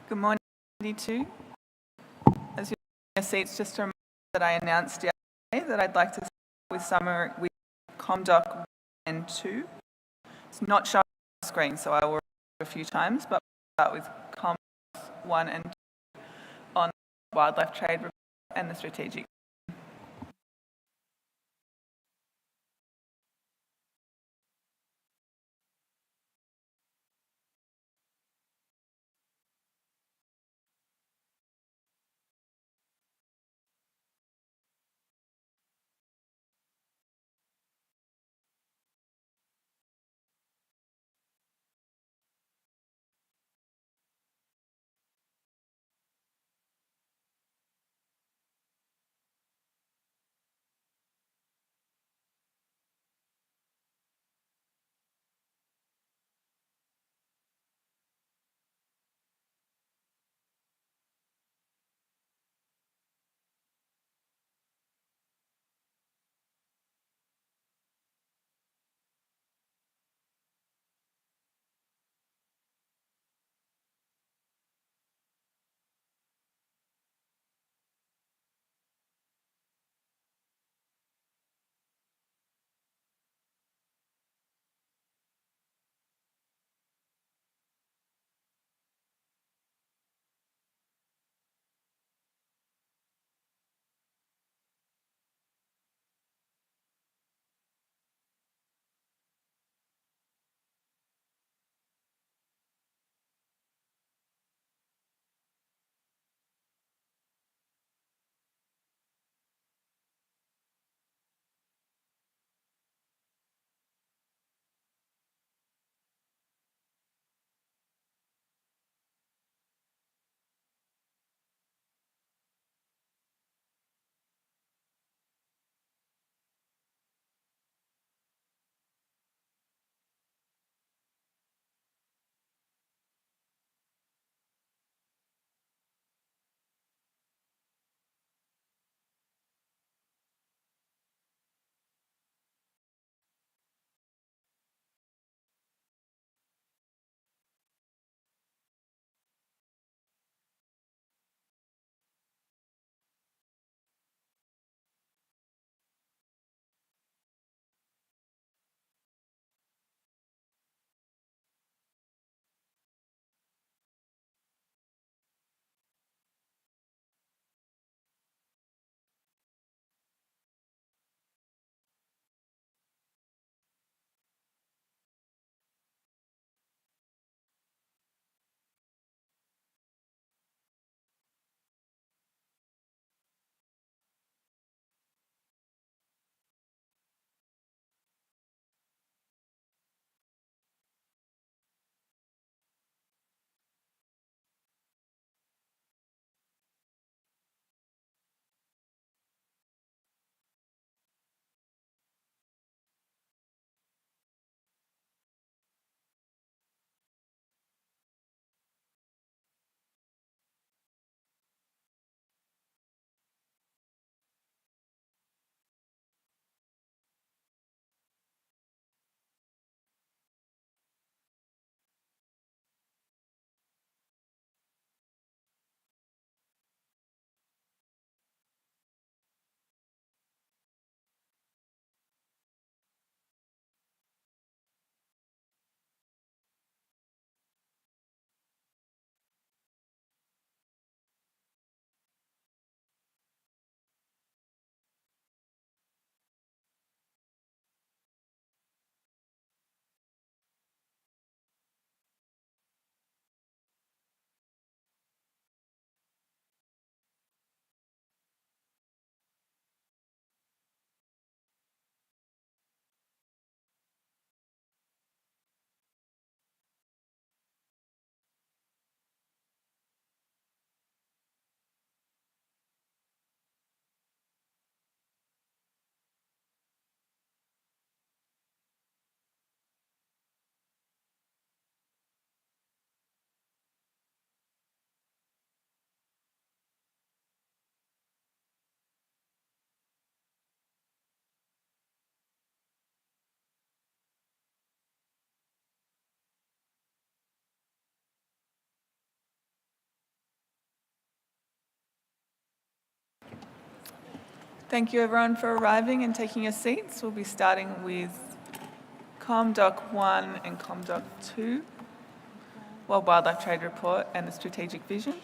Good morning, too. As you know, CITES, just a reminder that I announced yesterday that I'd like to start with summary with ComDoc 1 and 2. It's not showing on the screen, so I will read it a few times, but we'll start with ComDoc 1 and 2 on wildlife trade and the strategic. Thank you everyone for arriving and taking your seats. We'll be starting with ComDoc 1 and ComDoc 2, World Wildlife Trade Report and the Strategic Vision.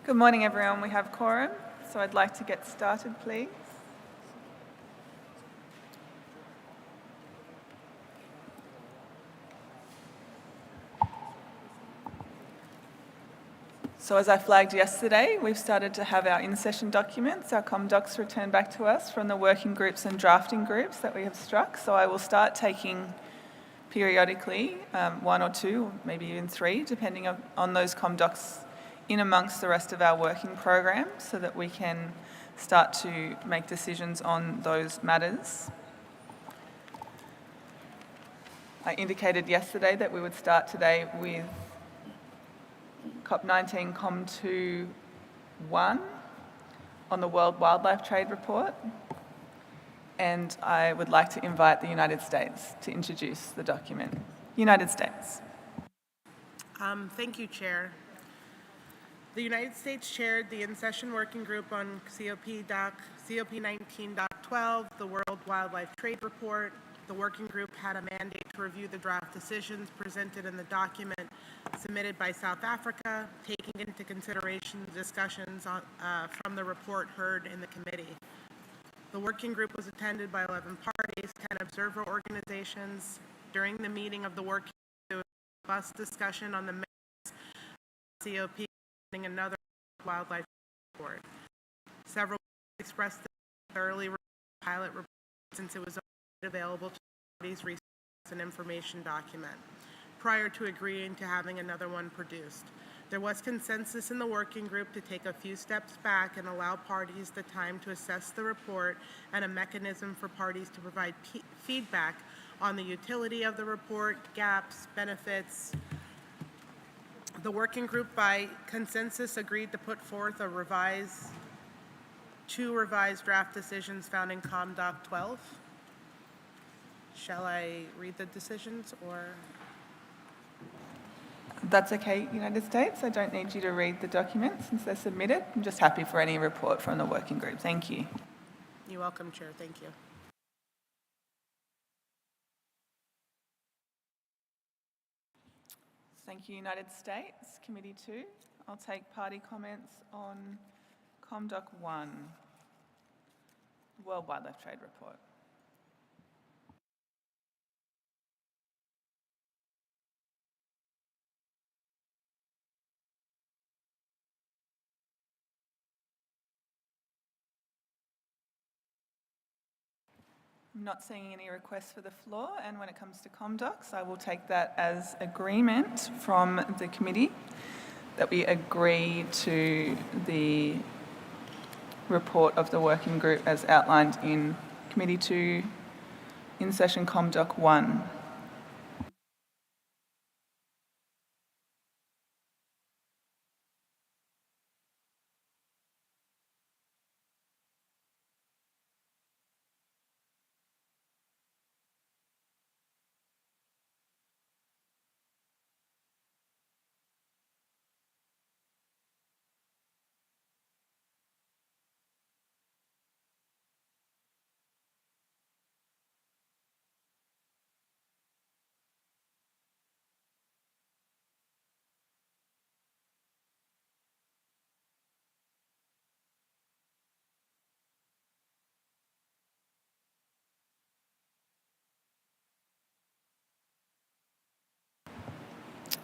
Good morning everyone, we have quorum, so I'd like to get started please. So as I flagged yesterday, we've started to have our in-session documents, our ComDocs returned back to us from the working groups and drafting groups that we have struck. So I will start taking periodically one or two, maybe even three, depending on those ComDocs in amongst the rest of our working program so that we can start to make decisions on those matters. I indicated yesterday that we would start today with CoP19 COM21 on the World Wildlife Trade Report, and I would like to invite the United States to introduce the document. United States. Thank you, Chair. The United States chaired the in-session working group on COP19.12, the World Wildlife Trade Report. The working group had a mandate to review the draft decisions presented in the document submitted by South Africa, taking into consideration the discussions from the report heard in the committee. The working group was attended by 11 parties, 10 observer organizations. During the meeting of the working group, there was a robust discussion on the merits of COP and another wildlife report. Several expressed the thoroughly pilot report since it was available to parties research and information document prior to agreeing to having another one produced. There was consensus in the working group to take a few steps back and allow parties the time to assess the report and a mechanism for parties to provide feedback on the utility of the report, gaps, benefits. The working group by consensus agreed to put forth two revised draft decisions found in COM.Doc 12. Shall I read the decisions or? That's okay, United States. I don't need you to read the documents since they're submitted. I'm just happy for any report from the working group. Thank you. You're welcome, Chair. Thank you. Thank you, United States. Committee 2. I'll take party comments on COM.Doc 1, World Wildlife Trade Report. I'm not seeing any requests for the floor, and when it comes to COM.Docs, I will take that as agreement from the committee that we agree to the report of the working group as outlined in Committee 2 in session COM.Doc 1.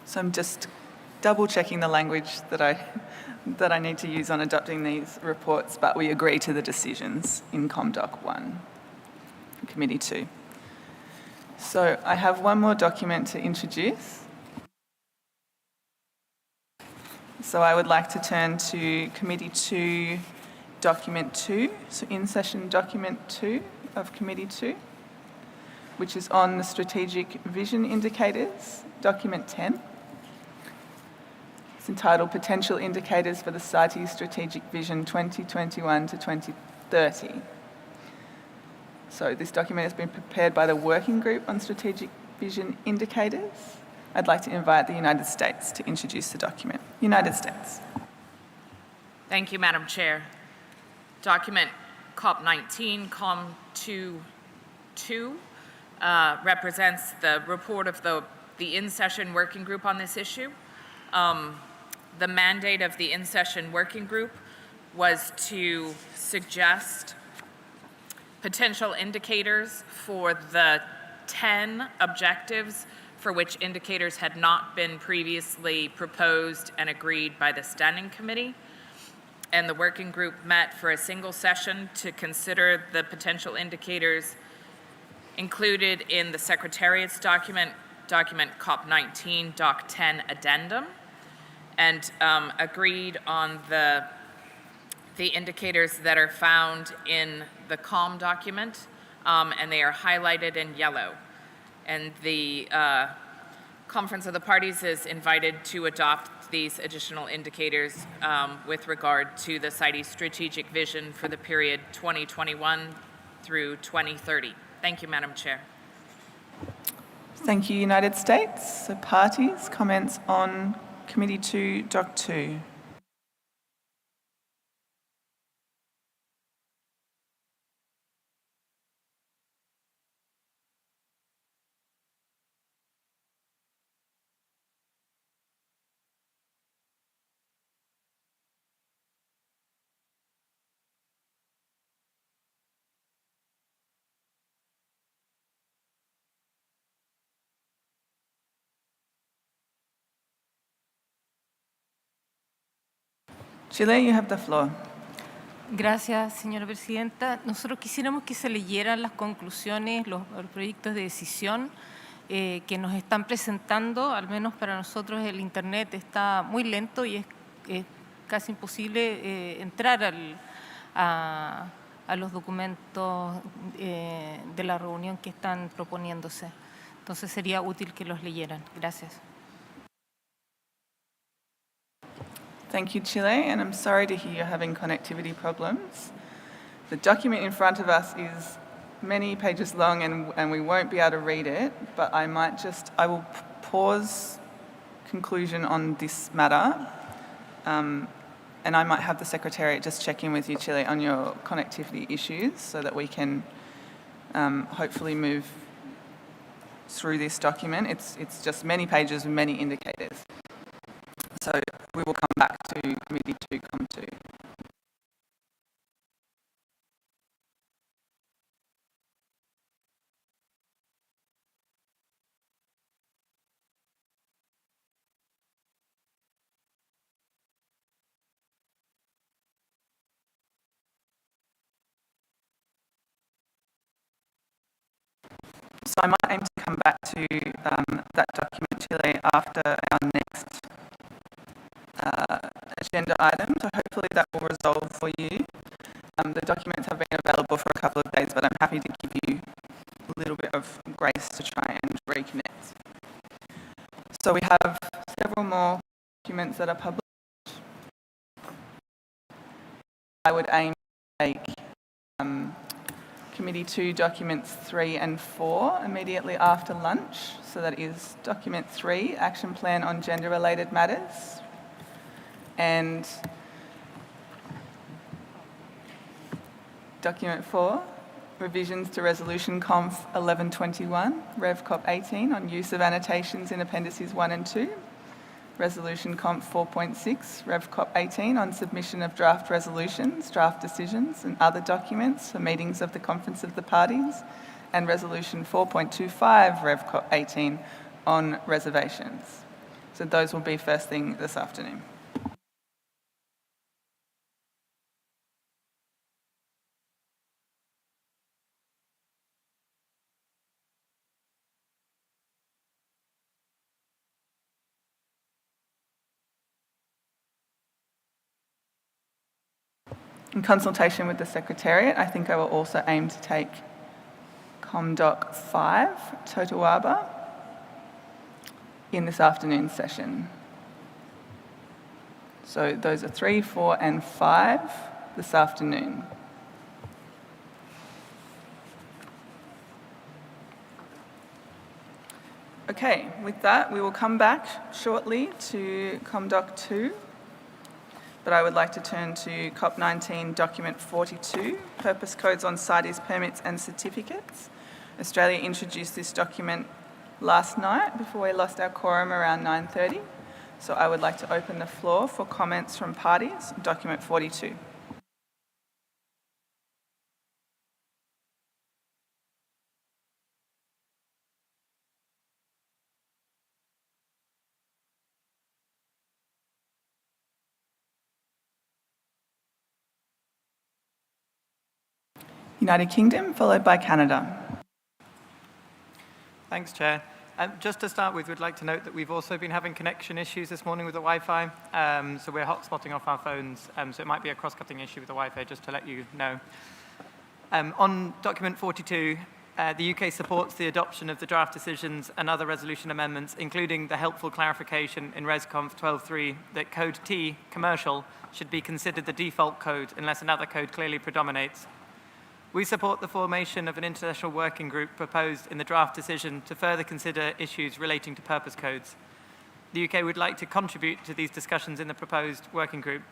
So I'm just double checking the language that I need to use on adopting these reports, but we agree to the decisions in COM.Doc 1, Committee 2. So I have one more document to introduce. So I would like to turn to Committee 2, Document 2, so in session Document 2 of Committee 2, which is on the Strategic Vision Indicators, Document 10. It's entitled Potential Indicators for the CITES Strategic Vision 2021 to 2030. So this document has been prepared by the Working Group on Strategic Vision Indicators. I'd like to invite the United States to introduce the document. United States. Thank you, Madam Chair. Document COP19 COM22 represents the report of the in-session working group on this issue. The mandate of the in-session working group was to suggest potential indicators for the 10 objectives for which indicators had not been previously proposed and agreed by the Standing Committee. And the working group met for a single session to consider the potential indicators included in the Secretariat's document COP19 Doc 10 Addendum. and agreed on the indicators that are found in the COM document, and they are highlighted in yellow. And the Conference of the Parties is invited to adopt these additional indicators with regard to the CITES strategic vision for the period 2021 through 2030. Thank you, Madam Chair. Thank you, United States. So parties, comments on Committee 2, Doc 2. Chile, you have the floor. Gracias, señora presidenta. Nosotros quisiéramos que se leyeran las conclusiones, los proyectos de decisión que nos están presentando. Al menos para nosotros el Internet está muy lento y es casi imposible entrar a los documentos de la reunión que están proponiéndose. Entonces sería útil que los leyeran. Gracias. Thank you, Chile, and I'm sorry to hear you're having connectivity problems. The document in front of us is many pages long and we won't be able to read it, but I will pause conclusion on this matter, and I might have the Secretariat just check in with you, Chile, on your connectivity issues so that we can hopefully move through this document. It's just many pages with many indicators. So we will come back to Committee 2, COM 2. So I might aim to come back to that document, Chile, after our next agenda item, so hopefully that will resolve for you. The documents have been available for a couple of days, but I'm happy to give you a little bit of grace to try and reconnect. So we have several more documents that are published. I would aim to take Committee 2 documents 3 and 4 immediately after lunch. So that is document 3, Action Plan on Gender-Related Matters, and document 4, revisions to Resolution Conf 1121, Rev CoP 18 on use of annotations in Appendices 1 and 2, Resolution Conf 4.6, Rev CoP 18 on submission of draft resolutions, draft decisions and other documents for meetings of the Conference of the Parties, and Resolution 4.25, Rev CoP 18 on reservations. So those will be first thing this afternoon. In consultation with the Secretariat, I think I will also aim to take ComDoc 5, Totoaba, in this afternoon's session. So those are 3, 4 and 5 this afternoon. Okay, with that, we will come back shortly to ComDoc 2. But I would like to turn to COP19 Document 42, Purpose Codes on CITES Permits and Certificates. Australia introduced this document last night before we lost our quorum around 9:30. So I would like to open the floor for comments from parties, Document 42. United Kingdom, followed by Canada. Thanks, Chair. Just to start with, we'd like to note that we've also been having connection issues this morning with the Wi-Fi. So we're hotspotting off our phones. So it might be a cross-cutting issue with the Wi-Fi, just to let you know. On document 42, the UK supports the adoption of the draft decisions and other resolution amendments, including the helpful clarification in ResConf 12.3 that Code T, commercial, should be considered the default code unless another code clearly predominates. We support the formation of an international working group proposed in the draft decision to further consider issues relating to purpose codes. The UK would like to contribute to these discussions in the proposed working group.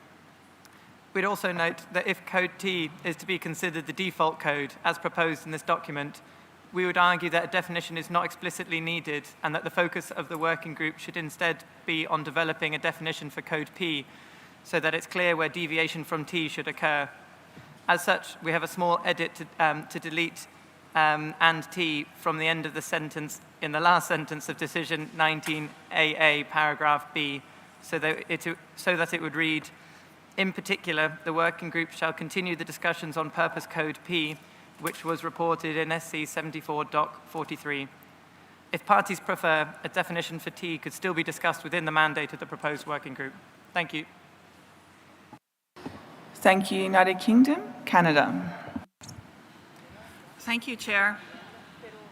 We'd also note that if Code T is to be considered the default code as proposed in this document, we would argue that a definition is not explicitly needed and that the focus of the working group should instead be on developing a definition for Code P so that it's clear where deviation from T should occur. As such, we have a small edit to delete and T from the end of the sentence in the last sentence of decision 19AA paragraph B so that it would read, in particular, the working group shall continue the discussions on purpose code P, which was reported in SC 74 Doc 43. If parties prefer, a definition for T could still be discussed within the mandate of the proposed working group. Thank you. Thank you, United Kingdom. Canada. Thank you, Chair.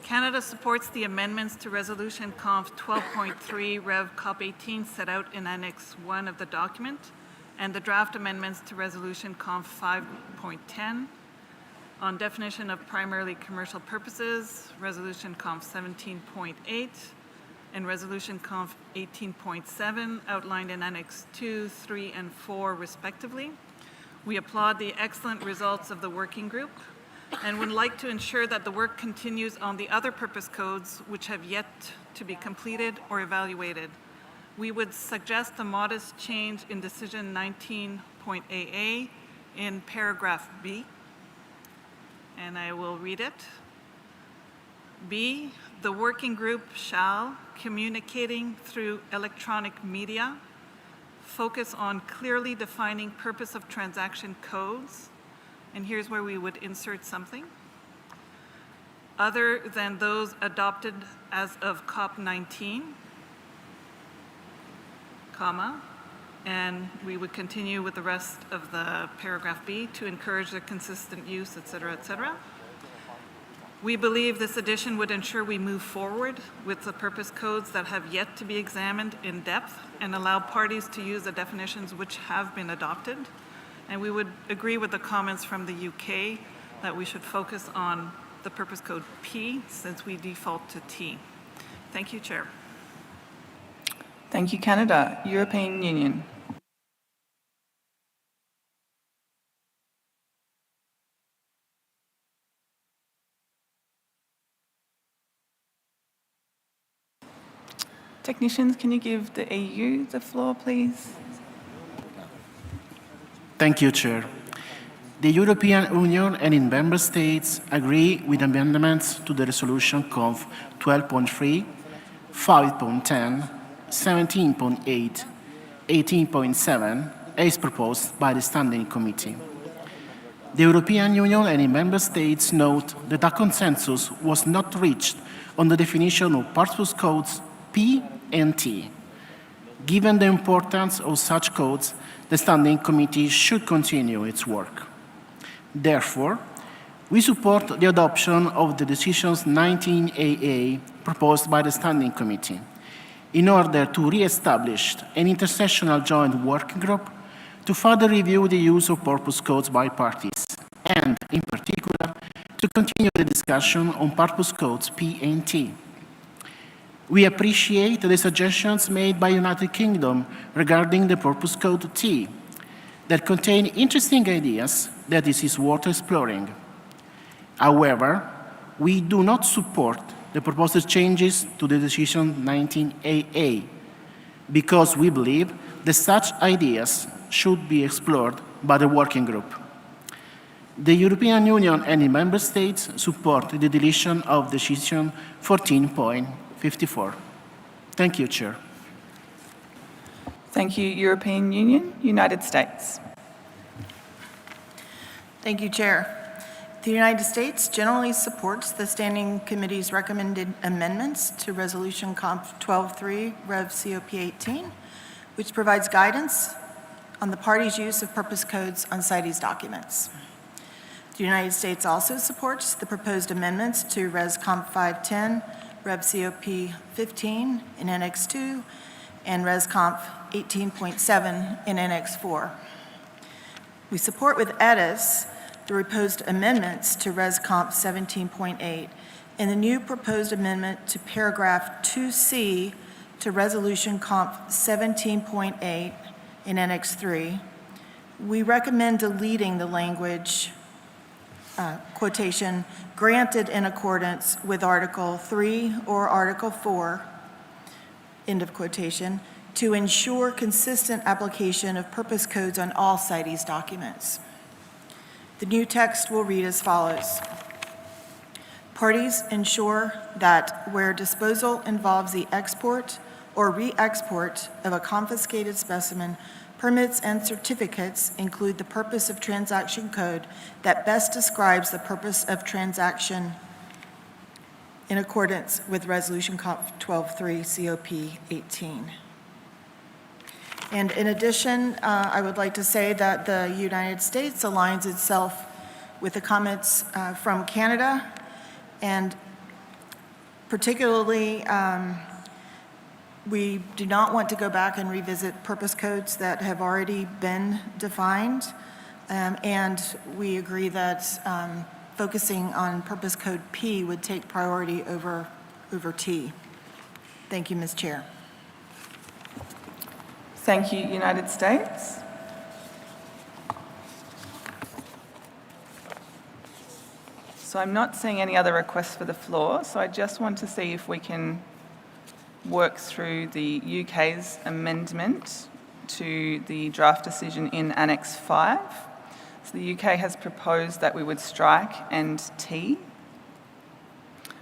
Canada supports the amendments to Resolution Conf 12.3 Rev CoP18 set out in Annex 1 of the document and the draft amendments to Resolution Conf 5.10 on definition of primarily commercial purposes, Resolution Conf 17.8 and Resolution Conf 18.7 outlined in Annex 2, 3, and 4 respectively. We applaud the excellent results of the working group and would like to ensure that the work continues on the other purpose codes which have yet to be completed or evaluated. We would suggest a modest change in decision 19.AA in paragraph B, and I will read it. B, the working group shall, communicating through electronic media, focus on clearly defining purpose of transaction codes, and here's where we would insert something, other than those adopted as of CoP19, comma, and we would continue with the rest of the paragraph B to encourage the consistent use, et cetera, et cetera. We believe this addition would ensure we move forward with the purpose codes that have yet to be examined in depth and allow parties to use the definitions which have been adopted. And we would agree with the comments from the UK that we should focus on the purpose code P since we default to T. Thank you, Chair. Thank you, Canada. European Union. Technicians, can you give the EU the floor, please? Thank you, Chair. The European Union and its member states agree with amendments to the resolution Conf 12.3, 5.10, 17.8, 18.7, as proposed by the Standing Committee. The European Union and its member states note that a consensus was not reached on the definition of purpose codes P and T. Given the importance of such codes, the Standing Committee should continue its work. Therefore, we support the adoption of the decisions 19AA proposed by the Standing Committee in order to re-establish an intersectional joint working group to further review the use of purpose codes by parties and, in particular, to continue the discussion on purpose codes P and T. We appreciate the suggestions made by United Kingdom regarding the purpose code T that contain interesting ideas that it is worth exploring. However, we do not support the proposed changes to the decision 19AA because we believe that such ideas should be explored by the working group. The European Union and its member states support the deletion of decision 14.54. Thank you, Chair. Thank you, European Union. United States. Thank you, Chair. The United States generally supports the Standing Committee's recommended amendments to Resolution COP 12.3 Rev. CoP18, which provides guidance on the parties' use of purpose codes on CITES documents. The United States also supports the proposed amendments to Res. Comp 510 Rev. CoP15 in Annex 2 and Res. Comp 18.7 in Annex 4. We support with edits the proposed amendments to Res. Comp 17.8 and the new proposed amendment to paragraph 2C to Resolution Comp 17.8 in Annex 3. We recommend deleting the language quotation, granted in accordance with Article 3 or Article 4, end of quotation, to ensure consistent application of purpose codes on all CITES documents. The new text will read as follows. Parties ensure that where disposal involves the export or re-export of a confiscated specimen, permits and certificates include the purpose of transaction code that best describes the purpose of transaction in accordance with Resolution COP 12.3 COP18. And in addition, I would like to say that the United States aligns itself with the comments from Canada, and particularly we do not want to go back and revisit purpose codes that have already been defined, and we agree that focusing on purpose code P would take priority over T. Thank you, Ms. Chair. Thank you, United States. So I'm not seeing any other requests for the floor, so I just want to see if we can work through the UK's amendment to the draft decision in Annex 5. So the UK has proposed that we would strike and T,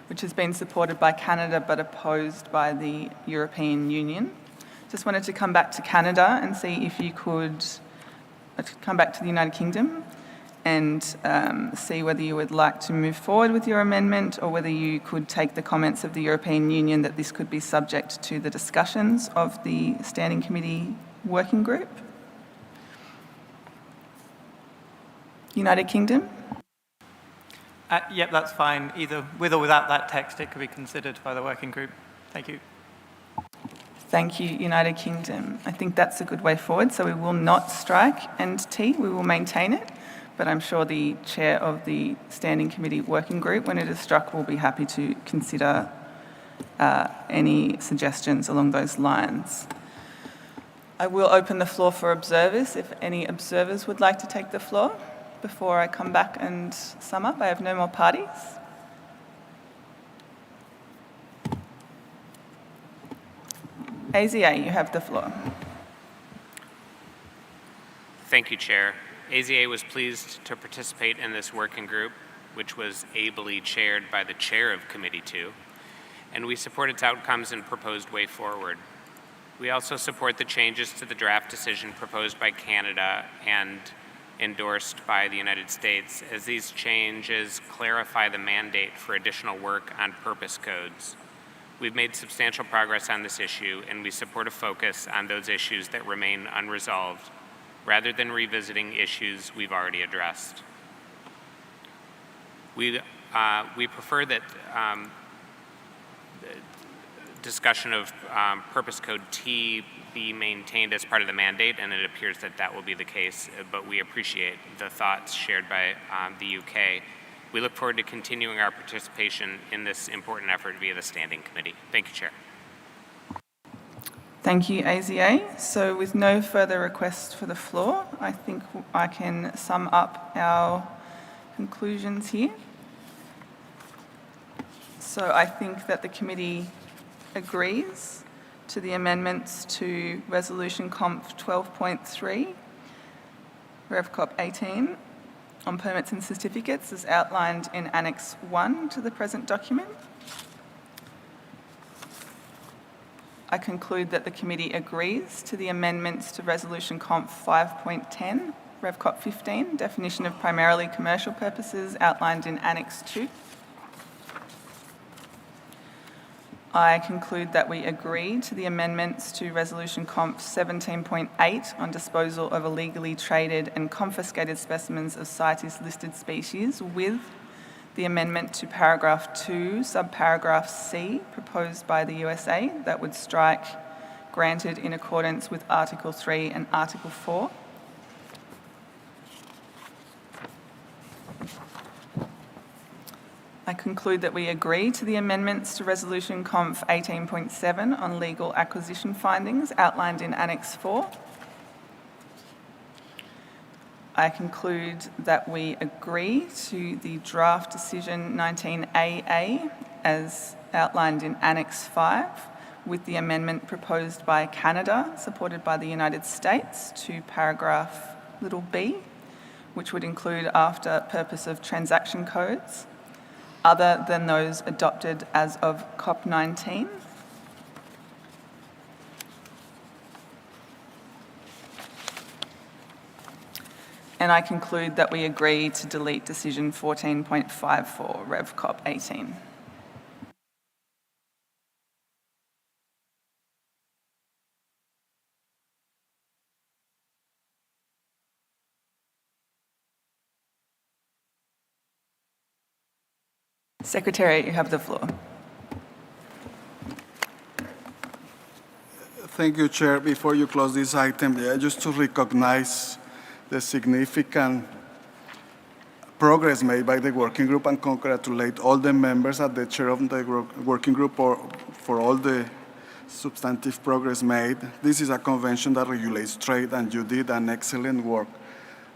which has been supported by Canada but opposed by the European Union. Just wanted to come back to Canada and see if you could come back to the United Kingdom and see whether you would like to move forward with your amendment or whether you could take the comments of the European Union that this could be subject to the discussions of the Standing Committee Working Group. United Kingdom? Yep, that's fine. Either with or without that text, it could be considered by the working group. Thank you. Thank you, United Kingdom. I think that's a good way forward. So we will not strike and T, we will maintain it. But I'm sure the chair of the Standing Committee Working Group, when it is struck, will be happy to consider any suggestions along those lines. I will open the floor for observers. If any observers would like to take the floor before I come back and sum up. I have no more parties. AZA, you have the floor. Thank you, Chair. AZA was pleased to participate in this working group, which was ably chaired by the chair of Committee 2, and we support its outcomes and proposed way forward. We also support the changes to the draft decision proposed by Canada and endorsed by the United States, as these changes clarify the mandate for additional work on purpose codes. We've made substantial progress on this issue, and we support a focus on those issues that remain unresolved, rather than revisiting issues we've already addressed. We prefer that discussion of purpose code T be maintained as part of the mandate, and it appears that that will be the case, but we appreciate the thoughts shared by the UK. We look forward to continuing our participation in this important effort via the Standing Committee. Thank you, Chair. Thank you, AZA. So with no further requests for the floor, I think I can sum up our conclusions here. So I think that the committee agrees to the amendments to Resolution Comp 12.3, Rev Cop 18, on permits and certificates as outlined in Annex 1 to the present document. I conclude that the committee agrees to the amendments to Resolution Comp 5.10 Rev CoP15, definition of primarily commercial purposes outlined in Annex 2. I conclude that we agree to the amendments to Resolution Conf 17.8 on disposal of illegally traded and confiscated specimens of CITES listed species with the amendment to paragraph 2, subparagraph C, proposed by the USA, that would strike granted in accordance with Article 3 and Article 4. I conclude that we agree to the amendments to Resolution Conf 18.7 on legal acquisition findings outlined in Annex 4. I conclude that we agree to the draft decision 19AA as outlined in Annex 5 with the amendment proposed by Canada, supported by the United States, to paragraph b, which would include after purpose of transaction codes, other than those adopted as of CoP19. And I conclude that we agree to delete decision 14.54, Rev CoP18. Secretariat, you have the floor. Thank you, Chair. Before you close this item, just to recognize the significant progress made by the working group and congratulate all the members and the chair of the working group for all the substantive progress made. This is a convention that regulates trade, and you did an excellent work.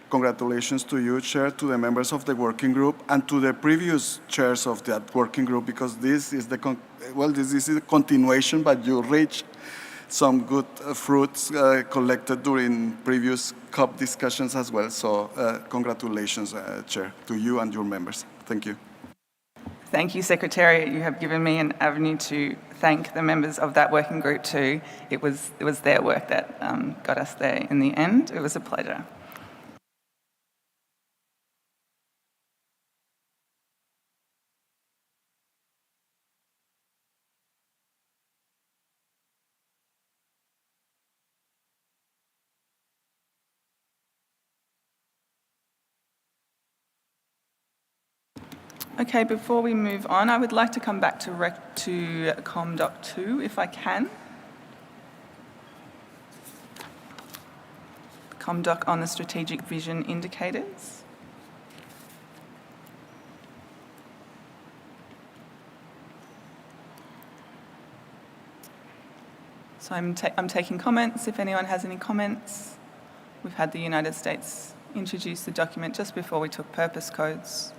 Congratulations to you, Chair, to the members of the working group, and to the previous chairs of that working group, because this is this is a continuation, but you reached some good fruits collected during previous COP discussions as well. So congratulations, Chair, to you and your members. Thank you. Thank you, Secretariat. You have given me an avenue to thank the members of that working group too. It was their work that got us there in the end. It was a pleasure. Okay, before we move on, I would like to come back to ComDoc 2, if I can. ComDoc on the strategic vision indicators. So I'm taking comments. If anyone has any comments, we've had the United States introduce the document just before we took purpose codes.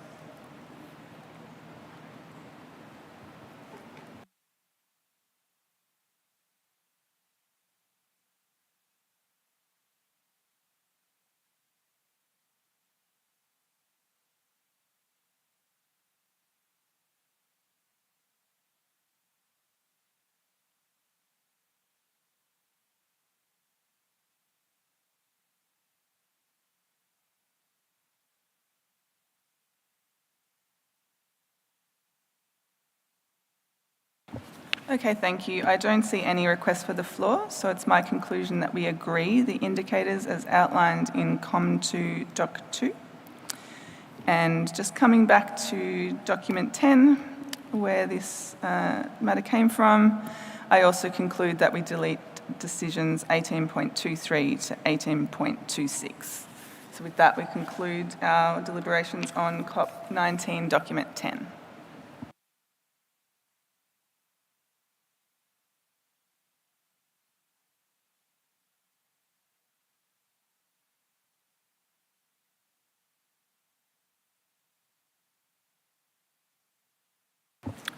Okay, thank you. I don't see any requests for the floor, so it's my conclusion that we agree the indicators as outlined in Com2 Doc 2. And just coming back to document 10, where this matter came from, I also conclude that we delete decisions 18.23 to 18.26. So with that, we conclude our deliberations on COP19 document 10.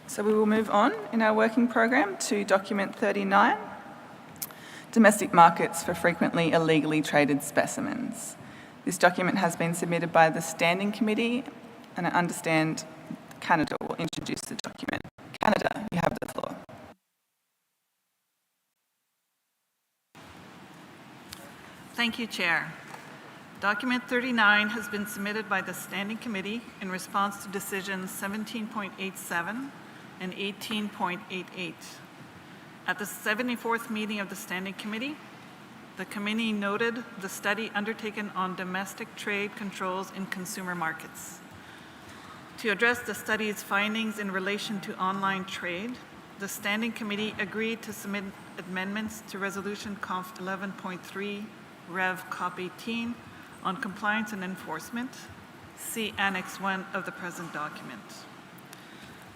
So we will move on in our working program to document 39, domestic markets for frequently illegally traded specimens. This document has been submitted by the Standing Committee, and I understand Canada will introduce the document. Canada, you have the floor. Thank you, Chair. Document 39 has been submitted by the Standing Committee in response to decisions 17.87 and 18.88. At the 74th meeting of the Standing Committee, the committee noted the study undertaken on domestic trade controls in consumer markets. To address the study's findings in relation to online trade, the Standing Committee agreed to submit amendments to Resolution Conf 11.3 Rev CoP18 on compliance and enforcement. See Annex 1 of the present document.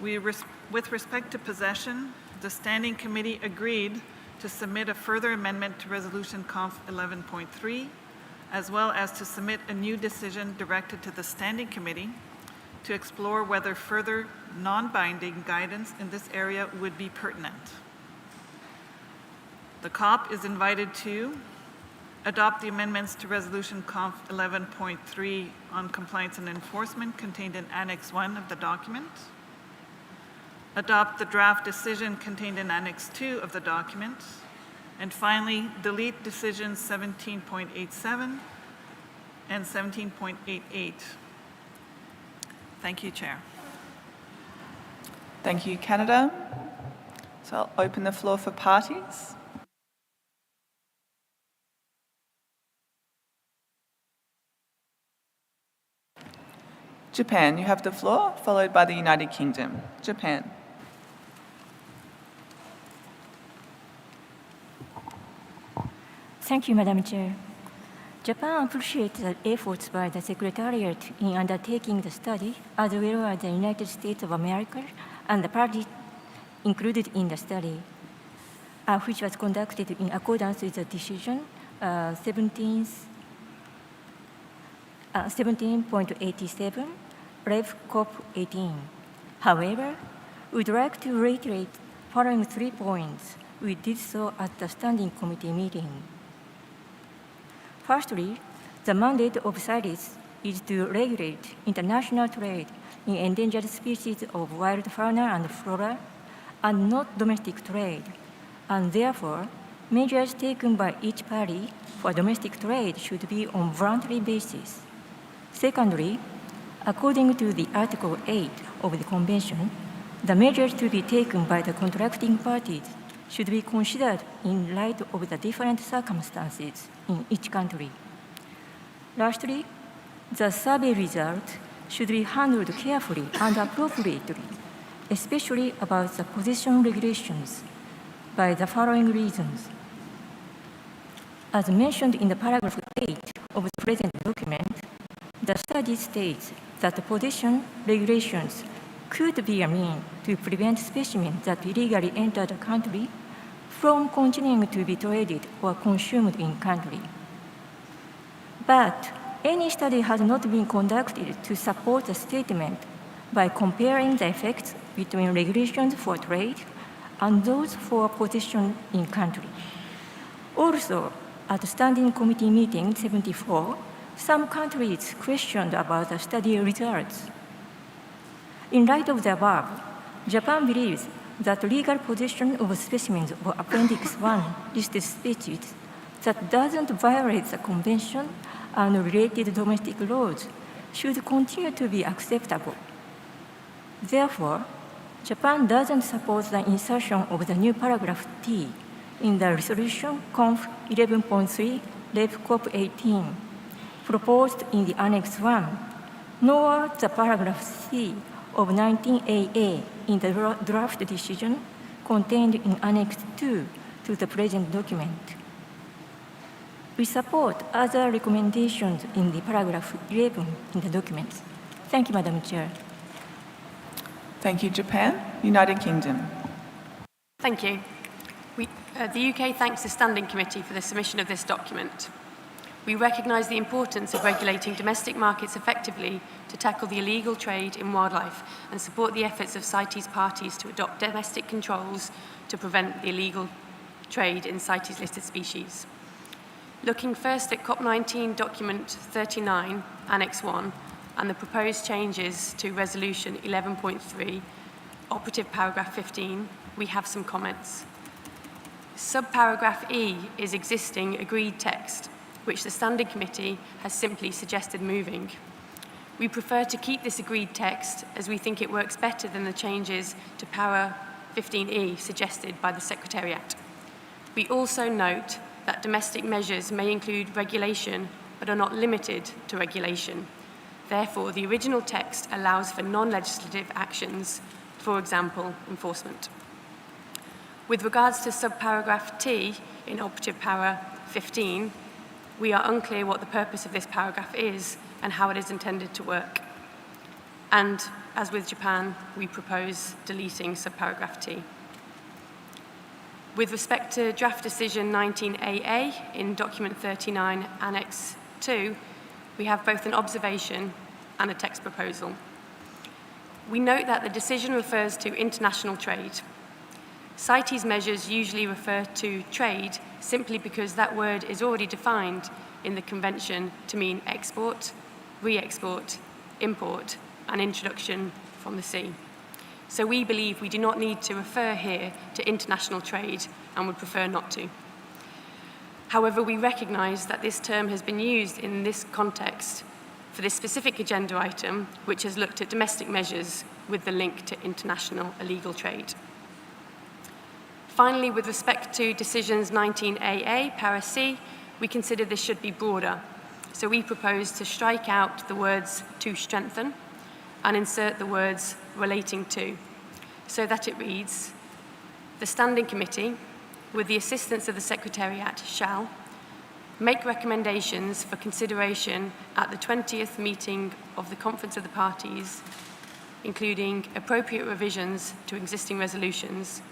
With respect to possession, the Standing Committee agreed to submit a further amendment to Resolution Conf 11.3, as well as to submit a new decision directed to the Standing Committee to explore whether further non-binding guidance in this area would be pertinent. The COP is invited to adopt the amendments to Resolution Conf 11.3 on compliance and enforcement contained in Annex 1 of the document, adopt the draft decision contained in Annex 2 of the document, and finally, delete decisions 17.87 and 17.88. Thank you, Chair. Thank you, Canada. So I'll open the floor for parties. Japan, you have the floor, followed by the United Kingdom. Japan. Thank you, Madam Chair. Japan appreciates the efforts by the Secretariat in undertaking the study, as well as the United States of America and the parties included in the study, which was conducted in accordance with the decision 17.87, Rev CoP18. However, we'd like to reiterate following 3 points. We did so at the Standing Committee meeting. Firstly, the mandate of CITES is to regulate international trade in endangered species of wild fauna and flora, and not domestic trade, and therefore, measures taken by each party for domestic trade should be on voluntary basis. Secondly, according to the Article 8 of the Convention, the measures to be taken by the contracting parties should be considered in light of the different circumstances in each country. Lastly, the survey result should be handled carefully and appropriately, especially about the possession regulations, by the following reasons. As mentioned in the paragraph 8 of the present document, the study states that the possession regulations could be a means to prevent specimens that illegally enter the country from continuing to be traded or consumed in country. But any study has not been conducted to support the statement by comparing the effects between regulations for trade and those for possession in country. Also, at the Standing Committee meeting 74, some countries questioned about the study results. In light of the above, Japan believes that legal possession of specimens of Appendix 1 listed species that doesn't violate the Convention and related domestic laws should continue to be acceptable. Therefore, Japan doesn't support the insertion of the new paragraph T in the resolution Conf 11.3 Rev CoP18 proposed in the Annex 1, nor the paragraph C of 19AA in the draft decision contained in Annex 2 to the present document. We support other recommendations in the paragraph 11 in the document. Thank you, Madam Chair. Thank you, Japan. United Kingdom. Thank you. The UK thanks the Standing Committee for the submission of this document. We recognise the importance of regulating domestic markets effectively to tackle the illegal trade in wildlife and support the efforts of CITES parties to adopt domestic controls to prevent the illegal trade in CITES-listed species. Looking first at CoP19 Document 39, Annex 1, and the proposed changes to Resolution 11.3, operative paragraph 15, we have some comments. Subparagraph E is existing agreed text, which the Standing Committee has simply suggested moving. We prefer to keep this agreed text as we think it works better than the changes to Para 15E suggested by the Secretariat. We also note that domestic measures may include regulation but are not limited to regulation. Therefore, the original text allows for non-legislative actions, for example, enforcement. With regards to subparagraph T in operative para 15, we are unclear what the purpose of this paragraph is and how it is intended to work. And as with Japan, we propose deleting subparagraph T. With respect to draft decision 19AA in document 39, Annex 2, we have both an observation and a text proposal. We note that the decision refers to international trade. CITES measures usually refer to trade simply because that word is already defined in the Convention to mean export, re-export, import, and introduction from the sea. So we believe we do not need to refer here to international trade and would prefer not to. However, we recognise that this term has been used in this context for this specific agenda item, which has looked at domestic measures with the link to international illegal trade. Finally, with respect to decisions 19AA, para C, we consider this should be broader. So we propose to strike out the words to strengthen and insert the words relating to, so that it reads, the Standing Committee, with the assistance of the Secretariat, shall make recommendations for consideration at the 20th meeting of the Conference of the Parties, including appropriate revisions to existing resolutions,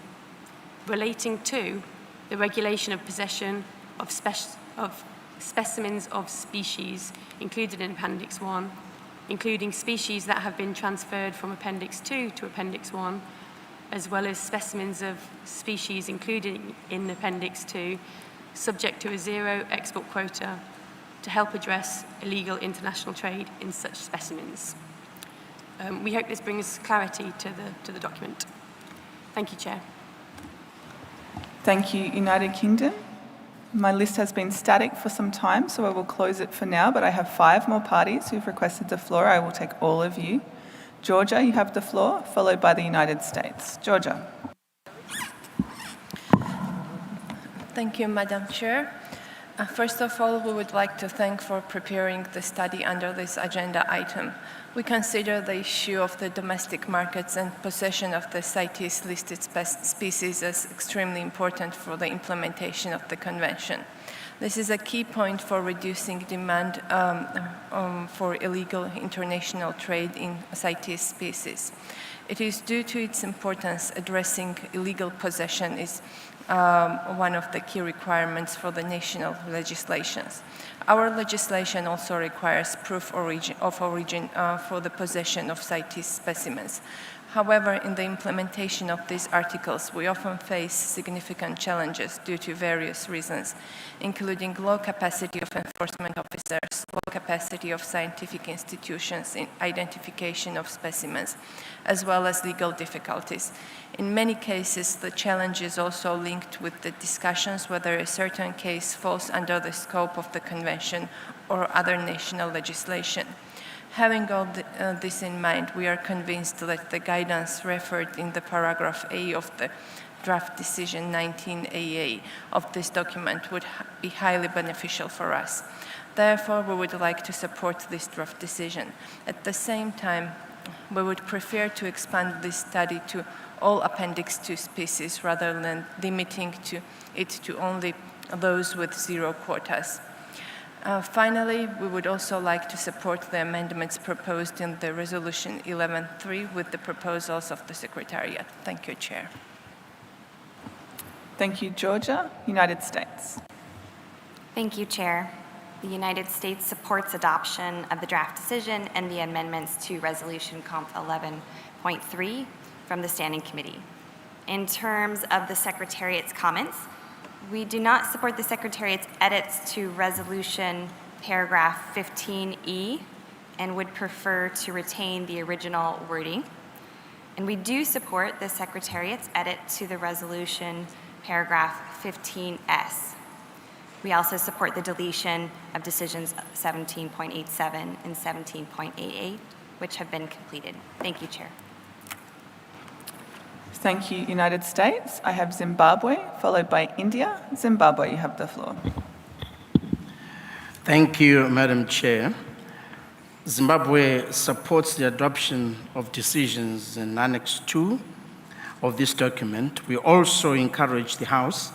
relating to the regulation of possession of specimens of species included in Appendix 1, including species that have been transferred from Appendix 2 to Appendix 1, as well as specimens of species included in Appendix 2, subject to a zero export quota to help address illegal international trade in such specimens. We hope this brings clarity to the document. Thank you, Chair. Thank you, United Kingdom. My list has been static for some time, so I will close it for now, but I have 5 more parties who've requested the floor. I will take all of you. Georgia, you have the floor, followed by the United States. Georgia. Thank you, Madam Chair. First of all, we would like to thank for preparing the study under this agenda item. We consider the issue of the domestic markets and possession of the CITES listed species as extremely important for the implementation of the Convention. This is a key point for reducing demand for illegal international trade in CITES species. It is due to its importance addressing illegal possession is one of the key requirements for the national legislations. Our legislation also requires proof of origin for the possession of CITES specimens. However, in the implementation of these articles, we often face significant challenges due to various reasons, including low capacity of enforcement officers, low capacity of scientific institutions in identification of specimens, as well as legal difficulties. In many cases, the challenge is also linked with the discussions whether a certain case falls under the scope of the Convention or other national legislation. Having all this in mind, we are convinced that the guidance referred in the paragraph A of the draft decision 19AA of this document would be highly beneficial for us. Therefore, we would like to support this draft decision. At the same time, we would prefer to expand this study to all Appendix 2 species rather than limiting it to only those with zero quotas. Finally, we would also like to support the amendments proposed in the Resolution 11.3 with the proposals of the Secretariat. Thank you, Chair. Thank you, Georgia. United States. Thank you, Chair. The United States supports adoption of the draft decision and the amendments to Resolution COP 11.3 from the Standing Committee. In terms of the Secretariat's comments, we do not support the Secretariat's edits to Resolution paragraph 15E and would prefer to retain the original wording. And we do support the Secretariat's edit to the Resolution paragraph 15S. We also support the deletion of decisions 17.87 and 17.88, which have been completed. Thank you, Chair. Thank you, United States. I have Zimbabwe, followed by India. Zimbabwe, you have the floor. Thank you, Madam Chair. Zimbabwe supports the adoption of decisions in Annex 2 of this document. We also encourage the House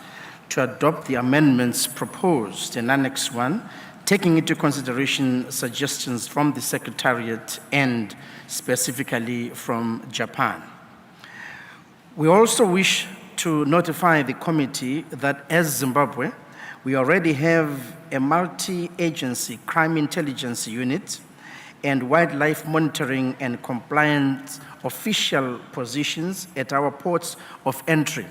to adopt the amendments proposed in Annex 1, taking into consideration suggestions from the Secretariat and specifically from Japan. We also wish to notify the committee that as Zimbabwe, we already have a multi-agency crime intelligence unit and wildlife monitoring and compliance official positions at our ports of entry.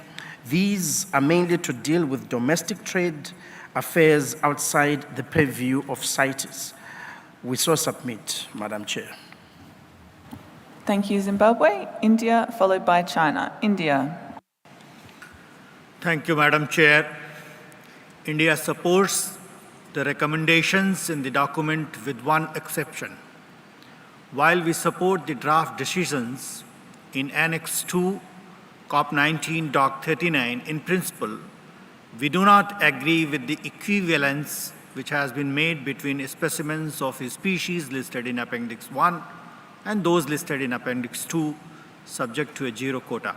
These are mainly to deal with domestic trade affairs outside the purview of CITES. We so submit, Madam Chair. Thank you, Zimbabwe. India, followed by China. India. Thank you, Madam Chair. India supports the recommendations in the document with one exception. While we support the draft decisions in Annex 2, CoP19 Doc 39 in principle, we do not agree with the equivalence which has been made between specimens of a species listed in Appendix 1 and those listed in Appendix 2, subject to a zero quota.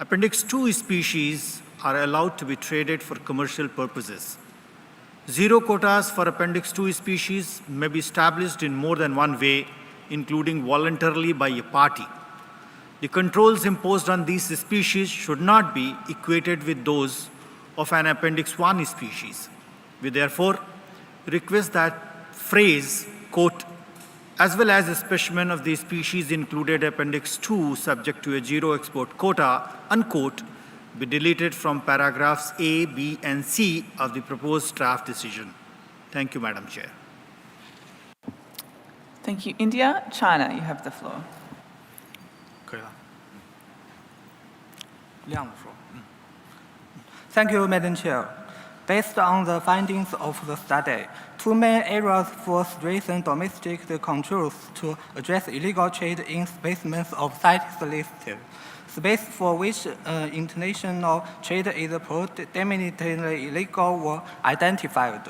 Appendix 2 species are allowed to be traded for commercial purposes. Zero quotas for Appendix 2 species may be established in more than one way, including voluntarily by a party. The controls imposed on these species should not be equated with those of an Appendix 1 species. We therefore request that phrase, quote, as well as a specimen of the species included Appendix 2 subject to a zero export quota, unquote, be deleted from paragraphs A, B, and C of the proposed draft decision. Thank you, Madam Chair. Thank you, India. China, you have the floor. Thank you, Madam Chair. Based on the findings of the study, two main areas for strengthening domestic controls to address illegal trade in specimens of CITES listed. Space for which international trade is predominantly illegal were identified.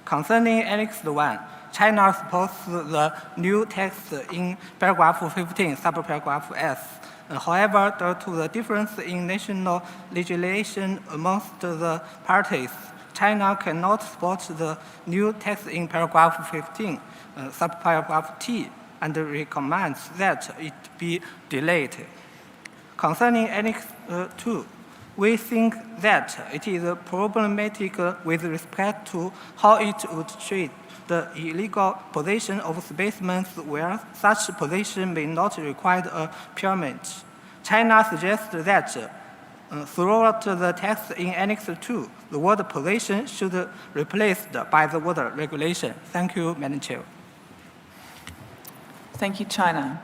Concerning Annex 1, China supports the new text in paragraph 15, subparagraph S. However, due to the difference in national legislation amongst the parties, China cannot support the new text in paragraph 15, subparagraph T, and recommends that it be deleted. Concerning Annex 2, we think that it is problematic with respect to how it would treat the illegal possession of specimens where such possession may not require a permit. China suggests that throughout the text in Annex 2, the word possession should be replaced by the word regulation. Thank you, Madam Chair. Thank you, China.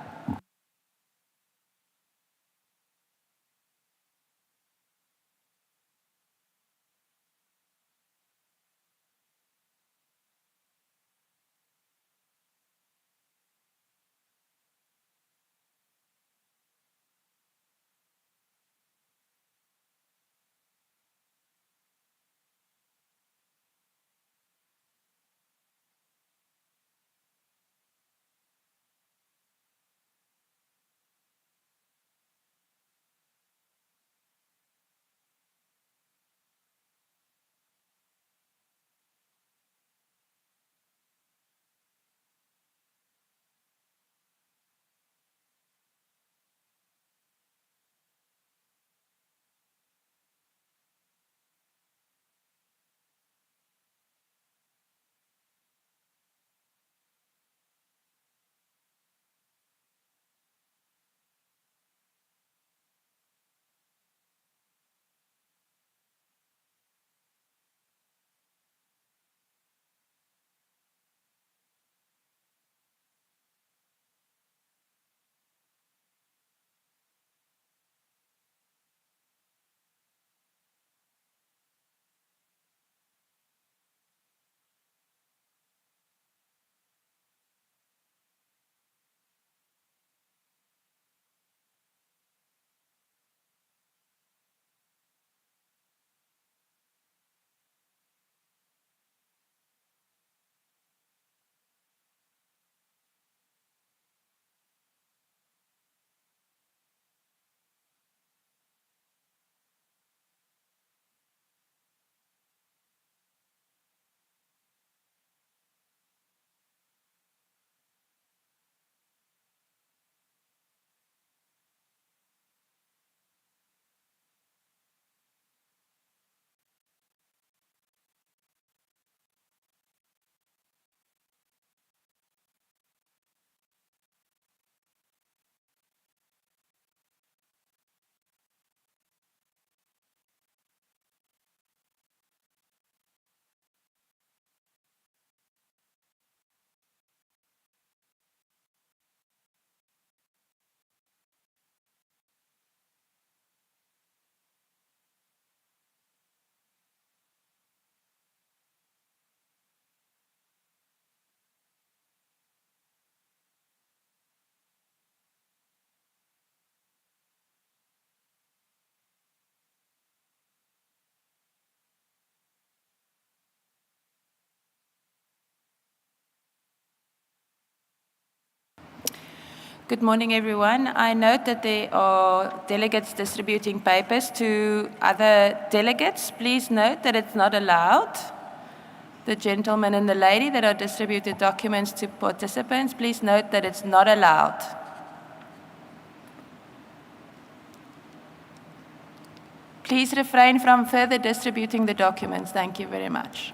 Good morning, everyone. I note that there are delegates distributing papers to other delegates. Please note that it's not allowed. The gentleman and the lady that are distributed documents to participants, please note that it's not allowed. Please refrain from further distributing the documents. Thank you very much.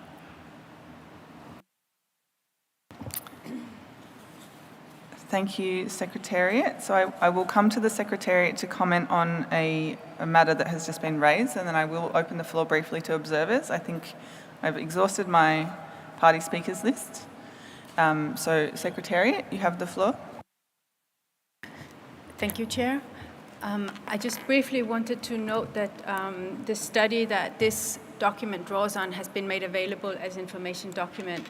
Thank you, Secretariat. So I will come to the Secretariat to comment on a matter that has just been raised, and then I will open the floor briefly to observers. I think I've exhausted my party speakers list. So, Secretariat, you have the floor. Thank you, Chair. I just briefly wanted to note that the study that this document draws on has been made available as information document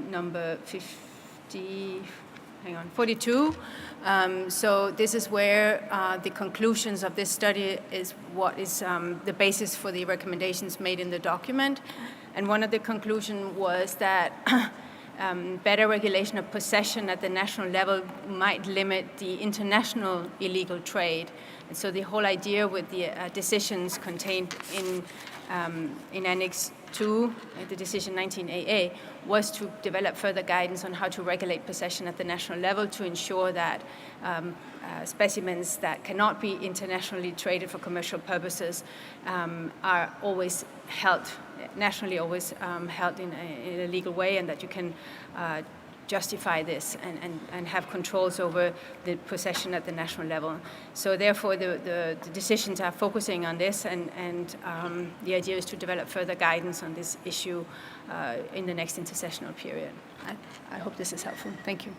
number 42. So this is where the conclusions of this study is what is the basis for the recommendations made in the document. And one of the conclusions was that better regulation of possession at the national level might limit the international illegal trade. And so the whole idea with the decisions contained in Annex 2, the decision 19AA, was to develop further guidance on how to regulate possession at the national level to ensure that specimens that cannot be internationally traded for commercial purposes are always held, nationally always held in a legal way, and that you can justify this and have controls over the possession at the national level. So therefore, the decisions are focusing on this, and the idea is to develop further guidance on this issue in the next intersessional period. I hope this is helpful. Thank you.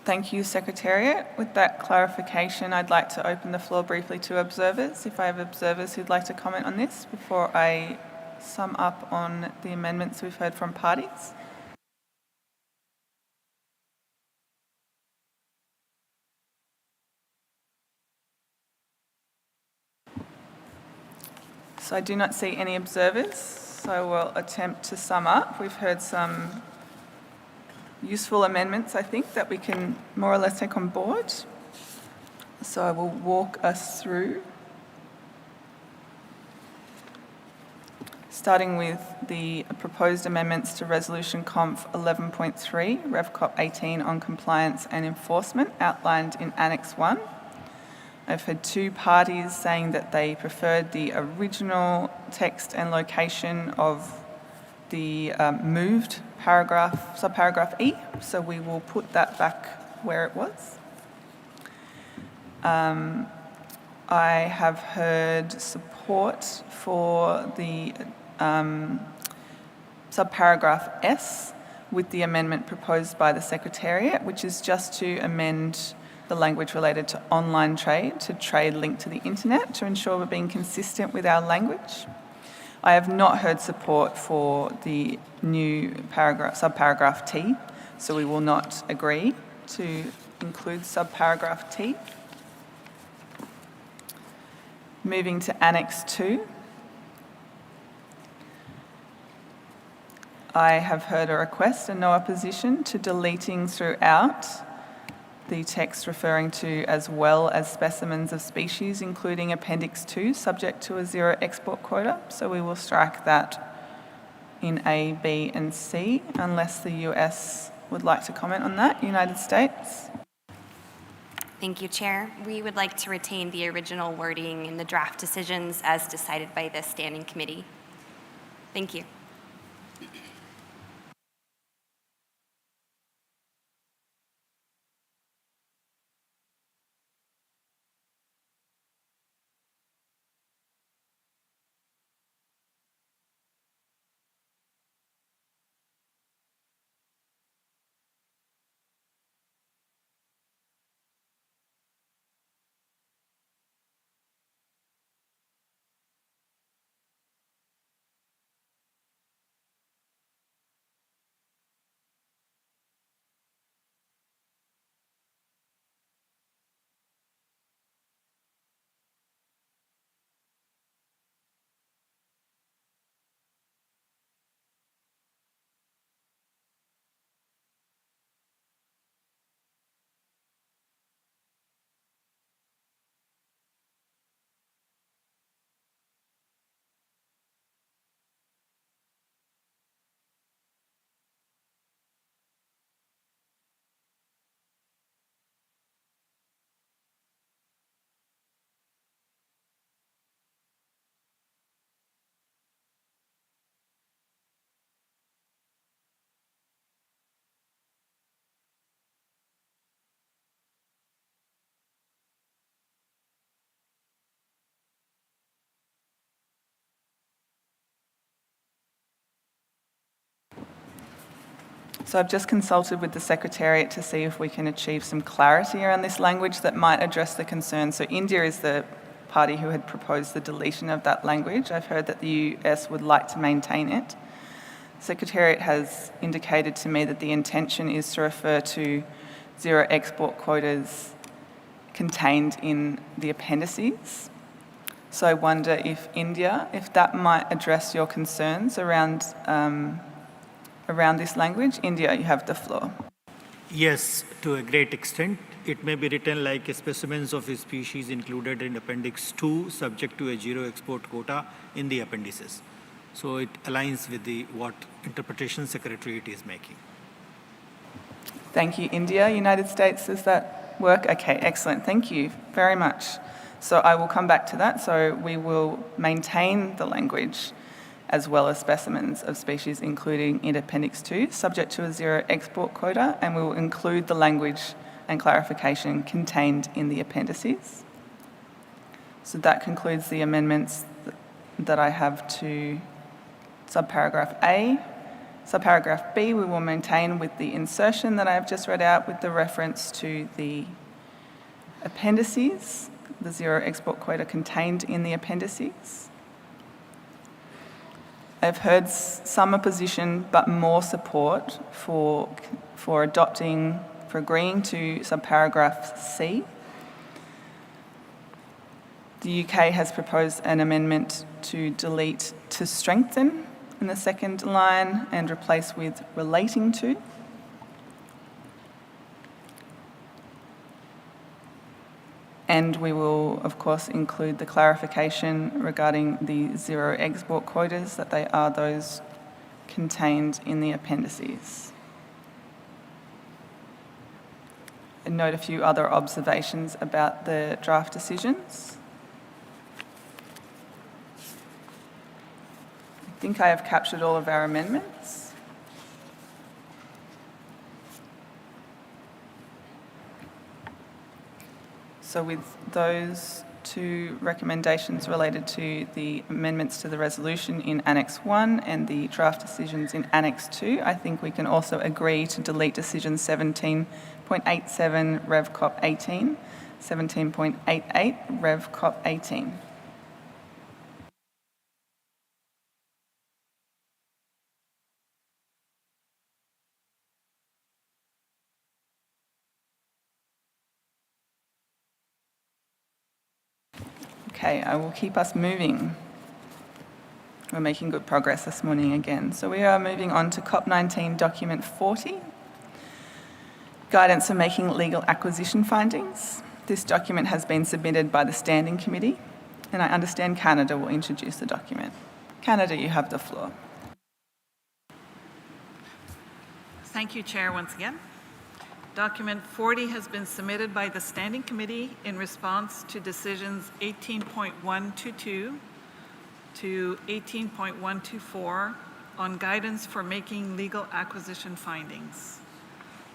Thank you, Secretariat. With that clarification, I'd like to open the floor briefly to observers. If I have observers who'd like to comment on this before I sum up on the amendments we've heard from parties. So I do not see any observers, so I will attempt to sum up. We've heard some useful amendments, I think, that we can more or less take on board. So I will walk us through, starting with the proposed amendments to Resolution Conf 11.3, Rev CoP18 on compliance and enforcement, outlined in Annex 1. I've heard two parties saying that they preferred the original text and location of the moved subparagraph E, so we will put that back where it was. I have heard support for the subparagraph S with the amendment proposed by the Secretariat, which is just to amend the language related to online trade to trade linked to the internet to ensure we're being consistent with our language. I have not heard support for the new subparagraph T, so we will not agree to include subparagraph T. Moving to Annex 2. I have heard a request and no opposition to deleting throughout the text referring to as well as specimens of species, including Appendix 2, subject to a zero export quota. So we will strike that in A, B, and C, unless the US would like to comment on that. United States. Thank you, Chair. We would like to retain the original wording in the draft decisions as decided by the Standing Committee. Thank you. So I've just consulted with the Secretariat to see if we can achieve some clarity around this language that might address the concern. So India is the party who had proposed the deletion of that language. I've heard that the US would like to maintain it. Secretariat has indicated to me that the intention is to refer to zero export quotas contained in the appendices. So I wonder if India, if that might address your concerns around this language. India, you have the floor. Yes, to a great extent. It may be written like specimens of a species included in Appendix 2, subject to a zero export quota in the appendices. So it aligns with what interpretation Secretariat is making. Thank you. India, United States, does that work? Okay, excellent. Thank you very much. So I will come back to that. So we will maintain the language as well as specimens of species including in Appendix 2, subject to a zero export quota, and we will include the language and clarification contained in the appendices. So that concludes the amendments that I have to subparagraph A. Subparagraph B, we will maintain with the insertion that I have just read out with the reference to the appendices, the zero export quota contained in the appendices. I've heard some opposition, but more support for agreeing to subparagraph C. The UK has proposed an amendment to delete "to strengthen" in the second line and replace with "relating to." And we will, of course, include the clarification regarding the zero export quotas, that they are those contained in the appendices. And note a few other observations about the draft decisions. I think I have captured all of our amendments. So with those two recommendations related to the amendments to the resolution in Annex 1 and the draft decisions in Annex 2, I think we can also agree to delete decision 17.87 Rev CoP 18, 17.88 Rev CoP 18. Okay, I will keep us moving. We're making good progress this morning again. So we are moving on to CoP19 document 40, guidance for making legal acquisition findings. This document has been submitted by the Standing Committee, and I understand Canada will introduce the document. Canada, you have the floor. Thank you, Chair, once again. Document 40 has been submitted by the Standing Committee in response to decisions 18.122 to 18.124 on guidance for making legal acquisition findings.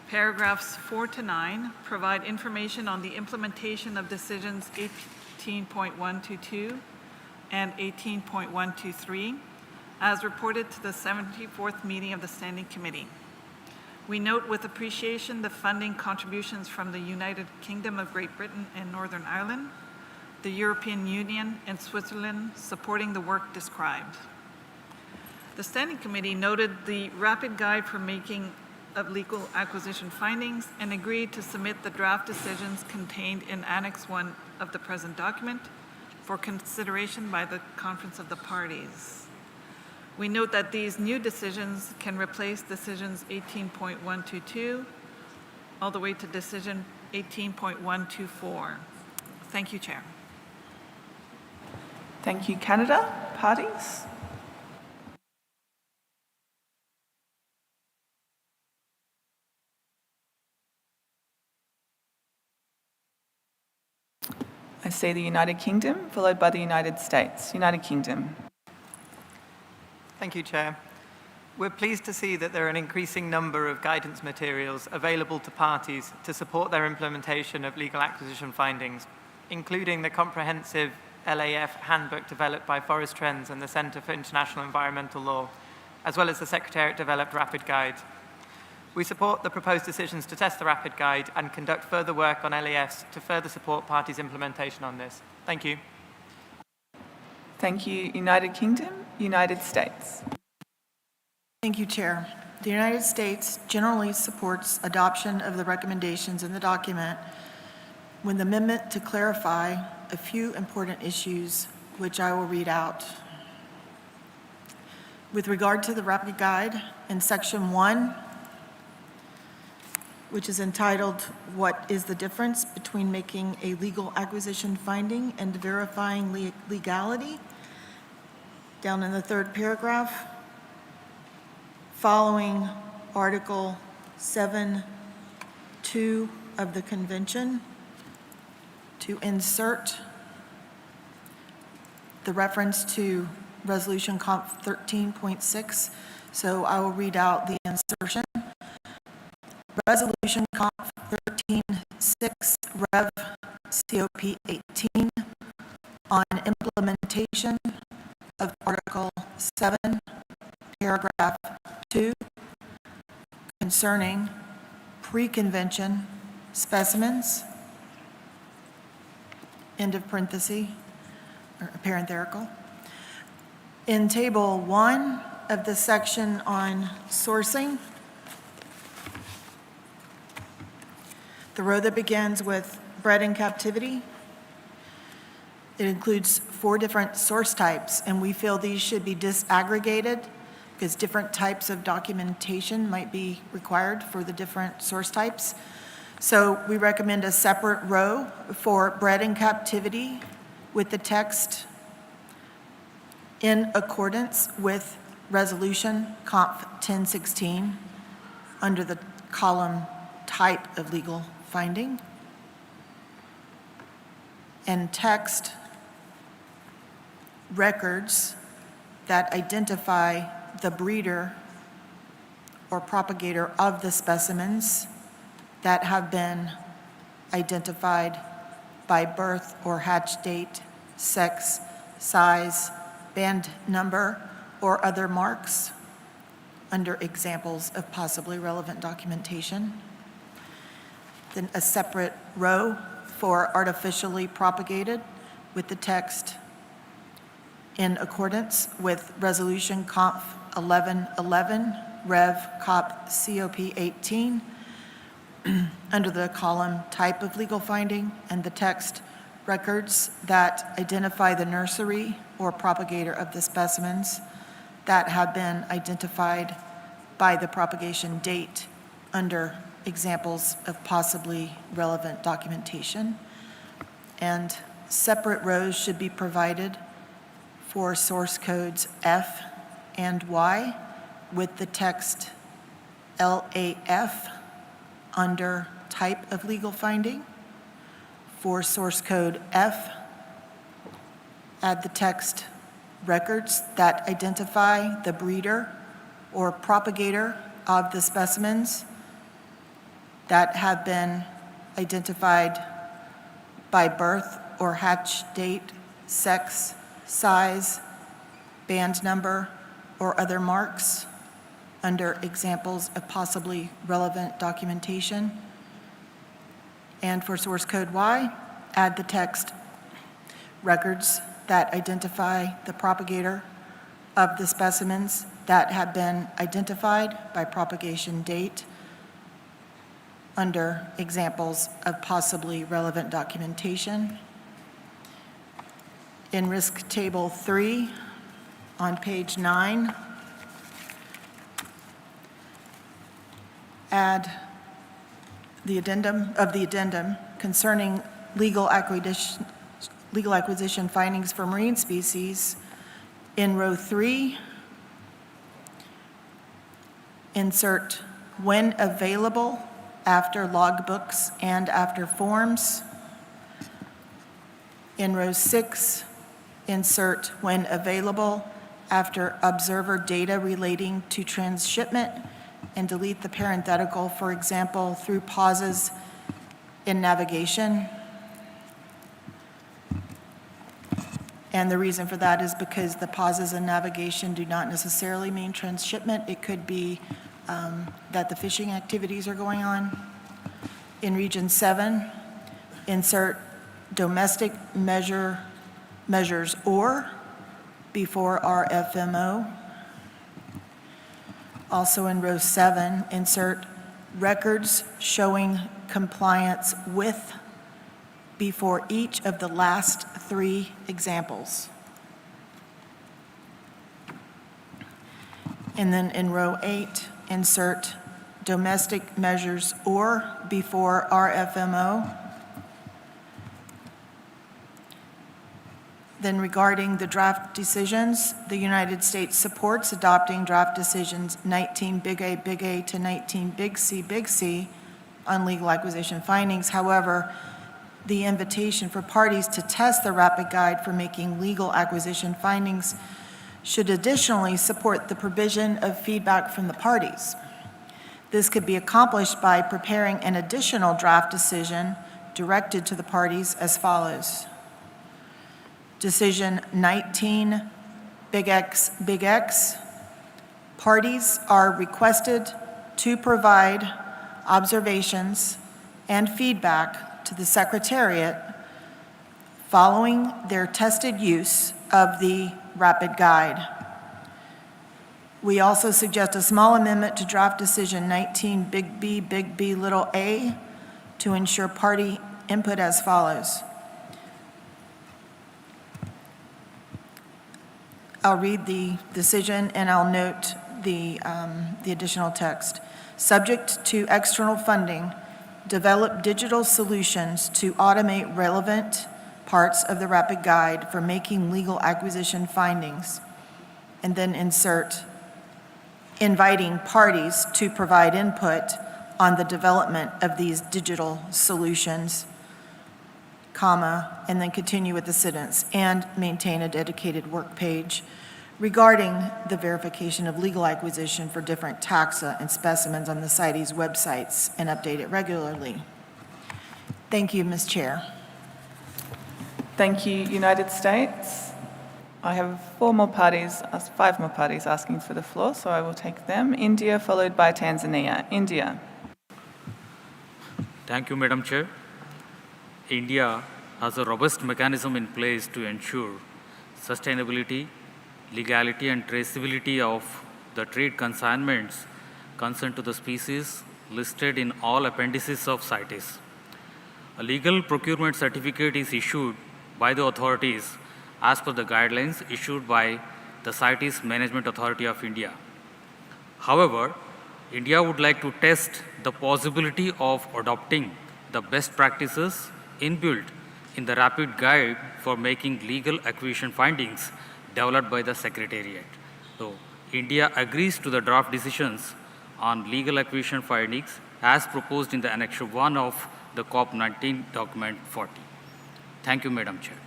Paragraphs 4 to 9 provide information on the implementation of decisions 18.122 and 18.123 as reported to the 74th meeting of the Standing Committee. We note with appreciation the funding contributions from the United Kingdom of Great Britain and Northern Ireland, the European Union and Switzerland supporting the work described. The Standing Committee noted the rapid guide for making of legal acquisition findings and agreed to submit the draft decisions contained in Annex 1 of the present document for consideration by the Conference of the Parties. We note that these new decisions can replace decisions 18.122 all the way to decision 18.124. Thank you, Chair. Thank you, Canada. Parties? I see the United Kingdom, followed by the United States. United Kingdom. Thank you, Chair. We're pleased to see that there are an increasing number of guidance materials available to parties to support their implementation of legal acquisition findings, including the comprehensive LAF handbook developed by Forest Trends and the Centre for International Environmental Law, as well as the Secretariat-developed Rapid Guide. We support the proposed decisions to test the rapid guide and conduct further work on LEFs to further support parties' implementation on this. Thank you. Thank you. United Kingdom, United States. Thank you, Chair. The United States generally supports adoption of the recommendations in the document with the amendment to clarify a few important issues, which I will read out. With regard to the rapid guide, in Section 1, which is entitled, "What is the difference between making a legal acquisition finding and verifying legality?" Down in the third paragraph, following Article 7(2) of the Convention, to insert the reference to Resolution COP 13.6. So I will read out the insertion. Resolution COP 13.6 Rev COP 18 on implementation of Article 7, paragraph 2 concerning pre-convention specimens, end of parenthesis, or parenthetical. In Table 1 of the section on sourcing, the row that begins with bred in captivity, it includes 4 different source types, and we feel these should be disaggregated because different types of documentation might be required for the different source types. So we recommend a separate row for bred in captivity with the text in accordance with Resolution COP 1016 under the column type of legal finding, and text records that identify the breeder or propagator of the specimens that have been identified by birth or hatch date, sex, size, band number, or other marks under examples of possibly relevant documentation. Then a separate row for artificially propagated with the text in accordance with Resolution COP 1111, Rev COP 18, under the column type of legal finding, and the text records that identify the nursery or propagator of the specimens that have been identified by the propagation date under examples of possibly relevant documentation. And separate rows should be provided for source codes F and Y with the text LAF under type of legal finding. For source code F, add the text records that identify the breeder or propagator of the specimens that have been identified by birth or hatch date, sex, size, band number, or other marks under examples of possibly relevant documentation. And for source code Y, add the text records that identify the propagator of the specimens that have been identified by propagation date under examples of possibly relevant documentation. In Risk Table 3 on page 9, add the addendum concerning legal acquisition findings for marine species. In row 3, insert when available after logbooks and after forms. In row 6, insert when available after observer data relating to transshipment, and delete the parenthetical, for example, through pauses in navigation. And the reason for that is because the pauses in navigation do not necessarily mean transshipment. It could be that the fishing activities are going on. In Region 7, insert domestic measures or before RFMO. Also in row 7, insert records showing compliance with before each of the last 3 examples. And then in row 8, insert domestic measures or before RFMO. Then regarding the draft decisions, the United States supports adopting draft decisions 19 big A to 19 big C on legal acquisition findings. However, the invitation for parties to test the rapid guide for making legal acquisition findings should additionally support the provision of feedback from the parties. This could be accomplished by preparing an additional draft decision directed to the parties as follows. Decision 19, big X, parties are requested to provide observations and feedback to the Secretariat following their tested use of the rapid guide. We also suggest a small amendment to draft decision 19, big B, little a, to ensure party input as follows. I'll read the decision and I'll note the additional text. Subject to external funding, develop digital solutions to automate relevant parts of the rapid guide for making legal acquisition findings. And then insert, inviting parties to provide input on the development of these digital solutions, comma, and then continue with the sentence, and maintain a dedicated work page regarding the verification of legal acquisition for different taxa and specimens on the CITES websites and update it regularly. Thank you, Ms. Chair. Thank you, United States. I have 5 more parties asking for the floor, so I will take them. India, followed by Tanzania. India. Thank you, Madam Chair. India has a robust mechanism in place to ensure sustainability, legality, and traceability of the trade consignments concerned to the species listed in all appendices of CITES. A legal procurement certificate is issued by the authorities as per the guidelines issued by the CITES Management Authority of India. However, India would like to test the possibility of adopting the best practices inbuilt in the rapid guide for making legal acquisition findings developed by the Secretariat. So, India agrees to the draft decisions on legal acquisition findings as proposed in the Annex 1 of the CoP19 document 40. Thank you, Madam Chair.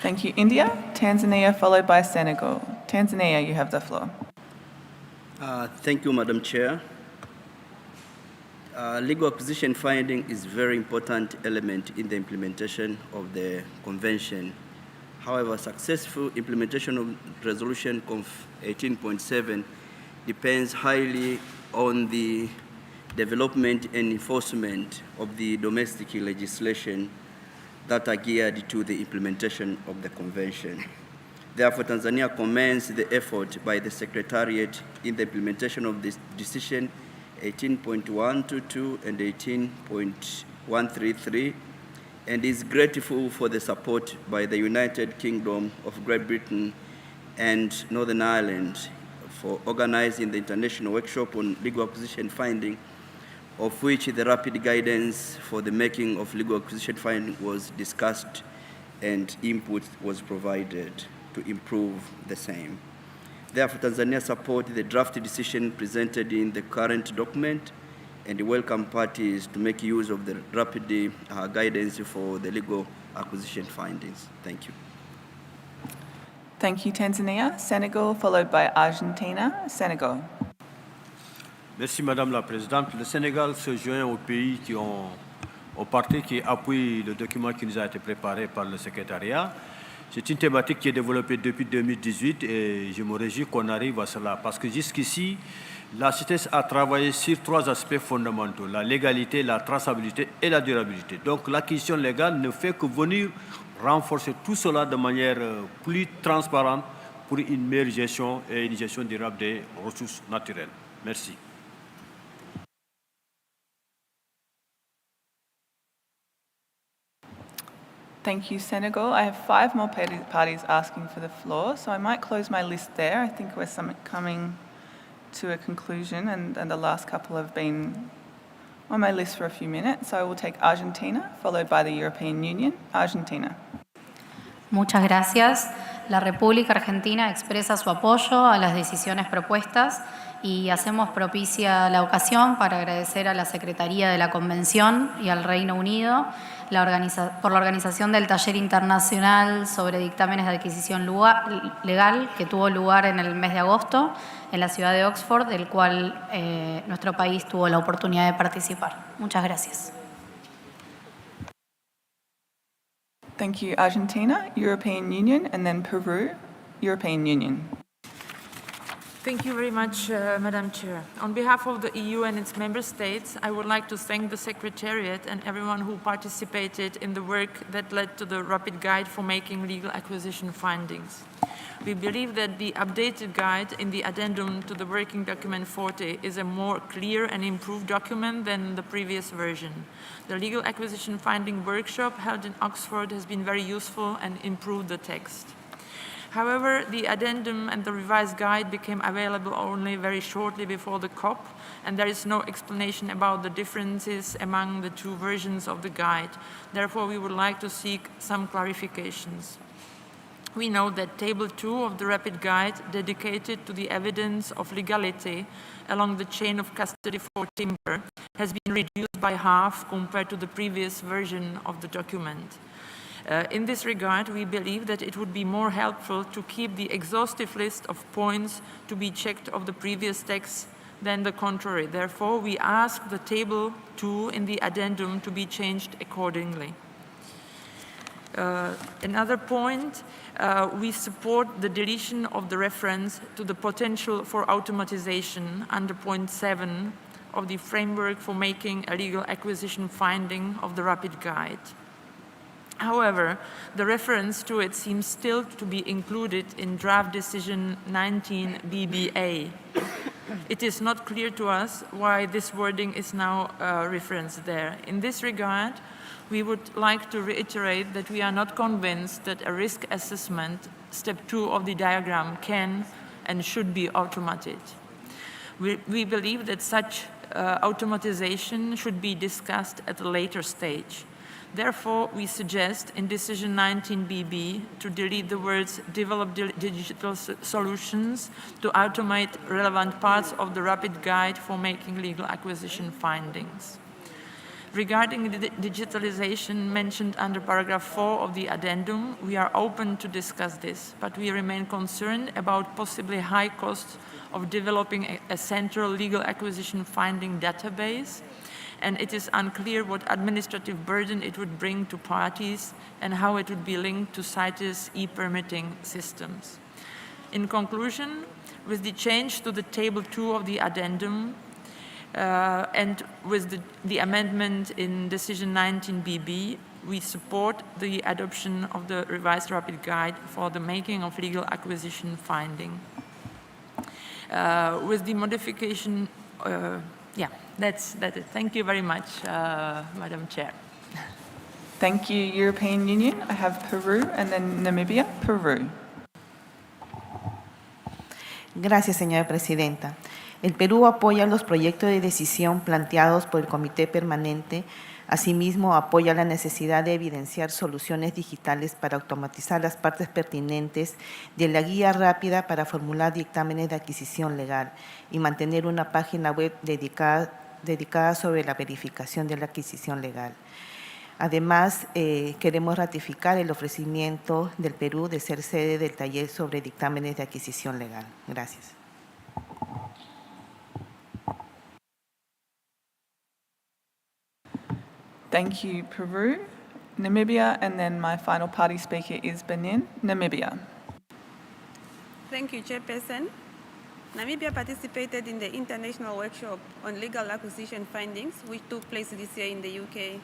Thank you, India. Tanzania, followed by Senegal. Tanzania, you have the floor. Thank you, Madam Chair. Legal acquisition finding is a very important element in the implementation of the convention. However, successful implementation of Resolution Conf 18.7 depends highly on the development and enforcement of the domestic legislation that are geared to the implementation of the convention. Therefore, Tanzania commends the effort by the Secretariat in the implementation of this decision 18.122 and 18.133, and is grateful for the support by the United Kingdom of Great Britain and Northern Ireland for organizing the international workshop on legal acquisition finding, of which the rapid guidance for the making of legal acquisition finding was discussed and input was provided to improve the same. Therefore, Tanzania supports the draft decision presented in the current document and welcome parties to make use of the rapid guidance for the legal acquisition findings. Thank you. Thank you, Tanzania. Senegal, followed by Argentina. Senegal. Merci, Madame la Présidente. Le Sénégal se joint aux pays aux parties qui appuient le document qui nous a été préparé par le secrétariat. C'est une thématique qui est développée depuis 2018 et je me réjouis qu'on arrive à cela parce que jusqu'ici, La CITES a travaillé sur 3 aspects fondamentaux, la légalité, la traçabilité et la durabilité. Donc l'acquisition légale ne fait que venir renforcer tout cela de manière plus transparente pour une meilleure gestion et une gestion durable des ressources naturelles. Merci. Thank you, Senegal. I have 5 more parties asking for the floor, so I might close my list there. I think we're coming to a conclusion, and the last couple have been on my list for a few minutes. So I will take Argentina, followed by the European Union. Argentina. Muchas gracias. La República Argentina expresa su apoyo a las decisiones propuestas y hacemos propicia la ocasión para agradecer a la Secretaría de la Convención y al Reino Unido por la organización del Taller Internacional sobre Dictámenes de Adquisición Legal que tuvo lugar en el mes de agosto en la ciudad de Oxford, del cual nuestro país tuvo la oportunidad de participar. Muchas gracias. Thank you, Argentina, European Union, and then Peru, European Union. Thank you very much, Madam Chair. On behalf of the EU and its member states, I would like to thank the Secretariat and everyone who participated in the work that led to the rapid guide for making legal acquisition findings. We believe that the updated guide in the addendum to the working document 40 is a more clear and improved document than the previous version. The legal acquisition finding workshop held in Oxford has been very useful and improved the text. However, the addendum and the revised guide became available only very shortly before the COP, and there is no explanation about the differences among the 2 versions of the guide. Therefore, we would like to seek some clarifications. We know that Table 2 of the Rapid Guide, dedicated to the evidence of legality along the chain of custody for timber, has been reduced by half compared to the previous version of the document. In this regard, we believe that it would be more helpful to keep the exhaustive list of points to be checked of the previous text than the contrary. Therefore, we ask the Table 2 in the addendum to be changed accordingly. Another point, we support the deletion of the reference to the potential for automatization under point 7 of the framework for making a legal acquisition finding of the Rapid Guide. However, the reference to it seems still to be included in draft decision 19 BBA. It is not clear to us why this wording is now referenced there. In this regard, we would like to reiterate that we are not convinced that a risk assessment, step 2 of the diagram, can and should be automated. We believe that such automatization should be discussed at a later stage. Therefore, we suggest in Decision 19BB to delete the words develop digital solutions to automate relevant parts of the Rapid Guide for making legal acquisition findings. Regarding the digitalization mentioned under paragraph 4 of the addendum, we are open to discuss this, but we remain concerned about possibly high costs of developing a central legal acquisition finding database, and it is unclear what administrative burden it would bring to parties and how it would be linked to CITES e-permitting systems. In conclusion, with the change to the Table 2 of the addendum and with the amendment in Decision 19BB, we support the adoption of the revised Rapid Guide for the making of legal acquisition finding. With the modification, that's it. Thank you very much, Madam Chair. Thank you, European Union. I have Peru and then Namibia. Peru. Gracias, señora presidenta. El Perú apoya los proyectos de decisión planteados por el Comité Permanente. Asimismo, apoya la necesidad de evidenciar soluciones digitales para automatizar las partes pertinentes de la guía rápida para formular dictámenes de adquisición legal y mantener una página web dedicada sobre la verificación de la adquisición legal. Además, queremos ratificar el ofrecimiento del Perú de ser sede del taller sobre dictámenes de adquisición legal. Gracias. Thank you, Peru. Namibia, and then my final party speaker is Benin. Namibia. Thank you, Chairperson. Namibia participated in the international workshop on legal acquisition findings, which took place this year in the UK.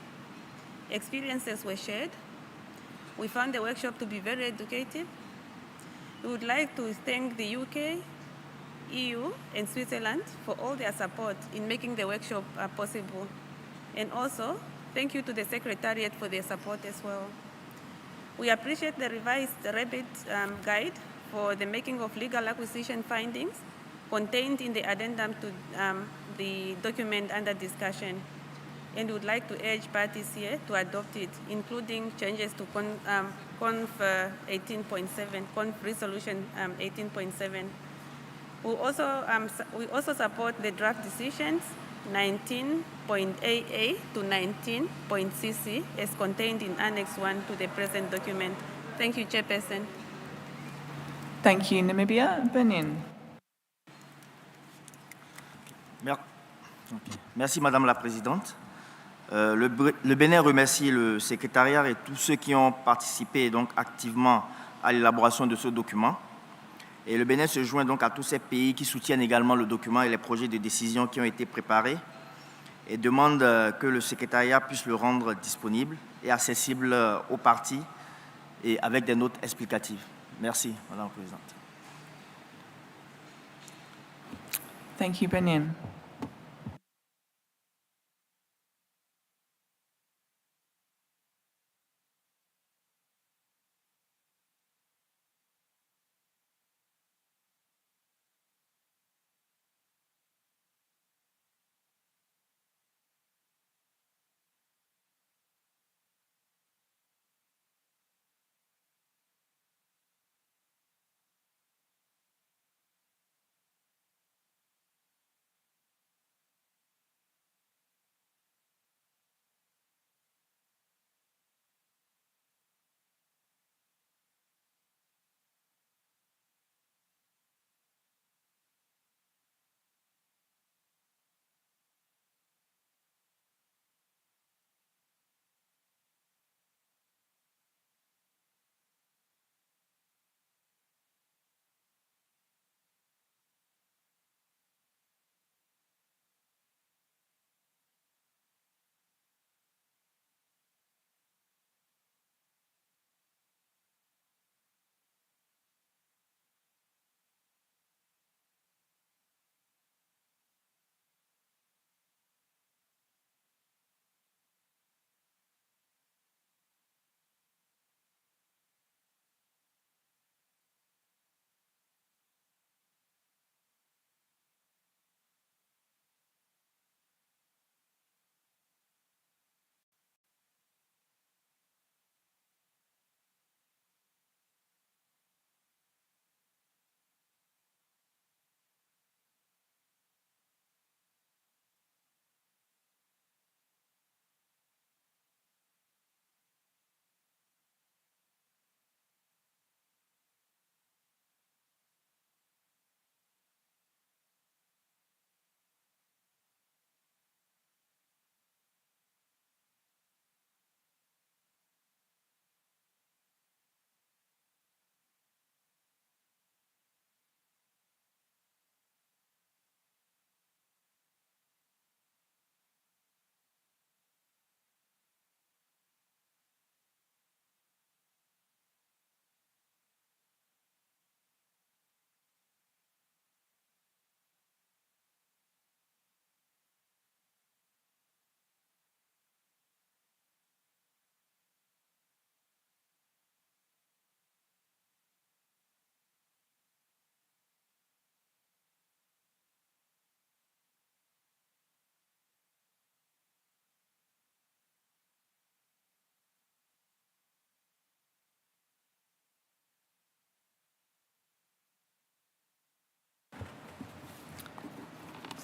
Experiences were shared. We found the workshop to be very educative. We would like to thank the UK, EU, and Switzerland for all their support in making the workshop possible. And also, thank you to the Secretariat for their support as well. We appreciate the revised REBIT guide for the making of legal acquisition findings contained in the addendum to the document under discussion. And would like to urge parties here to adopt it, including changes to Conf 18.7, Conf Resolution 18.7. We also support the draft decisions 19.AA to 19.CC as contained in Annex 1 to the present document. Thank you, Chairperson. Thank you, Namibia. Benin. Merci, Madame la Présidente. Le Bénin remercie le secrétariat et tous ceux qui ont participé donc activement à l'élaboration de ce document. Et le Bénin se joint donc à tous ces pays qui soutiennent également le document et les projets de décision qui ont été préparés et demande que le secrétariat puisse le rendre disponible et accessible aux parties et avec des notes explicatives. Merci, Madame la Présidente. Thank you, Benin.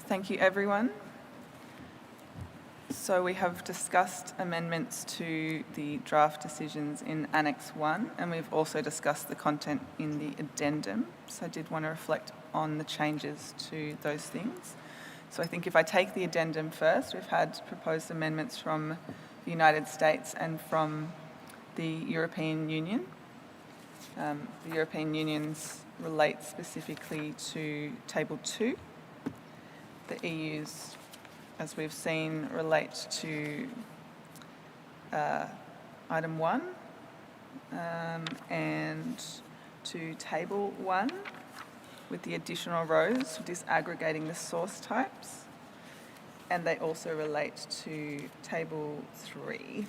Thank you, everyone. So we have discussed amendments to the draft decisions in Annex 1, and we've also discussed the content in the addendum. So I did want to reflect on the changes to those things. So I think if I take the addendum first, we've had proposed amendments from the United States and from the European Union. The European Union's relate specifically to Table 2. The EU's, as we've seen, relate to Item 1 and to Table 1 with the additional rows disaggregating the source types. And they also relate to Table 3. I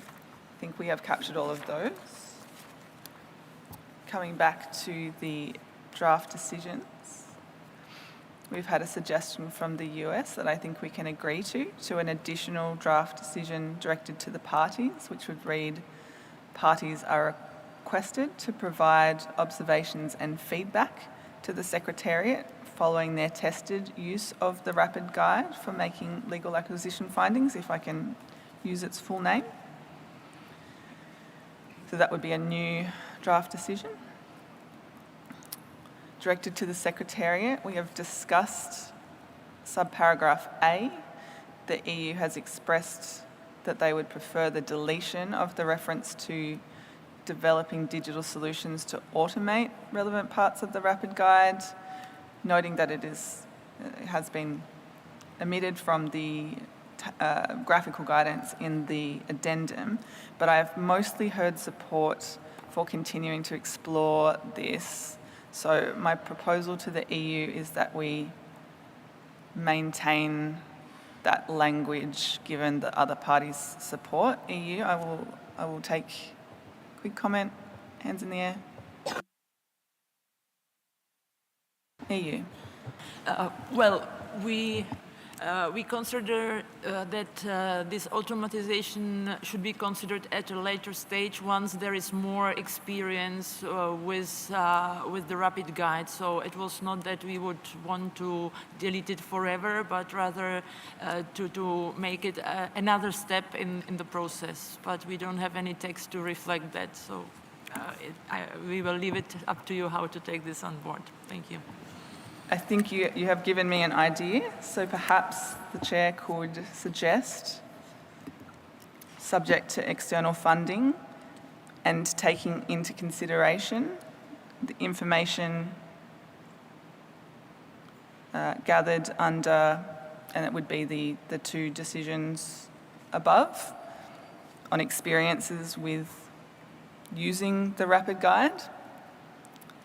think we have captured all of those. Coming back to the draft decisions, we've had a suggestion from the US that I think we can agree to an additional draft decision directed to the parties, which would read, parties are requested to provide observations and feedback to the Secretariat following their tested use of the Rapid Guide for making legal acquisition findings, if I can use its full name. So that would be a new draft decision. Directed to the Secretariat, we have discussed subparagraph A. The EU has expressed that they would prefer the deletion of the reference to developing digital solutions to automate relevant parts of the Rapid Guide, noting that it has been omitted from the graphical guidance in the addendum, but I have mostly heard support for continuing to explore this. So my proposal to the EU is that we maintain that language given the other parties' support. EU, I will take quick comment, hands in the air. EU. Well, we consider that this automatization should be considered at a later stage once there is more experience with the Rapid Guide. So it was not that we would want to delete it forever, but rather to make it another step in the process. But we don't have any text to reflect that, so we will leave it up to you how to take this on board. Thank you. I think you have given me an idea, so perhaps the Chair could suggest, subject to external funding and taking into consideration the information gathered under, and it would be the two decisions above, on experiences with using the Rapid Guide.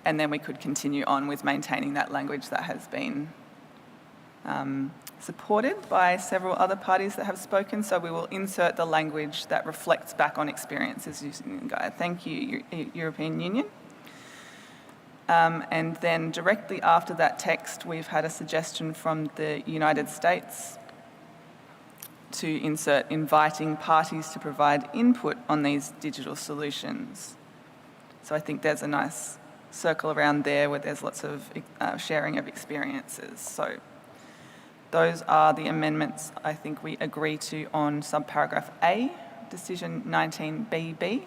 And then we could continue on with maintaining that language that has been supported by several other parties that have spoken. So we will insert the language that reflects back on experiences using the guide. Thank you, European Union. And then directly after that text, we've had a suggestion from the United States to insert inviting parties to provide input on these digital solutions. So I think there's a nice circle around there where there's lots of sharing of experiences. So those are the amendments I think we agree to on subparagraph A, decision 19BB.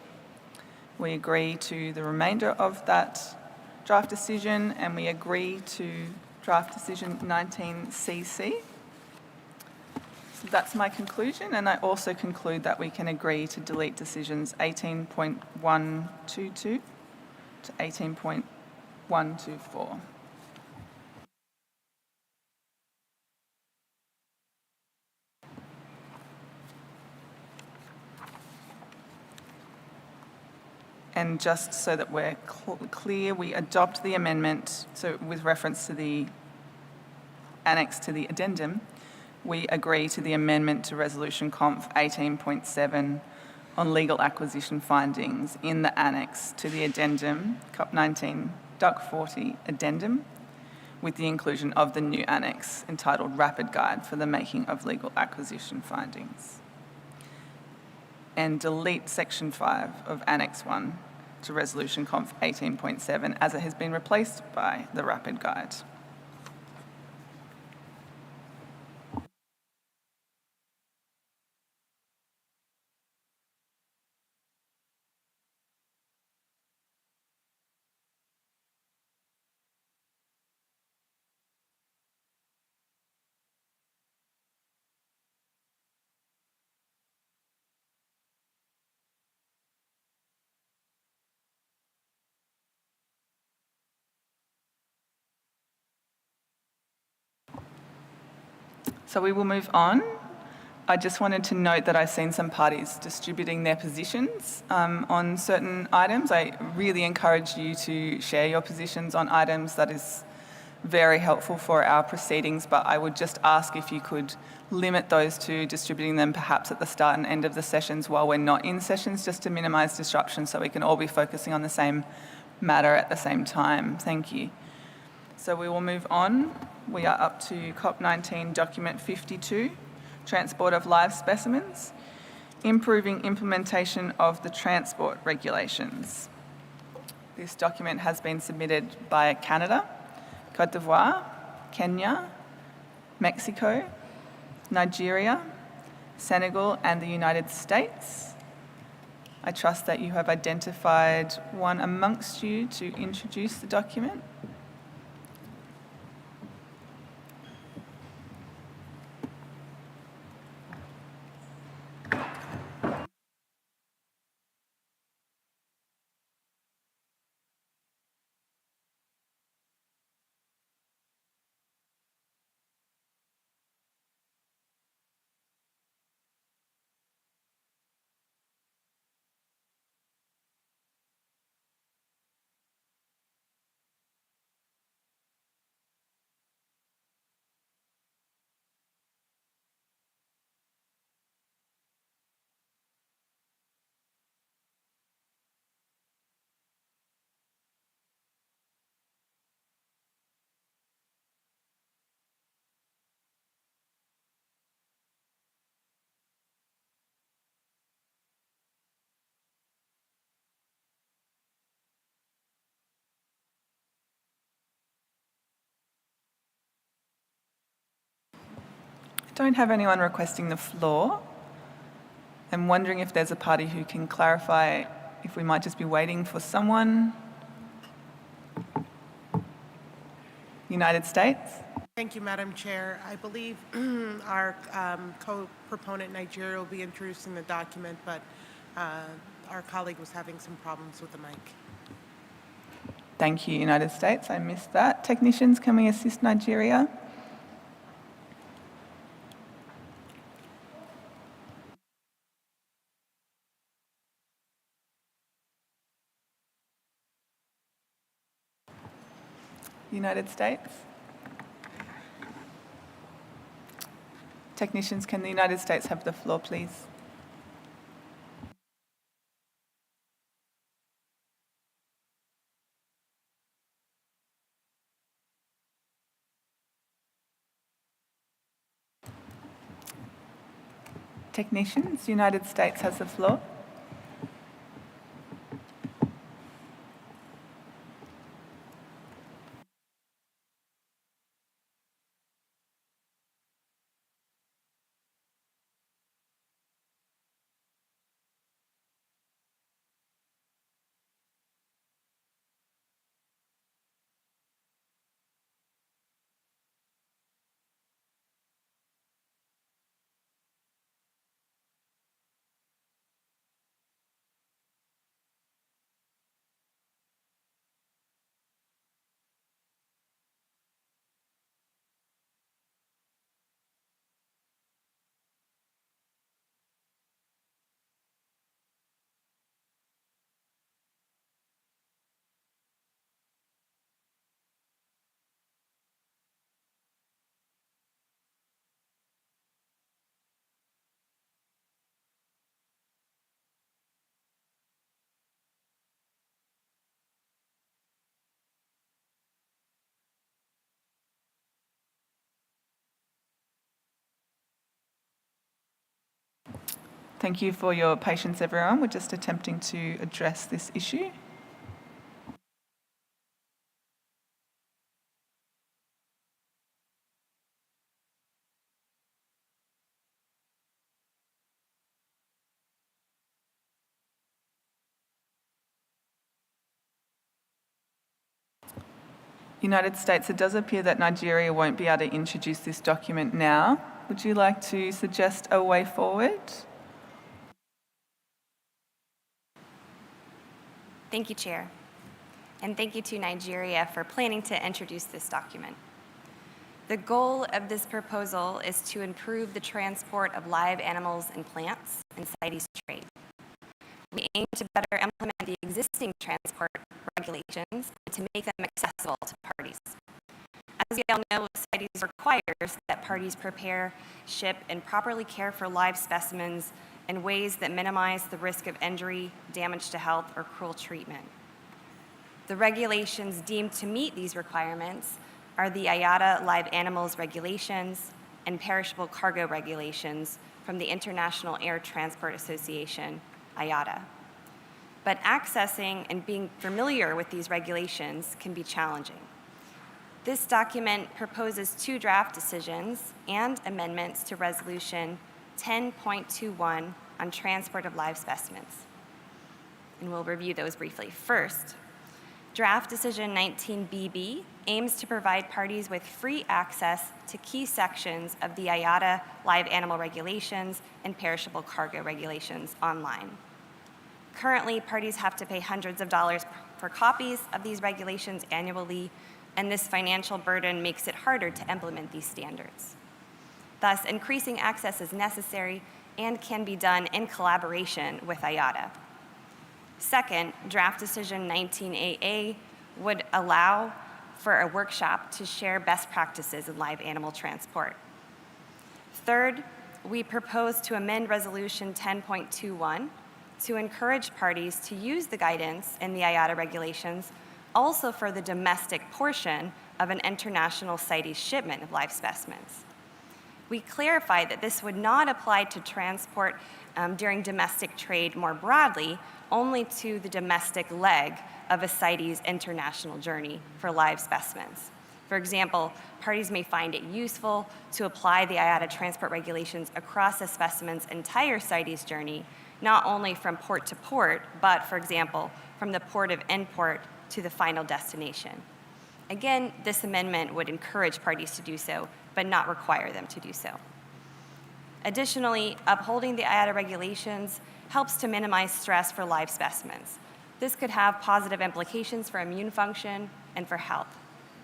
We agree to the remainder of that draft decision, and we agree to draft decision 19CC. So that's my conclusion, and I also conclude that we can agree to delete decisions 18.122 to 18.124. And just so that we're clear, we adopt the amendment, so with reference to the annex to the addendum, we agree to the amendment to Resolution Conf 18.7 on legal acquisition findings in the annex to the addendum, CoP19 DUC 40 addendum, with the inclusion of the new annex entitled Rapid Guide for the Making of Legal Acquisition Findings. And delete Section 5 of Annex 1 to Resolution Conf 18.7 as it has been replaced by the Rapid Guide. So we will move on. I just wanted to note that I've seen some parties distributing their positions on certain items. I really encourage you to share your positions on items. That is very helpful for our proceedings, but I would just ask if you could limit those to distributing them perhaps at the start and end of the sessions while we're not in sessions, just to minimise disruption so we can all be focusing on the same matter at the same time. Thank you. So we will move on. We are up to CoP19 document 52. Transport of live specimens, improving implementation of the transport regulations. This document has been submitted by Canada, Cote d'Ivoire, Kenya, Mexico, Nigeria, Senegal, and the United States. I trust that you have identified one amongst you to introduce the document. Don't have anyone requesting the floor. I'm wondering if there's a party who can clarify if we might just be waiting for someone. United States. Thank you, Madam Chair. I believe our co-proponent Nigeria will be introducing the document, but our colleague was having some problems with the mic. Thank you, United States. I missed that. Technicians, can we assist Nigeria? United States. Technicians, can the United States have the floor, please? Technicians, United States has the floor. Thank you for your patience, everyone. We're just attempting to address this issue. United States, it does appear that Nigeria won't be able to introduce this document now. Would you like to suggest a way forward? Thank you, Chair. And thank you to Nigeria for planning to introduce this document. The goal of this proposal is to improve the transport of live animals and plants in CITES trade. We aim to better implement the existing transport regulations and to make them accessible to parties. As we all know, CITES requires that parties prepare, ship, and properly care for live specimens in ways that minimize the risk of injury, damage to health, or cruel treatment. The regulations deemed to meet these requirements are the IATA Live Animals Regulations and Perishable Cargo Regulations from the International Air Transport Association, IATA. But accessing and being familiar with these regulations can be challenging. This document proposes 2 draft decisions and amendments to Resolution 10.21 on transport of live specimens. And we'll review those briefly. First, Draft Decision 19BB aims to provide parties with free access to key sections of the IATA Live Animal Regulations and Perishable Cargo Regulations online. Currently, parties have to pay hundreds of dollars for copies of these regulations annually, and this financial burden makes it harder to implement these standards. Thus, increasing access is necessary and can be done in collaboration with IATA. Second, Draft Decision 19AA would allow for a workshop to share best practices in live animal transport. Third, we propose to amend Resolution 10.21 to encourage parties to use the guidance in the IATA regulations also for the domestic portion of an international CITES shipment of live specimens. We clarified that this would not apply to transport during domestic trade more broadly, only to the domestic leg of a CITES international journey for live specimens. For example, parties may find it useful to apply the IATA transport regulations across a specimen's entire CITES journey, not only from port to port, but, for example, from the port of import to the final destination. Again, this amendment would encourage parties to do so, but not require them to do so. Additionally, upholding the IATA regulations helps to minimize stress for live specimens. This could have positive implications for immune function and for health.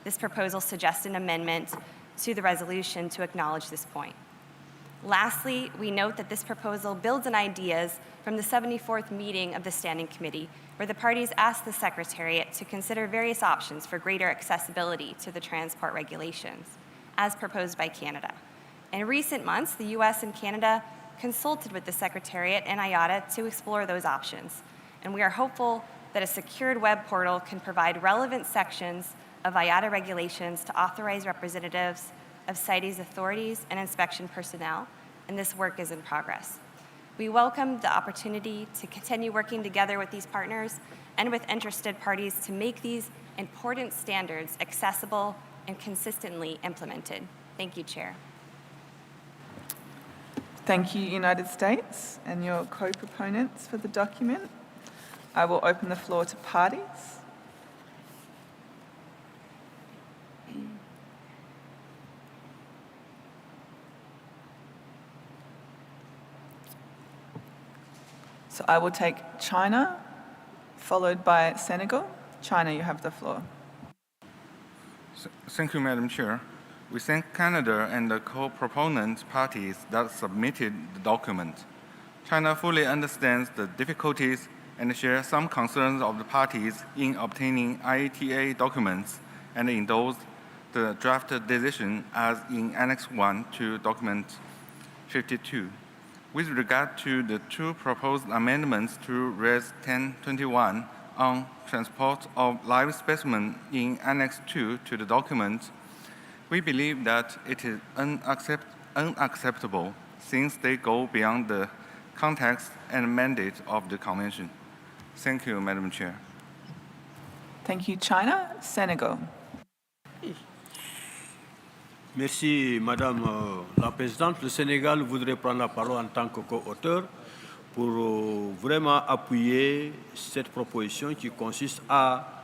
This proposal suggests an amendment to the resolution to acknowledge this point. Lastly, we note that this proposal builds on ideas from the 74th meeting of the Standing Committee, where the parties asked the Secretariat to consider various options for greater accessibility to the transport regulations, as proposed by Canada. In recent months, the US and Canada consulted with the Secretariat and IATA to explore those options, and we are hopeful that a secured web portal can provide relevant sections of IATA regulations to authorize representatives of CITES authorities and inspection personnel, and this work is in progress. We welcome the opportunity to continue working together with these partners and with interested parties to make these important standards accessible and consistently implemented. Thank you, Chair. Thank you, United States, and your co-proponents for the document. I will open the floor to parties. So I will take China, followed by Senegal. China, you have the floor. Thank you, Madam Chair. We thank Canada and the co-proponent parties that submitted the document. China fully understands the difficulties and shares some concerns of the parties in obtaining IATA documents and endorsed the draft decision as in Annex 1 to Document 52. With regard to the 2 proposed amendments to Res 1021 on transport of live specimen in Annex 2 to the document, we believe that it is unacceptable since they go beyond the context and mandate of the Convention. Thank you, Madam Chair. Thank you, China. Senegal. Merci, Madame la Présidente. Le Sénégal voudrait prendre la parole en tant que co-auteur pour vraiment appuyer cette proposition qui consiste à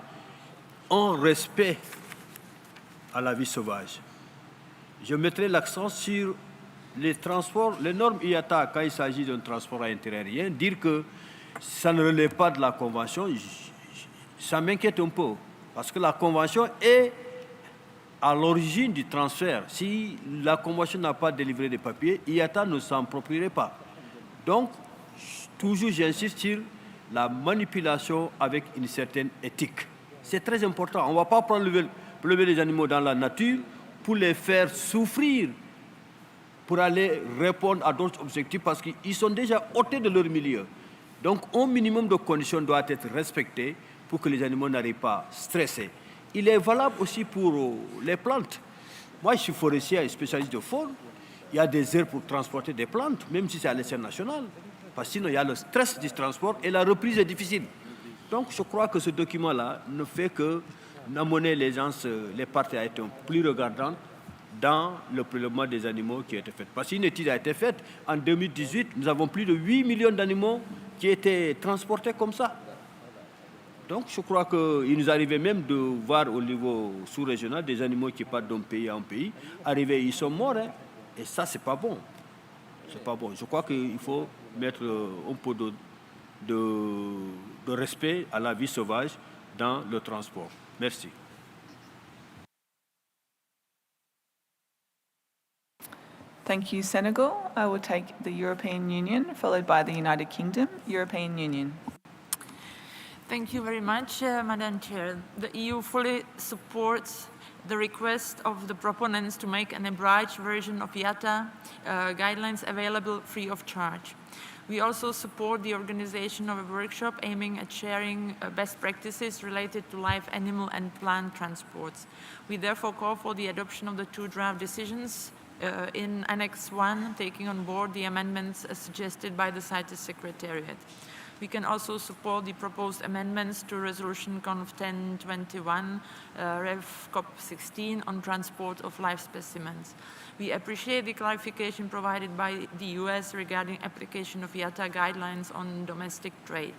un respect à la vie sauvage. Je mettrai l'accent sur les transports, les normes IATA quand il s'agit d'un transport intérieur. Dire que ça ne relève pas de la Convention, ça m'inquiète un peu, parce que la Convention est à l'origine du transfert. Si la Convention n'a pas délivré des papiers, IATA ne s'en approprierait pas. Donc, toujours j'insiste sur la manipulation avec une certaine éthique. C'est très important. On ne va pas prendre lever les animaux dans la nature pour les faire souffrir, pour aller répondre à d'autres objectifs parce qu'ils sont déjà ôtés de leur milieu. Donc, un minimum de conditions doit être respecté pour que les animaux n'arrivent pas stressés. Il est valable aussi pour les plantes. Moi, je suis forestier et spécialiste de faune. Il y a des aires pour transporter des plantes, même si c'est à l'échelle nationale. Parce que sinon, il y a le stress du transport et la reprise est difficile. Donc, je crois que ce document-là ne fait que d'amener les gens, les parties à être plus regardantes dans le prélèvement des animaux qui a été fait. Parce qu'une étude a été faite en 2018, nous avons plus de 8 millions d'animaux qui étaient transportés comme ça. Donc, je crois qu'il nous arrivait même de voir au niveau sous-régional des animaux qui partent d'un pays à un pays. Arrivés, ils sont morts. Hein. Et ça, c'est pas bon. C'est pas bon. Je crois qu'il faut mettre un peu de respect à la vie sauvage dans le transport. Merci. Thank you, Senegal. I will take the European Union, followed by the United Kingdom. European Union. Thank you very much, Madam Chair. The EU fully supports the request of the proponents to make an abridged version of IATA guidelines available free of charge. We also support the organization of a workshop aiming at sharing best practices related to live animal and plant transports. We therefore call for the adoption of the 2 draft decisions in Annex 1, taking on board the amendments suggested by the CITES Secretariat. We can also support the proposed amendments to Resolution Conf 1021, Rev CoP16 on transport of live specimens. We appreciate the clarification provided by the US regarding application of IATA guidelines on domestic trade.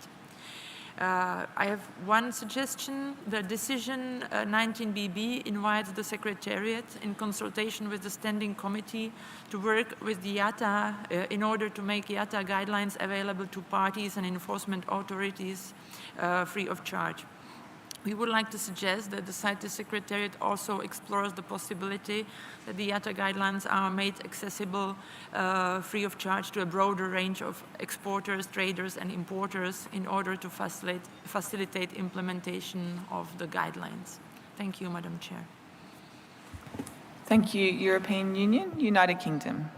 I have one suggestion. The decision 19BB invites the Secretariat in consultation with the Standing Committee to work with the IATA in order to make IATA guidelines available to parties and enforcement authorities free of charge. We would like to suggest that the CITES Secretariat also explores the possibility that the IATA guidelines are made accessible free of charge to a broader range of exporters, traders, and importers in order to facilitate implementation of the guidelines. Thank you, Madam Chair. Thank you, European Union. United Kingdom.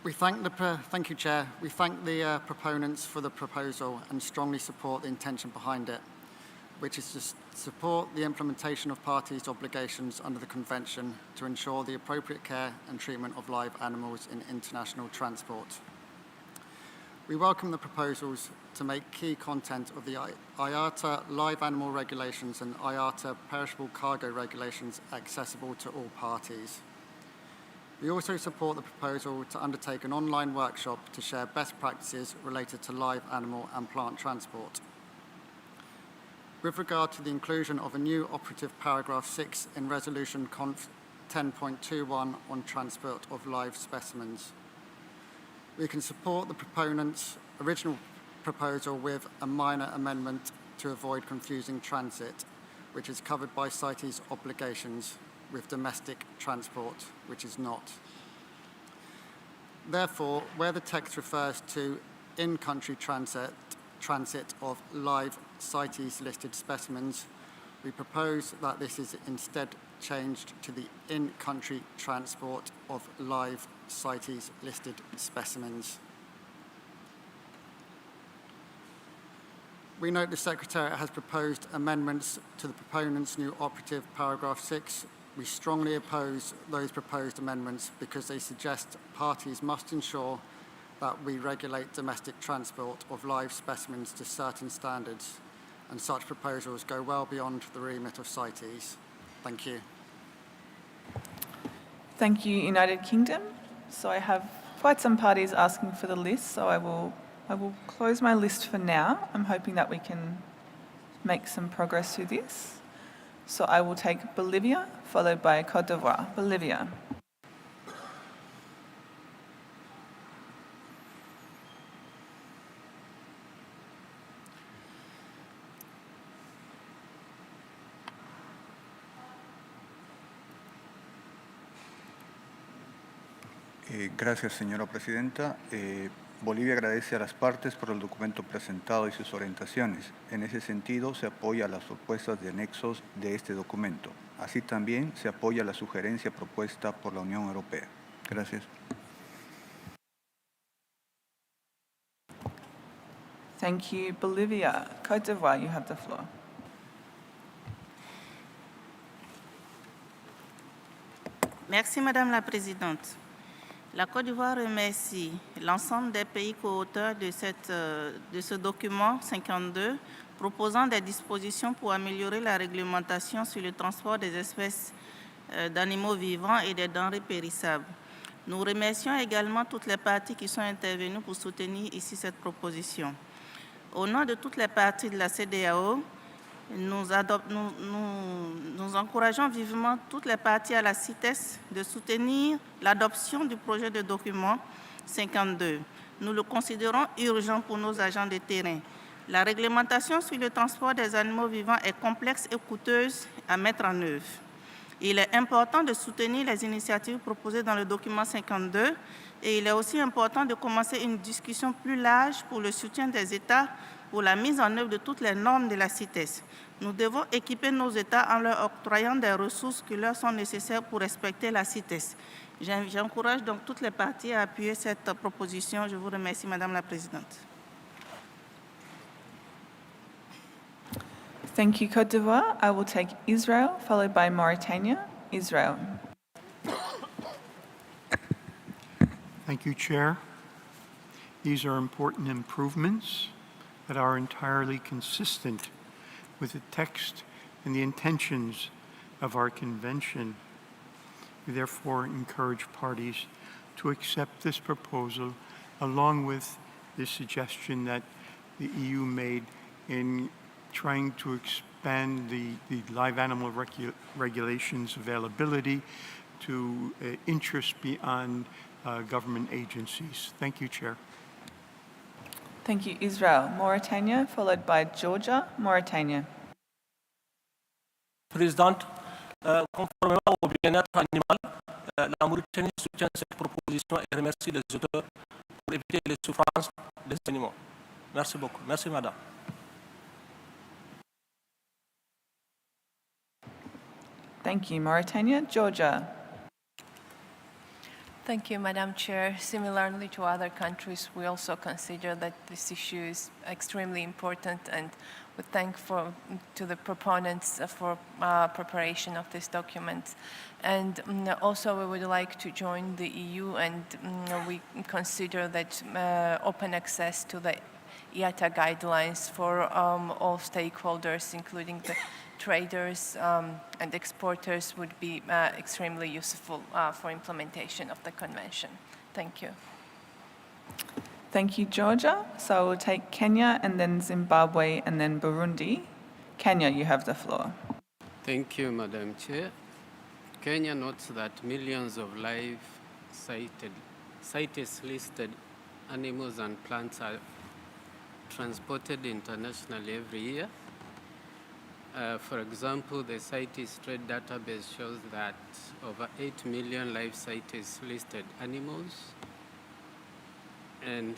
Thank you, Chair. We thank the proponents for the proposal and strongly support the intention behind it, which is to support the implementation of parties' obligations under the Convention to ensure the appropriate care and treatment of live animals in international transport. We welcome the proposals to make key content of the IATA live animal regulations and IATA perishable cargo regulations accessible to all parties. We also support the proposal to undertake an online workshop to share best practices related to live animal and plant transport. With regard to the inclusion of a new operative paragraph 6 in Resolution Conf 10.21 on transport of live specimens, we can support the proponent's original proposal with a minor amendment to avoid confusing transit, which is covered by CITES obligations, with domestic transport, which is not. Therefore, where the text refers to in-country transit of live CITES-listed specimens, we propose that this is instead changed to the in-country transport of live CITES-listed specimens. We note the Secretariat has proposed amendments to the proponent's new operative paragraph 6. We strongly oppose those proposed amendments because they suggest parties must ensure that we regulate domestic transport of live specimens to certain standards, and such proposals go well beyond the remit of CITES. Thank you. Thank you, United Kingdom. So I have quite some parties asking for the list, so I will close my list for now. I'm hoping that we can make some progress through this. So I will take Bolivia, followed by Côte d'Ivoire. Bolivia. Gracias, señora presidenta. Bolivia agradece a las partes por el documento presentado y sus orientaciones. En ese sentido, se apoya las propuestas de anexos de este documento. Así también se apoya la sugerencia propuesta por la Unión Europea. Gracias. Thank you. Bolivia. Côte d'Ivoire, you have the floor. Merci, Madame la Présidente. La Côte d'Ivoire remercie l'ensemble des pays co-auteurs de ce document 52 proposant des dispositions pour améliorer la réglementation sur le transport des espèces d'animaux vivants et des denrées périssables. Nous remercions également toutes les parties qui sont intervenues pour soutenir ici cette proposition. Au nom de toutes les parties de la CEDEAO, nous encourageons vivement toutes les parties à la CITES de soutenir l'adoption du projet de document 52. Nous le considérons urgent pour nos agents de terrain. La réglementation sur le transport des animaux vivants est complexe et coûteuse à mettre en œuvre. Il est important de soutenir les initiatives proposées dans le document 52 et il est aussi important de commencer une discussion plus large pour le soutien des États pour la mise en œuvre de toutes les normes de la CITES. Nous devons équiper nos États en leur octroyant des ressources qui leur sont nécessaires pour respecter la CITES. J'encourage donc toutes les parties à appuyer cette proposition. Je vous remercie, Madame la Présidente. Thank you, Côte d'Ivoire. I will take Israel, followed by Mauritania. Israel. Thank you, Chair. These are important improvements that are entirely consistent with the text and the intentions of our convention. We therefore encourage parties to accept this proposal along with the suggestion that the EU made in trying to expand the live animal regulations availability to interests beyond government agencies. Thank you, Chair. Thank you, Israel. Mauritania, followed by Georgia. Mauritania. Présidente, conformément au bien-être animal, la Mauritanie soutient cette proposition et remercie les auteurs pour éviter les souffrances des animaux. Merci beaucoup. Merci, Madame. Thank you, Mauritania. Georgia. Thank you, Madam Chair. Similarly to other countries, we also consider that this issue is extremely important, and we thank to the proponents for preparation of this document. And also we would like to join the EU, and we consider that open access to the IATA guidelines for all stakeholders, including the traders and exporters, would be extremely useful for implementation of the convention. Thank you. Thank you, Georgia. So I will take Kenya and then Zimbabwe and then Burundi. Kenya, you have the floor. Thank you, Madam Chair. Kenya notes that millions of live CITES-listed animals and plants are transported internationally every year. For example, the CITES trade database shows that over 8 million live CITES-listed animals and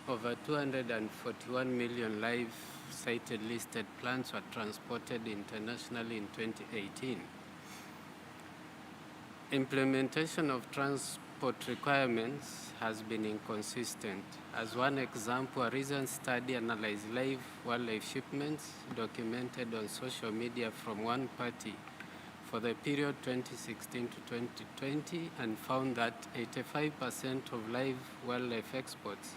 over 241 million live CITES-listed plants were transported internationally in 2018. Implementation of transport requirements has been inconsistent. As one example, a recent study analyzed live wildlife shipments documented on social media from one party for the period 2016 to 2020 and found that 85% of live wildlife exports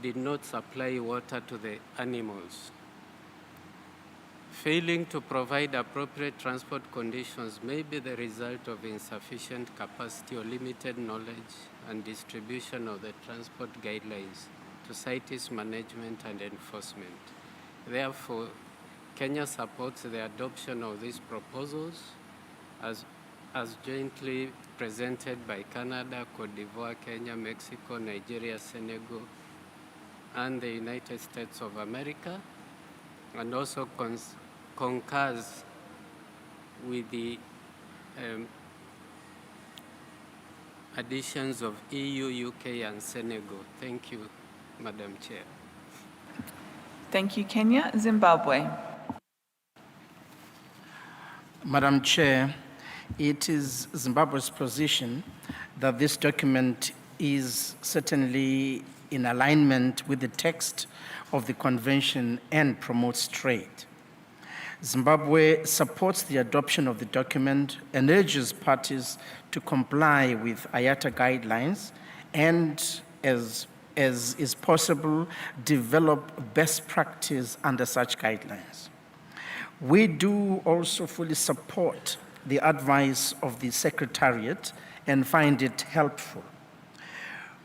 did not supply water to the animals. Failing to provide appropriate transport conditions may be the result of insufficient capacity or limited knowledge and distribution of the transport guidelines to CITES management and enforcement. Therefore, Kenya supports the adoption of these proposals as jointly presented by Canada, Cote d'Ivoire, Kenya, Mexico, Nigeria, Senegal, and the United States of America, and also concurs with the additions of EU, UK, and Senegal. Thank you, Madam Chair. Thank you, Kenya. Zimbabwe. Madam Chair, it is Zimbabwe's position that this document is certainly in alignment with the text of the convention and promotes trade. Zimbabwe supports the adoption of the document and urges parties to comply with IATA guidelines and, as is possible, develop best practice under such guidelines. We do also fully support the advice of the Secretariat and find it helpful.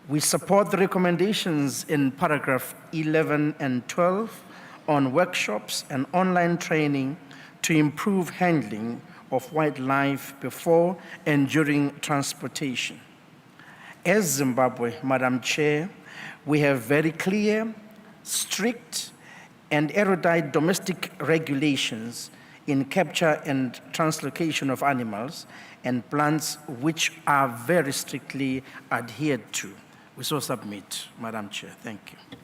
We support the recommendations in paragraph 11 and 12 on workshops and online training to improve handling of wildlife before and during transportation. As Zimbabwe, Madam Chair, we have very clear, strict, and erudite domestic regulations in capture and translocation of animals and plants, which are very strictly adhered to. We so submit, Madam Chair. Thank you.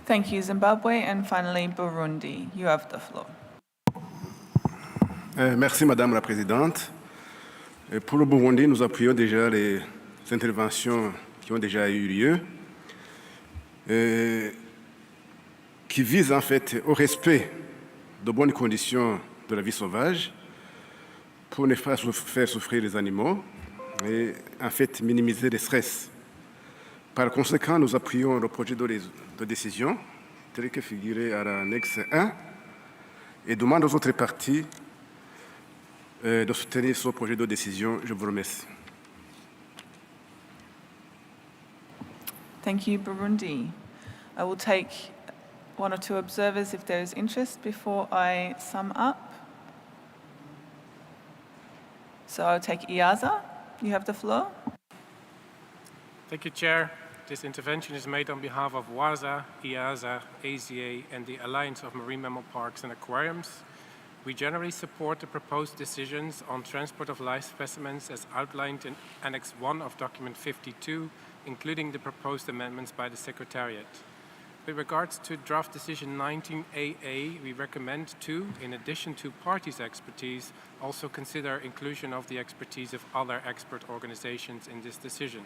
Thank you, Zimbabwe. And finally, Burundi. You have the floor. Merci, Madame la Présidente. Pour le Burundi, nous appuyons déjà les interventions qui ont déjà eu lieu, qui visent en fait au respect de bonnes conditions de la vie sauvage pour ne pas faire souffrir les animaux et en fait minimiser le stress. Par conséquent, nous appuyons le projet de décision tel que figuré à l'annexe 1 et demandons aux autres parties de soutenir ce projet de décision. Je vous remercie. Thank you, Burundi. I will take one or two observers if there is interest before I sum up. So I'll take Iaza. You have the floor. Thank you, Chair. This intervention is made on behalf of WASA, IAZA, AZA, and the Alliance of Marine Mammal Parks and Aquariums. We generally support the proposed decisions on transport of live specimens as outlined in Annex 1 of Document 52, including the proposed amendments by the Secretariat. With regards to draft decision 19AA, we recommend to, in addition to parties' expertise, also consider inclusion of the expertise of other expert organizations in this decision.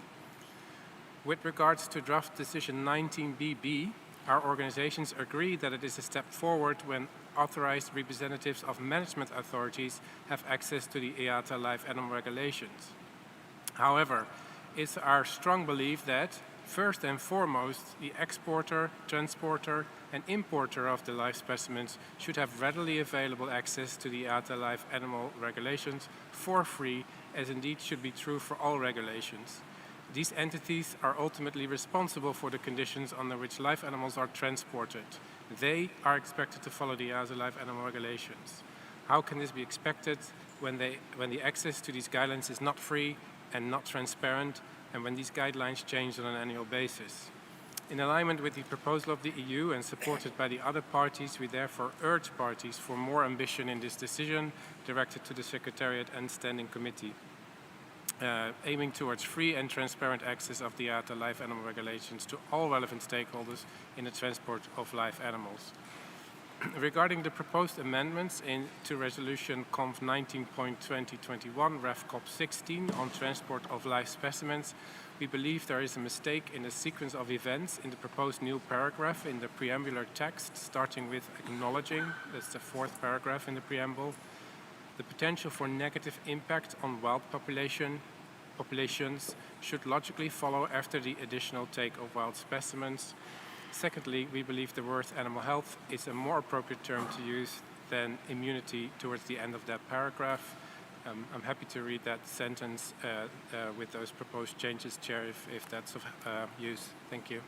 With regards to draft decision 19BB, our organizations agree that it is a step forward when authorized representatives of management authorities have access to the IATA live animal regulations. However, it's our strong belief that, first and foremost, the exporter, transporter, and importer of the live specimens should have readily available access to the IATA live animal regulations for free, as indeed should be true for all regulations. These entities are ultimately responsible for the conditions under which live animals are transported. They are expected to follow the IATA live animal regulations. How can this be expected when the access to these guidelines is not free and not transparent, and when these guidelines change on an annual basis? In alignment with the proposal of the EU and supported by the other parties, we therefore urge parties for more ambition in this decision directed to the Secretariat and Standing Committee, aiming towards free and transparent access of the IATA live animal regulations to all relevant stakeholders in the transport of live animals. Regarding the proposed amendments to Resolution CONF 19.2021, Ref COP16 on transport of live specimens, we believe there is a mistake in the sequence of events in the proposed new paragraph in the preambular text, starting with acknowledging, that's the fourth paragraph in the preamble, the potential for negative impact on wild populations should logically follow after the additional take of wild specimens. Secondly, we believe the word animal health is a more appropriate term to use than immunity towards the end of that paragraph. I'm happy to read that sentence with those proposed changes, Chair, if that's of use. Thank you.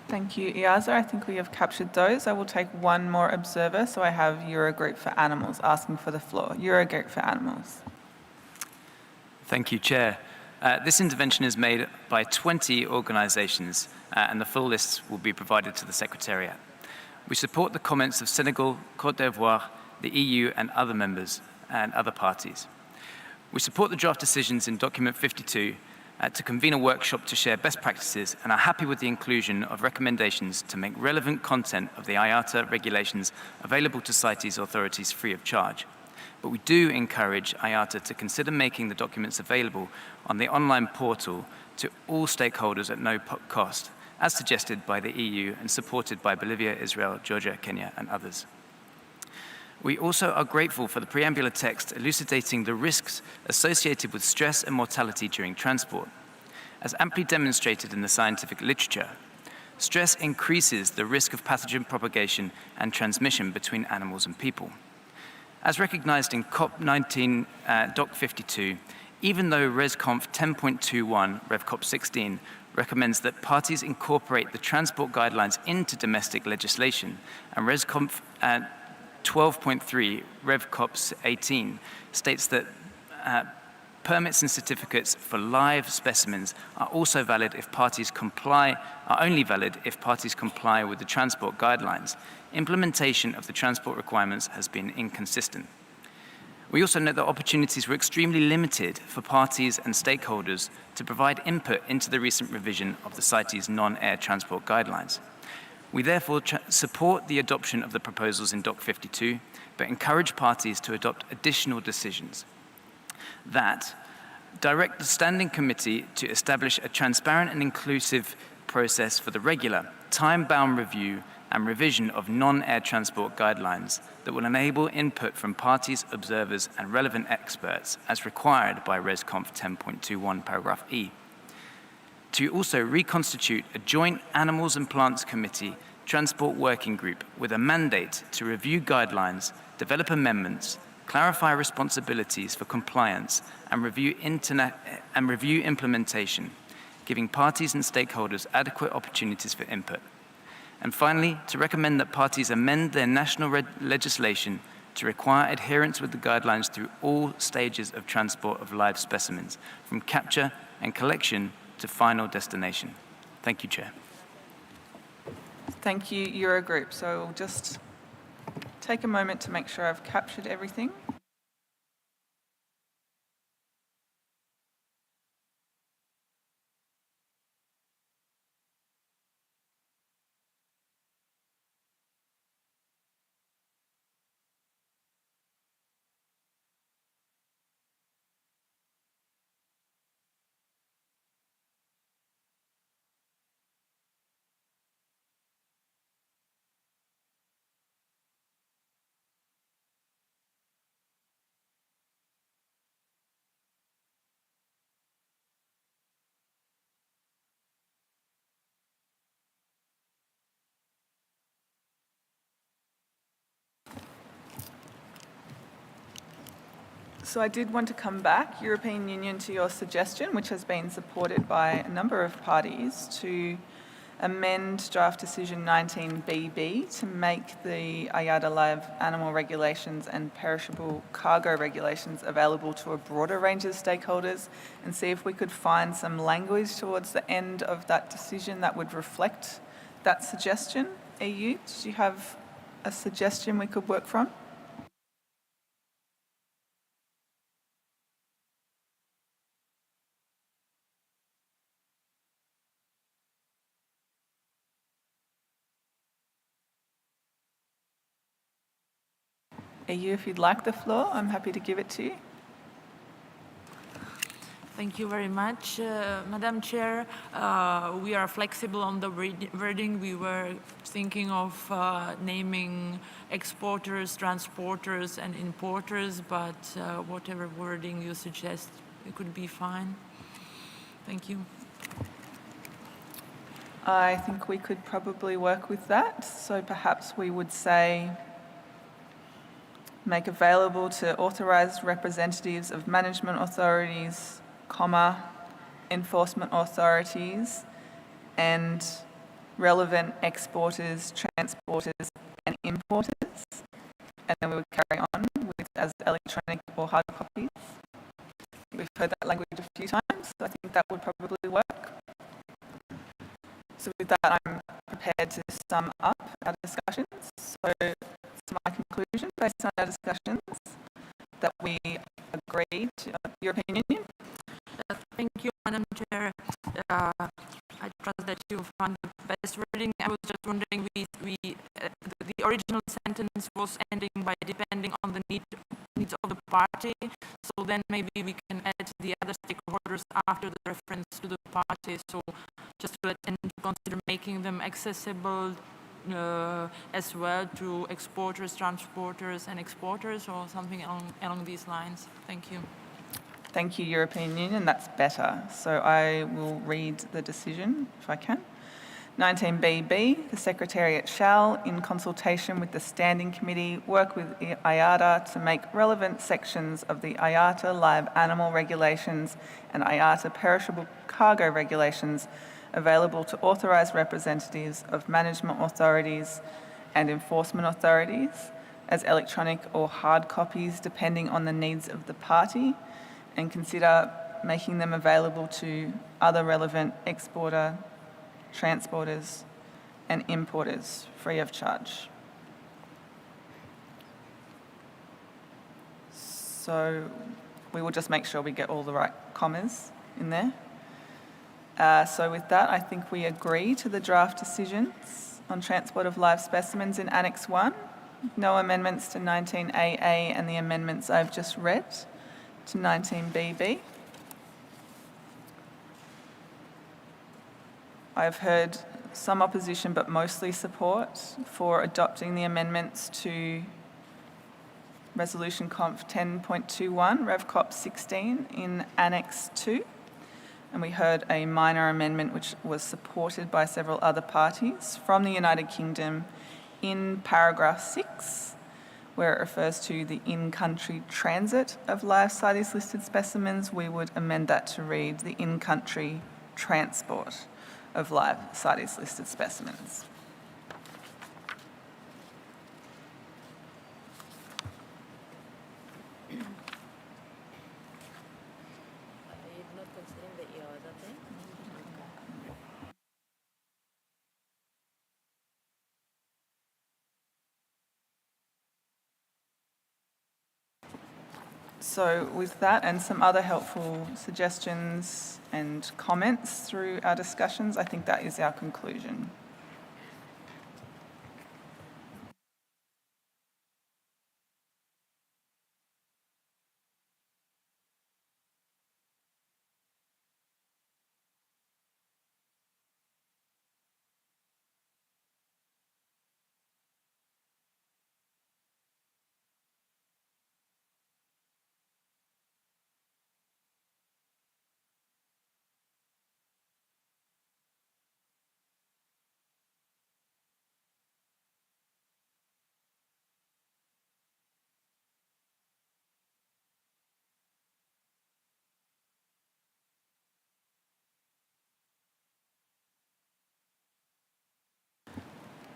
Thank you, Iaza. I think we have captured those. I will take one more observer. So I have Eurogroup for Animals asking for the floor. Eurogroup for Animals. Thank you, Chair. This intervention is made by 20 organisations, and the full list will be provided to the Secretariat. We support the comments of Senegal, Côte d'Ivoire, the EU and other members and other parties. We support the draft decisions in document 52 to convene a workshop to share best practices and are happy with the inclusion of recommendations to make relevant content of the IATA regulations available to CITES authorities free of charge. But we do encourage IATA to consider making the documents available on the online portal to all stakeholders at no cost, as suggested by the EU and supported by Bolivia, Israel, Georgia, Kenya, and others. We also are grateful for the preambular text elucidating the risks associated with stress and mortality during transport. As amply demonstrated in the scientific literature, stress increases the risk of pathogen propagation and transmission between animals and people. As recognized in CoP19 Doc 52, even though ResConf 10.21, RevCop 16, recommends that parties incorporate the transport guidelines into domestic legislation, and ResConf 12.3, RevCop 18, states that permits and certificates for live specimens are also valid if parties comply, are only valid if parties comply with the transport guidelines. Implementation of the transport requirements has been inconsistent. We also note that opportunities were extremely limited for parties and stakeholders to provide input into the recent revision of the CITES non-air transport guidelines. We therefore support the adoption of the proposals in Doc 52, but encourage parties to adopt additional decisions that direct the Standing Committee to establish a transparent and inclusive process for the regular, time-bound review and revision of non-air transport guidelines that will enable input from parties, observers, and relevant experts as required by ResConf 10.21, paragraph E. To also reconstitute a joint Animals and Plants Committee transport working group with a mandate to review guidelines, develop amendments, clarify responsibilities for compliance, and review implementation, giving parties and stakeholders adequate opportunities for input. And finally, to recommend that parties amend their national legislation to require adherence with the guidelines through all stages of transport of live specimens, from capture and collection to final destination. Thank you, Chair. Thank you, Eurogroup. So we'll just take a moment to make sure I've captured everything. So I did want to come back, European Union, to your suggestion, which has been supported by a number of parties, to amend draft decision 19BB to make the IATA live animal regulations and perishable cargo regulations available to a broader range of stakeholders, and see if we could find some language towards the end of that decision that would reflect that suggestion. EU, do you have a suggestion we could work from? EU, if you'd like the floor, I'm happy to give it to you. Thank you very much, Madam Chair. We are flexible on the wording. We were thinking of naming exporters, transporters, and importers, but whatever wording you suggest, it could be fine. Thank you. I think we could probably work with that. So perhaps we would say, make available to authorised representatives of management authorities, enforcement authorities, and relevant exporters, transporters, and importers. And then we would carry on with as electronic or hard copies. We've heard that language a few times, so I think that would probably work. So with that, I'm prepared to sum up our discussions. So it's my conclusion, based on our discussions, that we agreed, the best wording. I was just wondering, the original sentence was ending by depending on the needs of the party. So then maybe we can add the other stakeholders after the reference to the party. So just to consider making them accessible as well to exporters, transporters, and exporters, or something along these lines. Thank you. Thank you, European Union. That's better. So I will read the decision, if I can. 19BB, the Secretariat shall, in consultation with the Standing Committee, work with IATA to make relevant sections of the IATA live animal regulations and IATA perishable cargo regulations available to authorised representatives of management authorities and enforcement authorities as electronic or hard copies depending on the needs of the party, and consider making them available to other relevant exporter, transporters and importers free of charge. So we will just make sure we get all the right commas in there. So with that, I think we agree to the draft decisions on transport of live specimens in Annex 1. No amendments to 19AA and the amendments I've just read to 19BB. I've heard some opposition but mostly support for adopting the amendments to Resolution Conf 10.21, Rev CoP 16 in Annex 2. And we heard a minor amendment which was supported by several other parties from the United Kingdom in paragraph 6, where it refers to the in-country transit of live CITES listed specimens. We would amend that to read the in-country transport of live CITES listed specimens. So with that and some other helpful suggestions and comments through our discussions, I think that is our conclusion.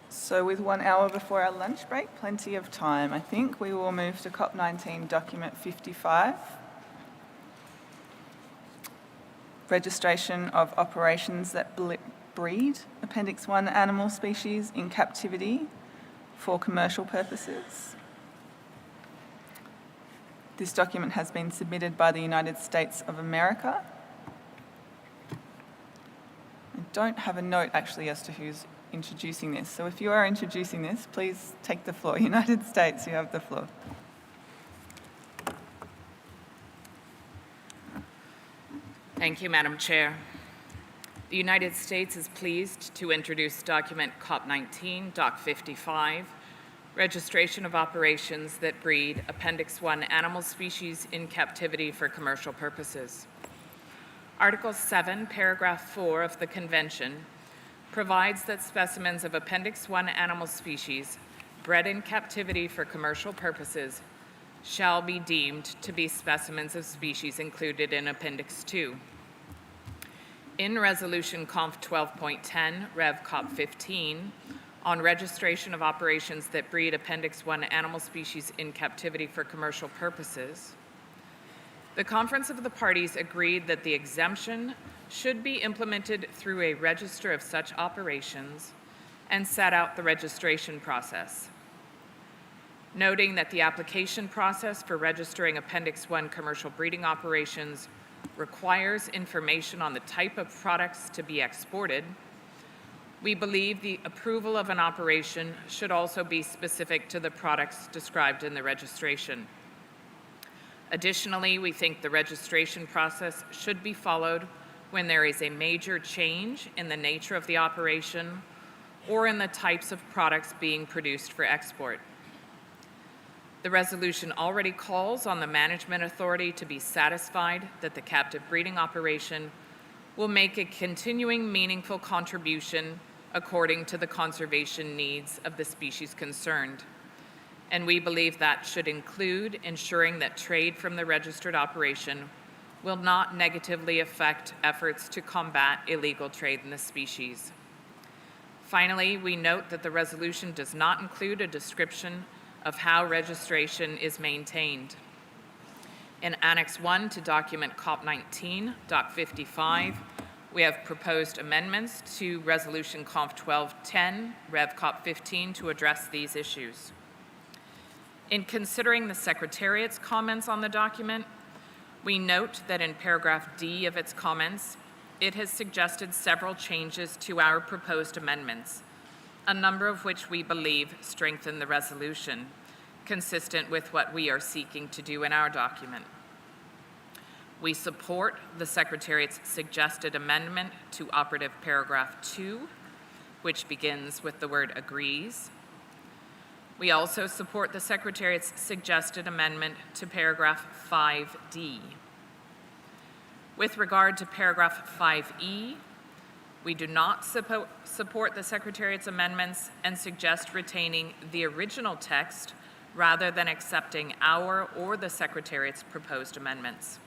So with 1 hour before our lunch break, plenty of time, I think, we will move to CoP19 document 55. Registration of operations that breed Appendix 1 animal species in captivity for commercial purposes. This document has been submitted by the United States of America. I don't have a note actually as to who's introducing this. So if you are introducing this, please take the floor. United States, you have the floor. Thank you, Madam Chair. The United States is pleased to introduce document CoP19, Doc 55, registration of operations that breed Appendix 1 animal species in captivity for commercial purposes. Article 7, paragraph 4 of the Convention provides that specimens of Appendix 1 animal species bred in captivity for commercial purposes shall be deemed to be specimens of species included in Appendix 2. In Resolution Conf 12.10, Rev CoP 15, on registration of operations that breed Appendix 1 animal species in captivity for commercial purposes, the Conference of the Parties agreed that the exemption should be implemented through a register of such operations and set out the registration process, noting that the application process for registering Appendix 1 commercial breeding operations requires information on the type of products to be exported, We believe the approval of an operation should also be specific to the products described in the registration. Additionally, we think the registration process should be followed when there is a major change in the nature of the operation or in the types of products being produced for export. The resolution already calls on the management authority to be satisfied that the captive breeding operation will make a continuing meaningful contribution according to the conservation needs of the species concerned. And we believe that should include ensuring that trade from the registered operation will not negatively affect efforts to combat illegal trade in the species. Finally, we note that the resolution does not include a description of how registration is maintained. In Annex 1 to document CoP19, Doc 55, we have proposed amendments to Resolution Conf 1210, Rev COP 15, to address these issues. In considering the Secretariat's comments on the document, we note that in paragraph D of its comments, it has suggested several changes to our proposed amendments, a number of which we believe strengthen the resolution, consistent with what we are seeking to do in our document. We support the Secretariat's suggested amendment to operative paragraph 2, which begins with the word agrees. We also support the Secretariat's suggested amendment to paragraph 5D. With regard to paragraph 5E, we do not support the Secretariat's amendments and suggest retaining the original text rather than accepting our or the Secretariat's proposed amendments.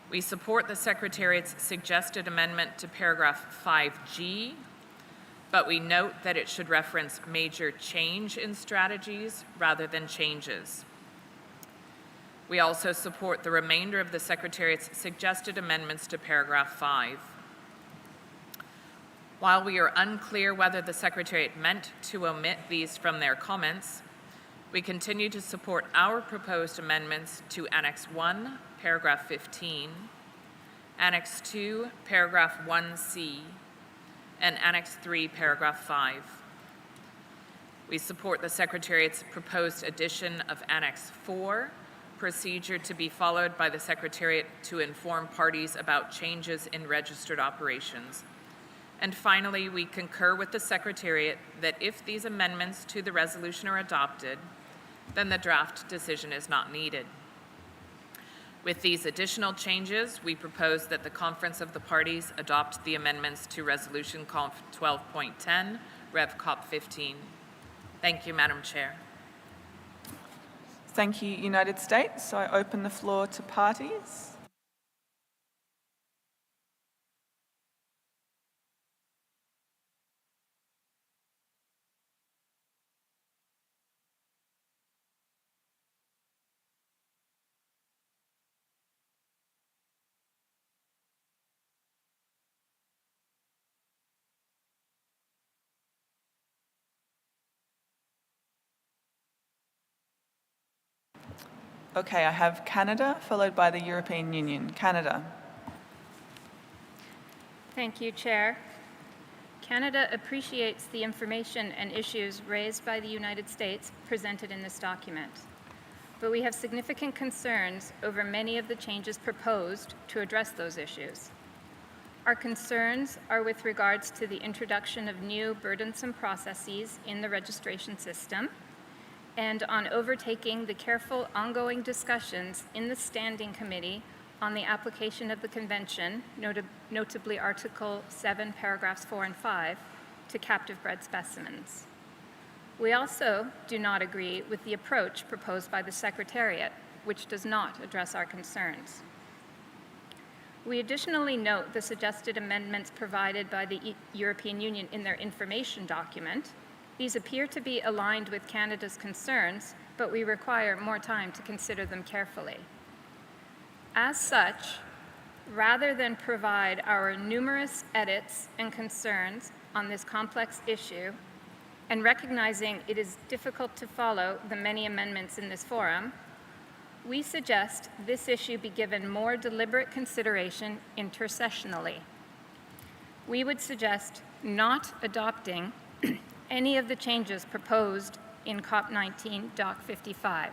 We support the Secretariat's suggested amendment to paragraph 5G, but we note that it should reference major change in strategies rather than changes. We also support the remainder of the Secretariat's suggested amendments to paragraph 5. While we are unclear whether the Secretariat meant to omit these from their comments, we continue to support our proposed amendments to Annex 1, paragraph 15, Annex 2, paragraph 1C, and Annex 3, paragraph 5. We support the Secretariat's proposed addition of Annex 4, procedure to be followed by the Secretariat to inform parties about changes in registered operations. And finally, we concur with the Secretariat that if these amendments to the resolution are adopted, then the draft decision is not needed. With these additional changes, we propose that the Conference of the Parties adopt the amendments to Resolution Conf 12.10, Rev COP 15. Thank you, Madam Chair. Thank you, United States. So I open the floor to parties. Okay, I have Canada, followed by the European Union. Canada. Thank you, Chair. Canada appreciates the information and issues raised by the United States presented in this document, but we have significant concerns over many of the changes proposed to address those issues. Our concerns are with regards to the introduction of new burdensome processes in the registration system, and on overtaking the careful ongoing discussions in the Standing Committee on the application of the Convention, notably Article 7, paragraphs 4 and 5, to captive-bred specimens. We also do not agree with the approach proposed by the Secretariat, which does not address our concerns. We additionally note the suggested amendments provided by the European Union in their information document. These appear to be aligned with Canada's concerns, but we require more time to consider them carefully. As such, rather than provide our numerous edits and concerns on this complex issue, and recognizing it is difficult to follow the many amendments in this forum, we suggest this issue be given more deliberate consideration intersessionally. we would suggest not adopting any of the changes proposed in COP19 Doc 55.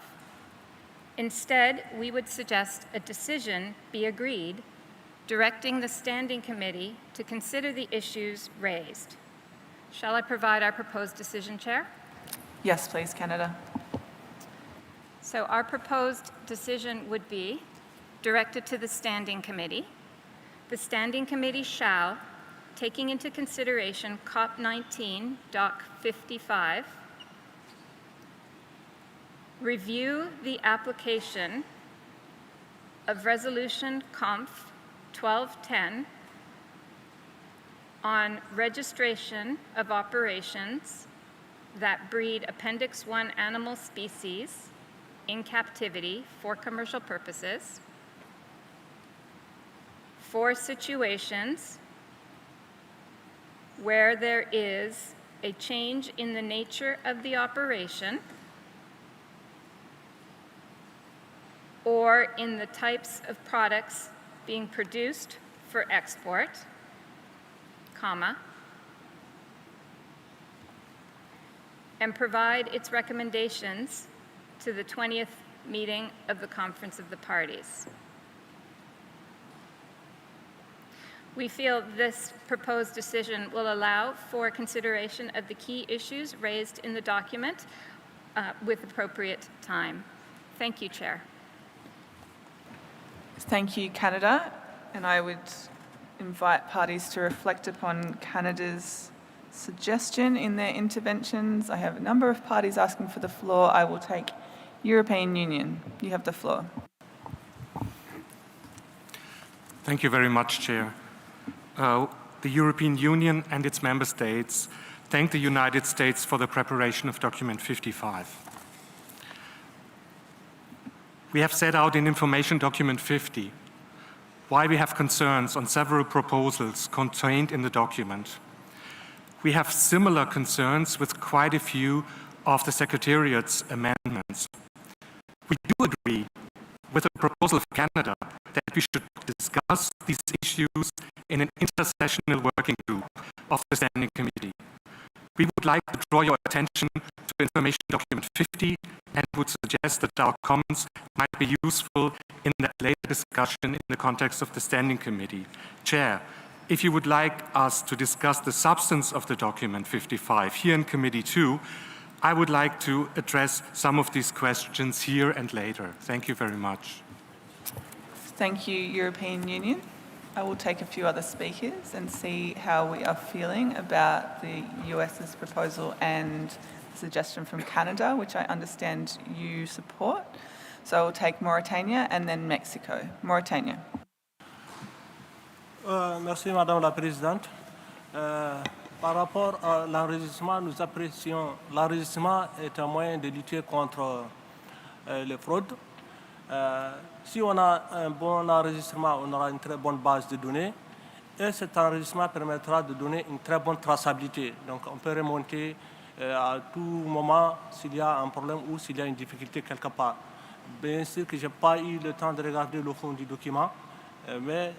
Instead, we would suggest a decision be agreed directing the Standing Committee to consider the issues raised. Shall I provide our proposed decision, Chair? Yes, please, Canada. So our proposed decision would be directed to the Standing Committee. The Standing Committee shall, taking into consideration COP19 Doc 55, review the application of Resolution Conf 1210 on registration of operations that breed Appendix 1 animal species in captivity for commercial purposes for situations where there is a change in the nature of the operation or in the types of products being produced for export, comma, and provide its recommendations to the 20th meeting of the Conference of the Parties. We feel this proposed decision will allow for consideration of the key issues raised in the document with appropriate time. Thank you, Chair. Thank you, Canada. And I would invite parties to reflect upon Canada's suggestion in their interventions. I have a number of parties asking for the floor. I will take European Union. You have the floor. Thank you very much, Chair. The European Union and its member states thank the United States for the preparation of Document 55. We have set out in Information Document 50 why we have concerns on several proposals contained in the document. We have similar concerns with quite a few of the Secretariat's amendments. We do agree with the proposal of Canada that we should discuss these issues in an intersessional working group of the Standing Committee. We would like to draw your attention to Information Document 50 and would suggest that our comments might be useful in that later discussion in the context of the Standing Committee. Chair, if you would like us to discuss the substance of the Document 55 here in Committee 2, I would like to address some of these questions here and later. Thank you very much. Thank you, European Union. I will take a few other speakers and see how we are feeling about the US's proposal and the suggestion from Canada, which I understand you support. So I will take Mauritania and then Mexico. Mauritania. Merci, Madame la Présidente. Par rapport à l'enregistrement, nous apprécions l'enregistrement est un moyen de lutter contre les fraudes. Si on a un bon enregistrement, on aura une très bonne base de données et cet enregistrement permettra de donner une très bonne traçabilité. Donc on peut remonter à tout moment s'il y a un problème ou s'il y a une difficulté quelque part. Bien sûr que je n'ai pas eu le temps de regarder le fond du document, mais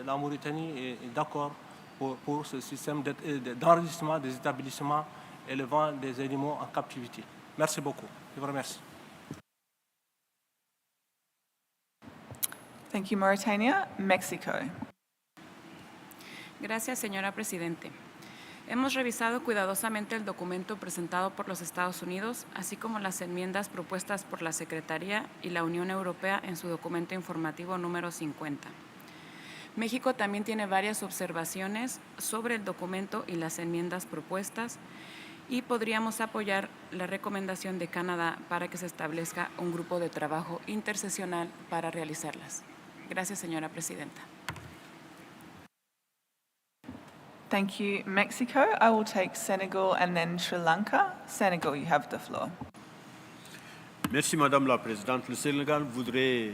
la Mauritanie est d'accord pour ce système d'enregistrement des établissements élevant des animaux en captivité. Merci beaucoup. Je vous remercie. Thank you, Mauritania. Mexico. Gracias, señora Presidente. Hemos revisado cuidadosamente el documento presentado por los Estados Unidos, así como las enmiendas propuestas por la Secretaría y la Unión Europea en su documento informativo número 50. México también tiene varias observaciones sobre el documento y las enmiendas propuestas y podríamos apoyar la recomendación de Canadá para que se establezca un grupo de trabajo intersesional para realizarlas. Gracias, señora Presidenta. Thank you, Mexico. I will take Senegal and then Sri Lanka. Senegal, you have the floor. Merci, Madame la Présidente. Le Sénégal voudrait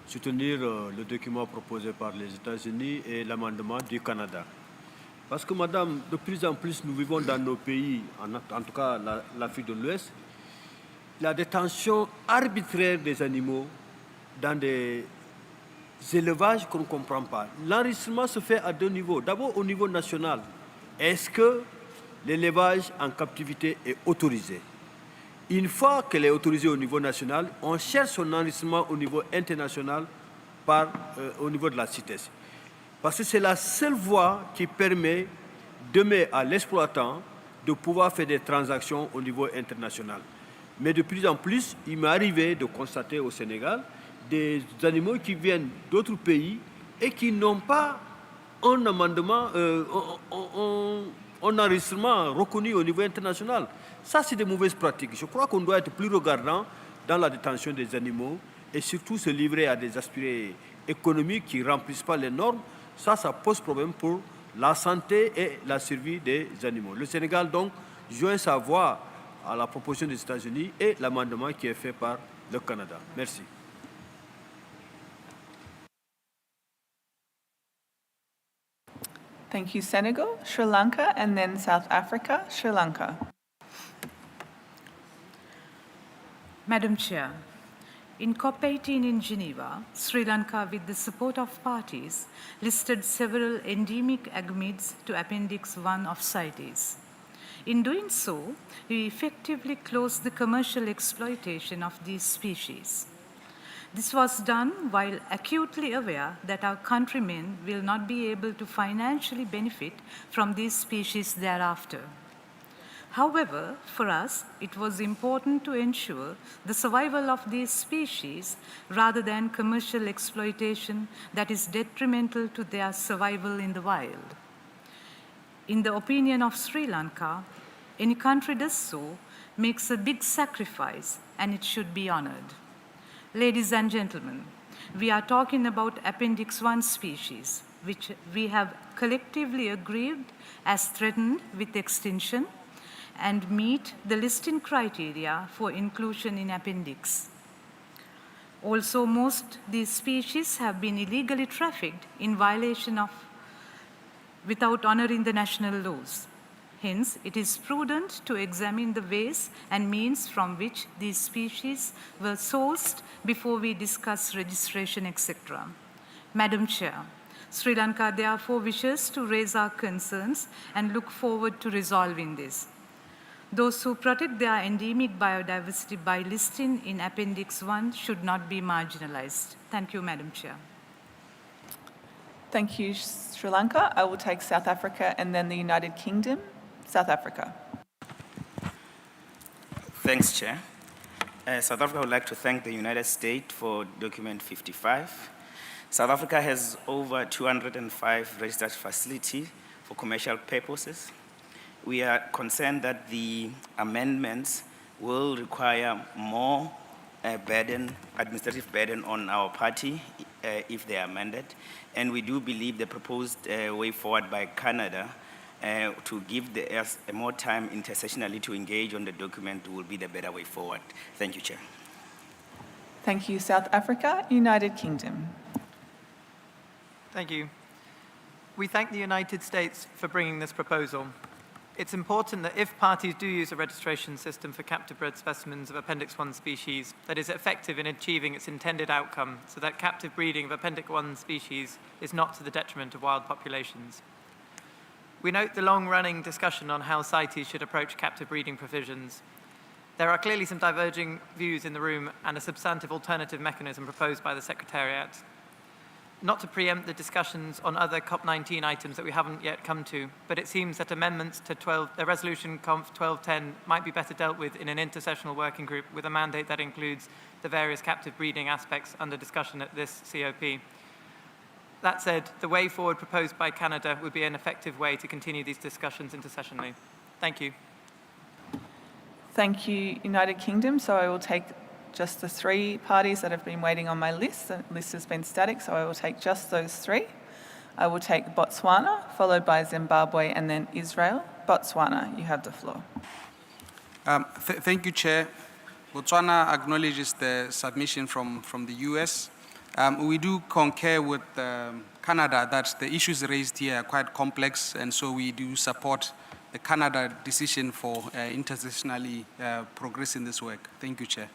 soutenir le document proposé par les États-Unis et l'amendement du Canada. Parce que, Madame, de plus en plus, nous vivons dans nos pays, en tout cas l'Afrique de l'Ouest, la détention arbitraire des animaux dans des élevages qu'on ne comprend pas. L'enregistrement se fait à deux niveaux. D'abord au niveau national. Est-ce que l'élevage en captivité est autorisé? Une fois qu'elle est autorisée au niveau national, on cherche son enregistrement au niveau international au niveau de la CITES. Parce que c'est la seule voie qui permet demain à l'exploitant de pouvoir faire des transactions au niveau international. Mais de plus en plus, il m'est arrivé de constater au Sénégal des animaux qui viennent d'autres pays et qui n'ont pas un amendement, un enregistrement reconnu au niveau international. Ça, c'est des mauvaises pratiques. Je crois qu'on doit être plus regardant dans la détention des animaux et surtout se livrer à des aspirés économiques qui ne remplissent pas les normes. Ça pose problème pour la santé et la survie des animaux. Le Sénégal, donc, joint sa voix à la proposition des États-Unis et l'amendement qui est fait par le Canada. Merci. Thank you, Senegal, Sri Lanka, and then South Africa, Sri Lanka. Madam Chair, in COP18 in Geneva, Sri Lanka, with the support of parties, listed several endemic agamids to Appendix 1 of CITES. In doing so, we effectively closed the commercial exploitation of these species. This was done while acutely aware that our countrymen will not be able to financially benefit from these species thereafter. However, for us, it was important to ensure the survival of these species rather than commercial exploitation that is detrimental to their survival in the wild. In the opinion of Sri Lanka, any country does so makes a big sacrifice and it should be honored. Ladies and gentlemen, we are talking about Appendix 1 species, which we have collectively agreed as threatened with extinction and meet the listing criteria for inclusion in Appendix. Also, most these species have been illegally trafficked in violation of without honoring the national laws. Hence, it is prudent to examine the ways and means from which these species were sourced before we discuss registration, etc. Madam Chair, Sri Lanka therefore wishes to raise our concerns and look forward to resolving this. Those who protect their endemic biodiversity by listing in Appendix 1 should not be marginalized. Thank you, Madam Chair. Thank you, Sri Lanka. I will take South Africa and then the United Kingdom. South Africa. Thanks, Chair. South Africa would like to thank the United States for document 55. South Africa has over 205 registered facilities for commercial purposes. We are concerned that the amendments will require more administrative burden on our party if they are amended. And we do believe the proposed way forward by Canada to give us more time intersessionally to engage on the document will be the better way forward. Thank you, Chair. Thank you, South Africa. United Kingdom. Thank you. We thank the United States for bringing this proposal. It's important that if parties do use a registration system for captive bred specimens of Appendix 1 species, that is effective in achieving its intended outcome so that captive breeding of Appendix 1 species is not to the detriment of wild populations. We note the long-running discussion on how CITES should approach captive breeding provisions. There are clearly some diverging views in the room and a substantive alternative mechanism proposed by the Secretariat. Not to preempt the discussions on other COP19 items that we haven't yet come to, but it seems that amendments to Resolution Conf 1210 might be better dealt with in an intersessional working group with a mandate that includes the various captive breeding aspects under discussion at this COP. That said, the way forward proposed by Canada would be an effective way to continue these discussions intersessionally. Thank you. Thank you, United Kingdom. So I will take just the three parties that have been waiting on my list. The list has been static, so I will take just those three. I will take Botswana, followed by Zimbabwe, and then Israel. Botswana, you have the floor. Thank you, Chair. Botswana acknowledges the submission from the US. We do concur with Canada that the issues raised here are quite complex, and so we do support the Canada decision for intersessionally progressing this work. Thank you, Chair.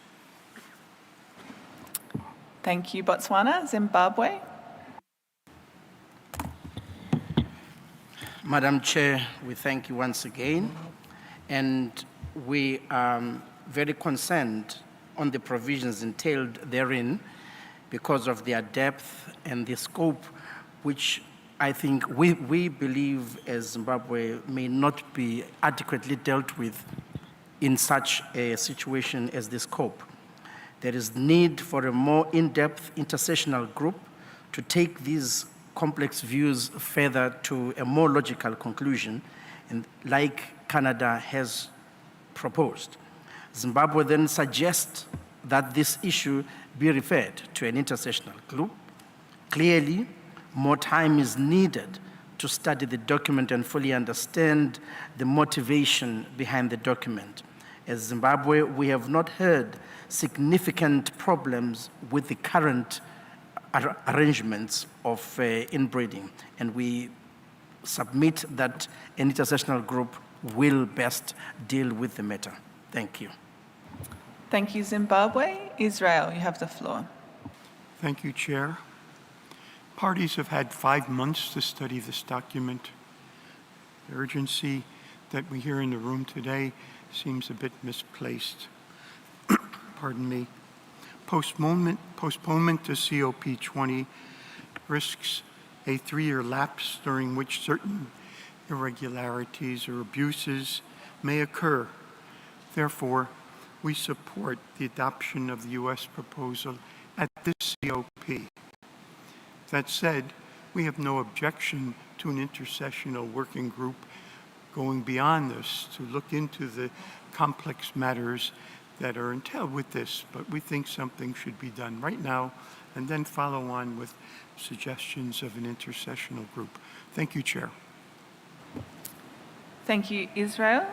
Thank you, Botswana. Zimbabwe. Madam Chair, we thank you once again, and we are very concerned on the provisions entailed therein because of their depth and the scope, which I think we believe as Zimbabwe may not be adequately dealt with in such a situation as this COP. There is need for a more in-depth intersessional group to take these complex views further to a more logical conclusion, and like Canada has proposed. Zimbabwe then suggests that this issue be referred to an intersessional group. Clearly, more time is needed to study the document and fully understand the motivation behind the document. As Zimbabwe, we have not heard significant problems with the current arrangements of inbreeding, and we submit that an intersessional group will best deal with the matter. Thank you. Thank you, Zimbabwe. Israel, you have the floor. Thank you, Chair. Parties have had 5 months to study this document. The urgency that we hear in the room today seems a bit misplaced. Pardon me. Postponement to COP20 risks a 3-year lapse during which certain irregularities or abuses may occur. Therefore, we support the adoption of the U.S. proposal at this COP. That said, we have no objection to an intersessional working group going beyond this to look into the complex matters that are entailed with this, but we think something should be done right now and then follow on with suggestions of an intersessional group. Thank you, Chair. Thank you, Israel.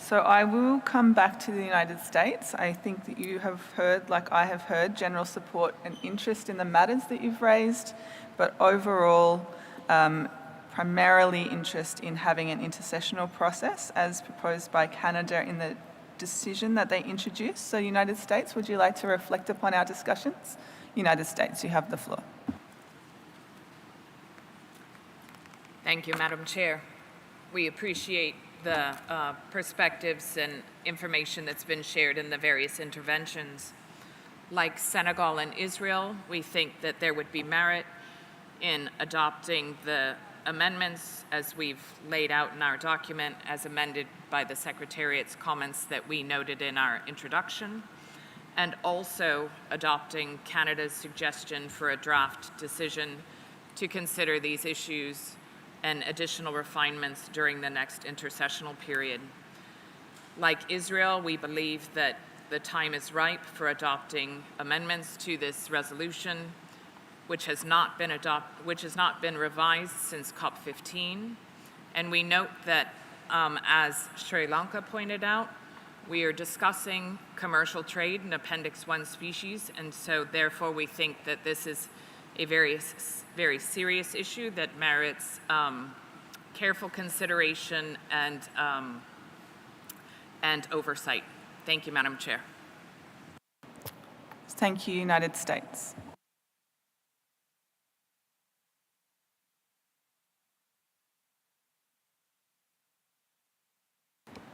So I will come back to the United States. I think that you have heard, like I have heard, general support and interest in the matters that you've raised, but overall, primarily interest in having an intersessional process as proposed by Canada in the decision that they introduced. So United States, would you like to reflect upon our discussions? United States, you have the floor. Thank you, Madam Chair. We appreciate the perspectives and information that's been shared in the various interventions. Like Senegal and Israel, we think that there would be merit in adopting the amendments as we've laid out in our document as amended by the Secretariat's comments that we noted in our introduction, and also adopting Canada's suggestion for a draft decision to consider these issues and additional refinements during the next intersessional period. Like Israel, we believe that the time is ripe for adopting amendments to this resolution, which has not been revised since COP15. And we note that, as Sri Lanka pointed out, we are discussing commercial trade in Appendix 1 species, and so therefore we think that this is a very serious issue that merits careful consideration and oversight. Thank you, Madam Chair. Thank you, United States.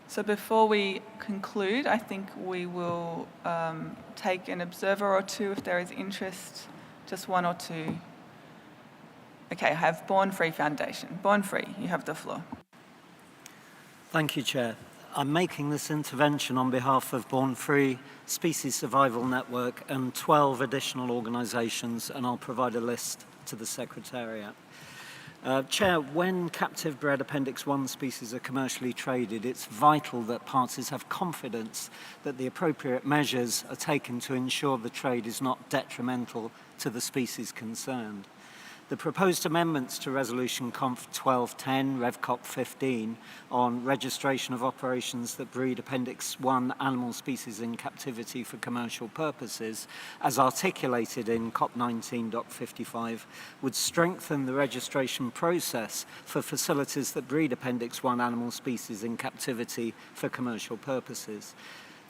So before we conclude, I think we will take an observer or two if there is interest, just one or two. Okay, I have Born Free Foundation. Born Free, you have the floor. Thank you, Chair. I'm making this intervention on behalf of Born Free, Species Survival Network, and 12 additional organisations, and I'll provide a list to the Secretariat. Chair, when captive bred Appendix 1 species are commercially traded, it's vital that parties have confidence that the appropriate measures are taken to ensure the trade is not detrimental to the species concerned. The proposed amendments to Resolution Conf 1210, Rev Cop 15, on registration of operations that breed Appendix 1 animal species in captivity for commercial purposes, as articulated in CoP19 Doc 55, would strengthen the registration process for facilities that breed Appendix 1 animal species in captivity for commercial purposes.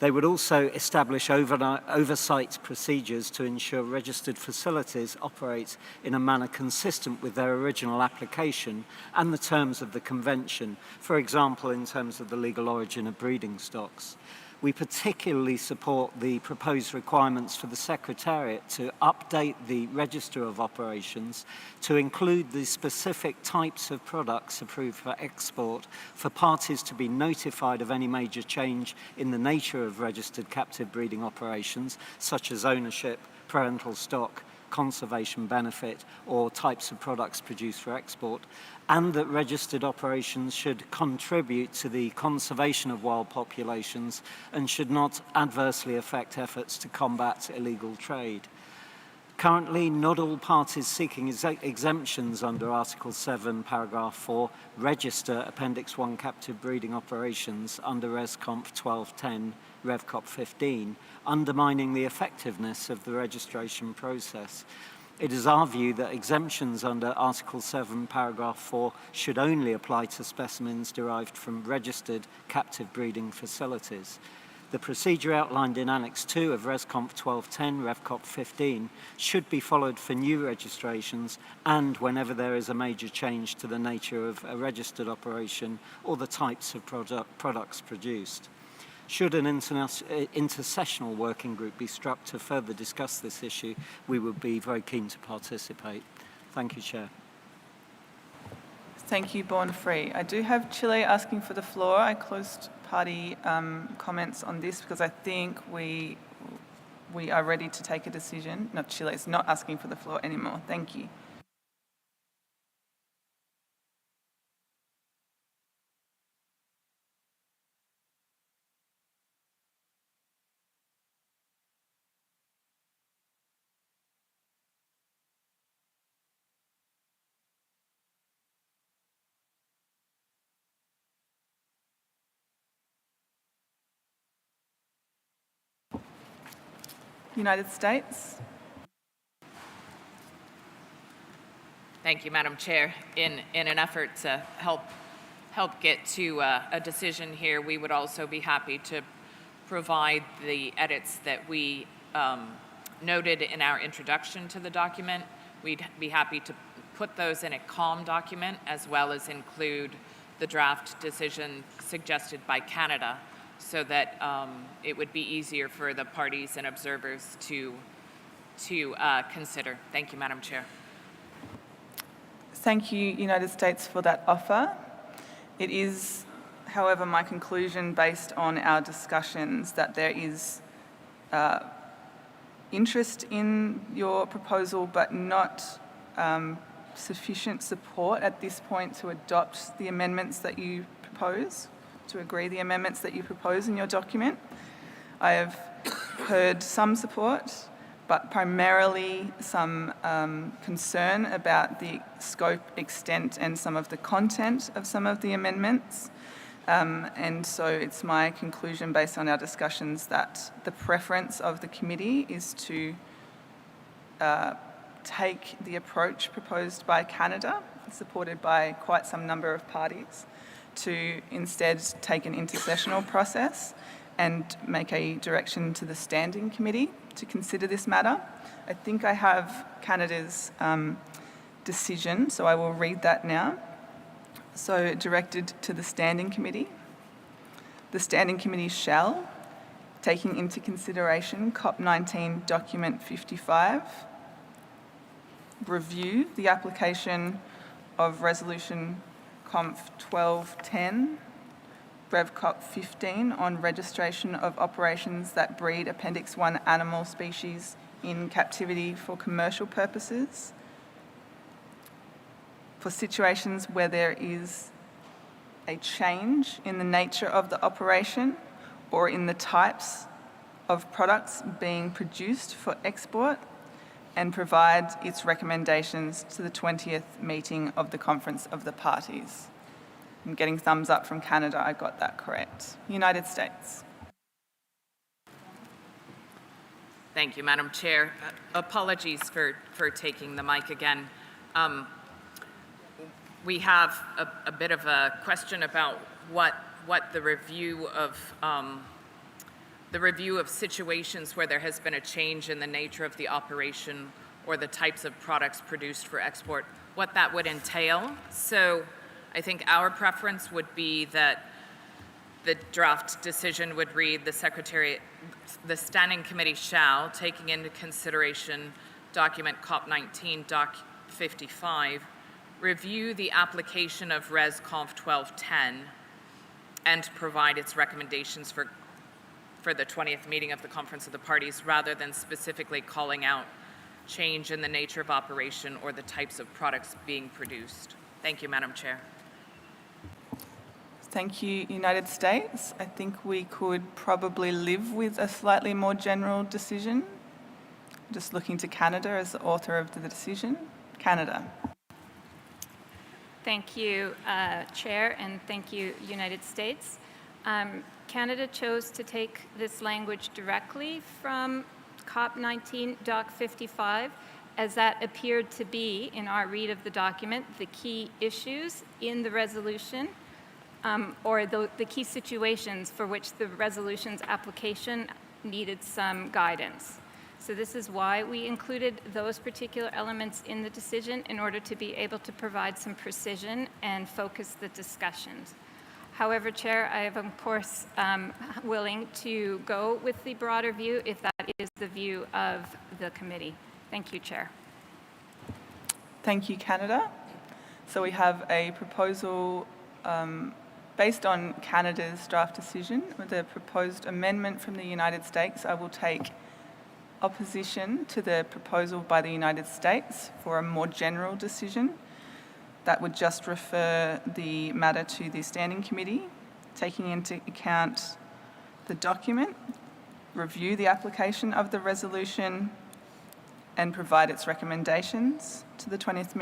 They would also establish oversight procedures to ensure registered facilities operate in a manner consistent with their original application and the terms of the Convention, for example, in terms of the legal origin of breeding stocks. We particularly support the proposed requirements for the Secretariat to update the Register of Operations to include the specific types of products approved for export for parties to be notified of any major change in the nature of registered captive breeding operations, such as ownership, parental stock, conservation benefit, or types of products produced for export, and that registered operations should contribute to the conservation of wild populations and should not adversely affect efforts to combat illegal trade. Currently, not all parties seeking exemptions under Article 7, Paragraph 4 register Appendix 1 captive breeding operations under ResConf 1210, RevCop 15, undermining the effectiveness of the registration process. It is our view that exemptions under Article 7, Paragraph 4 should only apply to specimens derived from registered captive breeding facilities. The procedure outlined in Annex 2 of ResConf 1210, RevCop 15, should be followed for new registrations and whenever there is a major change to the nature of a registered operation or the types of products produced. Should an intersessional working group be struck to further discuss this issue, we would be very keen to participate. Thank you, Chair. Thank you, Born Free. I do have Chile asking for the floor. I closed party comments on this because I think we are ready to take a decision. No, Chile is not asking for the floor anymore. Thank you. United States. Thank you, Madam Chair. In an effort to help get to a decision here, we would also be happy to provide the edits that we noted in our introduction to the document. We'd be happy to put those in a CALM document, as well as include the draft decision suggested by Canada, so that it would be easier for the parties and observers to consider. Thank you, Madam Chair. Thank you, United States, for that offer. It is, however, my conclusion based on our discussions that there is interest in your proposal, but not sufficient support at this point to adopt the amendments that you propose, to agree the amendments that you propose in your document. I have heard some support, but primarily some concern about the scope, extent, and some of the content of some of the amendments. And so it's my conclusion based on our discussions that the preference of the committee is to take the approach proposed by Canada, supported by quite some number of parties, to instead take an intersessional process and make a direction to the Standing Committee to consider this matter. I think I have Canada's decision, so I will read that now. So, directed to the Standing Committee. The Standing Committee shall, taking into consideration CoP19 Document 55, review the application of Resolution Conf 1210, RevCop 15 on registration of operations that breed Appendix 1 animal species in captivity for commercial purposes, for situations where there is a change in the nature of the operation or in the types of products being produced for export, and provide its recommendations to the 20th meeting of the Conference of the Parties. I'm getting thumbs up from Canada, I got that correct. United States. Thank you, Madam Chair. Apologies for taking the mic again. We have a bit of a question about what the review the review of situations where there has been a change in the nature of the operation or the types of products produced for export, what that would entail. So I think our preference would be that the draft decision would read, the Standing Committee shall, taking into consideration document CoP19, Doc 55, review the application of Res Conf 1210 and provide its recommendations for the 20th meeting of the Conference of the Parties, rather than specifically calling out change in the nature of operation or the types of products being produced. Thank you, Madam Chair. Thank you, United States. I think we could probably live with a slightly more general decision. Just looking to Canada as the author of the decision. Canada. Thank you, Chair, and thank you, United States. Canada chose to take this language directly from COP19 Doc 55, as that appeared to be, in our read of the document, the key issues in the resolution, or the key situations for which the resolution's application needed some guidance. So this is why we included those particular elements in the decision, in order to be able to provide some precision and focus the discussions. However, Chair, I am, of course, willing to go with the broader view if that is the view of the committee. Thank you, Chair. Thank you, Canada. So we have a proposal based on Canada's draft decision with a proposed amendment from the United States. I will take opposition to the proposal by the United States for a more general decision that would just refer the matter to the Standing Committee, taking into account the document, review the application of the resolution, and provide its recommendations to the 20th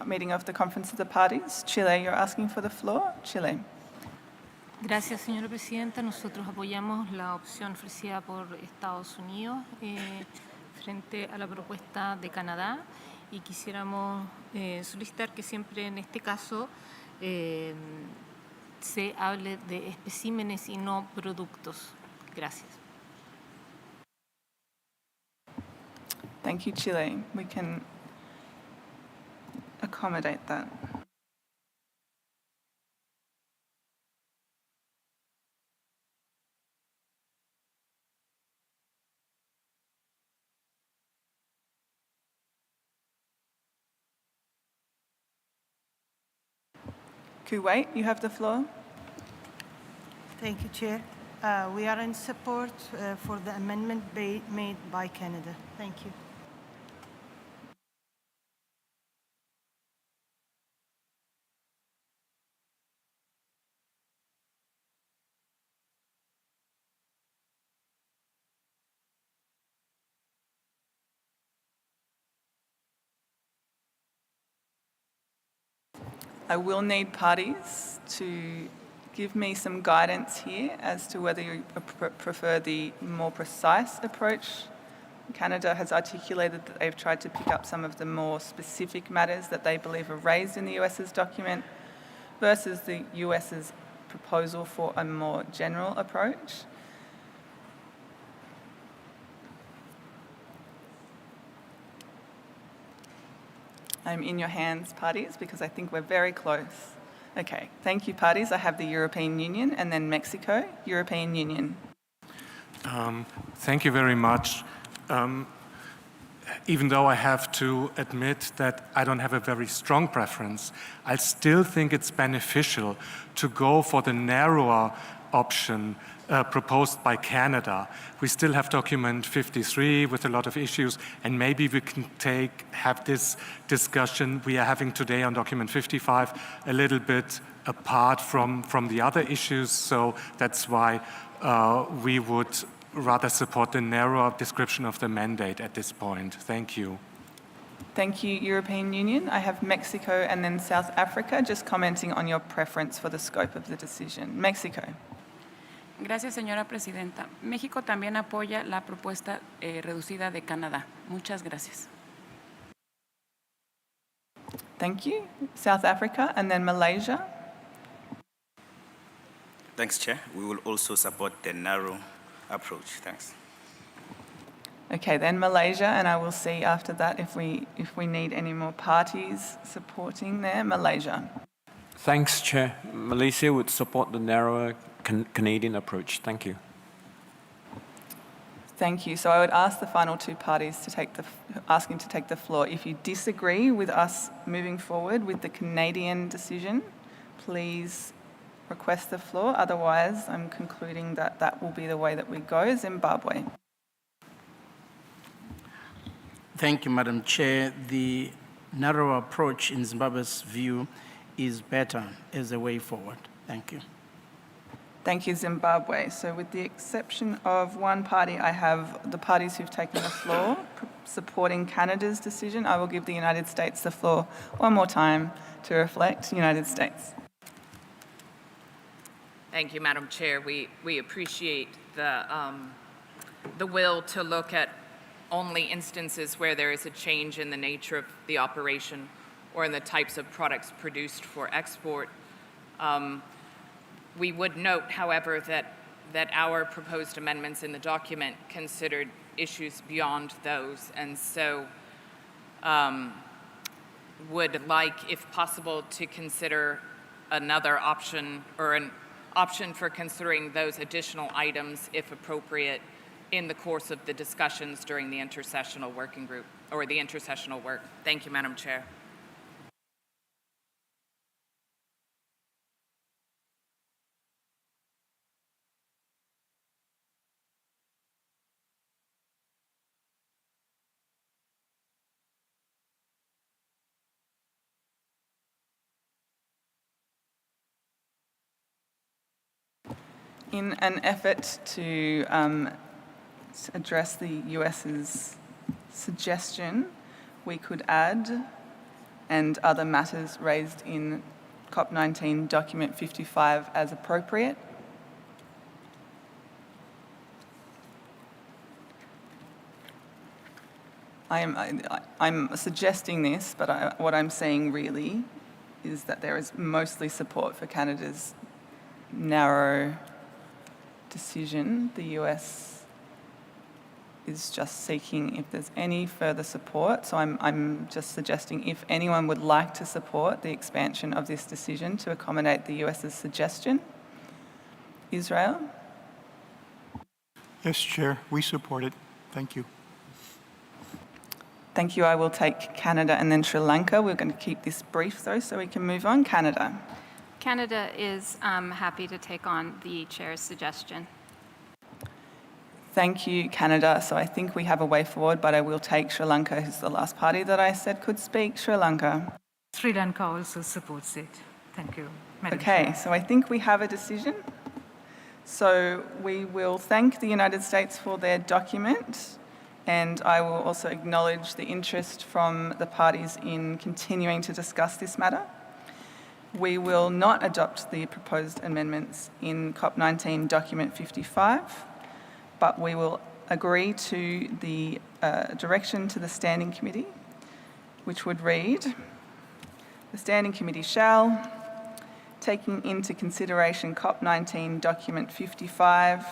meeting of the Conference of the Parties. Chile, you're asking for the floor. Chile. Gracias, señora presidenta. Nosotros apoyamos la opción ofrecida por Estados Unidos frente a la propuesta de Canadá y quisiéramos solicitar que siempre en este caso se hable de especímenes y no productos. Gracias. Thank you, Chile. We can accommodate that. Kuwait, you have the floor. Thank you, Chair. We are in support for the amendment made by Canada. Thank you. I will need parties to give me some guidance here as to whether you prefer the more precise approach. Canada has articulated that they've tried to pick up some of the more specific matters that they believe are raised in the US's document versus the US's proposal for a more general approach. I'm in your hands, parties, because I think we're very close. Okay, thank you, parties. I have the European Union and then Mexico. European Union. Thank you very much. Even though I have to admit that I don't have a very strong preference, I still think it's beneficial to go for the narrower option proposed by Canada. We still have document 53 with a lot of issues, and maybe we can have this discussion we are having today on document 55 a little bit apart from the other issues. So that's why we would rather support the narrower description of the mandate at this point. Thank you. Thank you, European Union. I have Mexico and then South Africa, just commenting on your preference for the scope of the decision. Mexico. Gracias, señora presidenta. México también apoya la propuesta reducida de Canadá. Muchas gracias. Thank you. South Africa and then Malaysia. Thanks, Chair. We will also support the narrow approach. Thanks. Okay, then Malaysia, and I will see after that if we need any more parties supporting there. Malaysia. Thanks, Chair. Malaysia would support the narrower Canadian approach. Thank you. Thank you. So I would ask the final two parties to take the floor. If you disagree with us moving forward with the Canadian decision, please request the floor. Otherwise, I'm concluding that that will be the way that we go. Zimbabwe. Thank you, Madam Chair. The narrow approach in Zimbabwe's view is better as a way forward. Thank you. Thank you, Zimbabwe. So with the exception of one party, I have the parties who've taken the floor supporting Canada's decision. I will give the United States the floor one more time to reflect. United States. Thank you, Madam Chair. We appreciate the will to look at only instances where there is a change in the nature of the operation or in the types of products produced for export. We would note, however, that our proposed amendments in the document considered issues beyond those, and so would like, if possible, to consider another option or an option for considering those additional items, if appropriate, in the course of the discussions during the intersessional working group or the intersessional work. Thank you, Madam Chair. In an effort to address the US's suggestion, we could add and other matters raised in CoP19 document 55 as appropriate. I'm suggesting this, but what I'm saying really is that there is mostly support for Canada's narrow decision. The US is just seeking if there's any further support. So I'm just suggesting if anyone would like to support the expansion of this decision to accommodate the US's suggestion. Israel? Yes, Chair, we support it. Thank you. Thank you. I will take Canada and then Sri Lanka. We're going to keep this brief though so we can move on. Canada. Canada is happy to take on the chair's suggestion. Thank you, Canada. So I think we have a way forward, but I will take Sri Lanka, who's the last party that I said could speak. Sri Lanka. Sri Lanka also supports it. Thank you, Madam Okay, Chair. so I think we have a decision. So we will thank the United States for their document, and I will also acknowledge the interest from the parties in continuing to discuss this matter. We will not adopt the proposed amendments in CoP19 document 55, but we will agree to the direction to the Standing Committee, which would read, the Standing Committee shall, taking into consideration CoP19 document 55,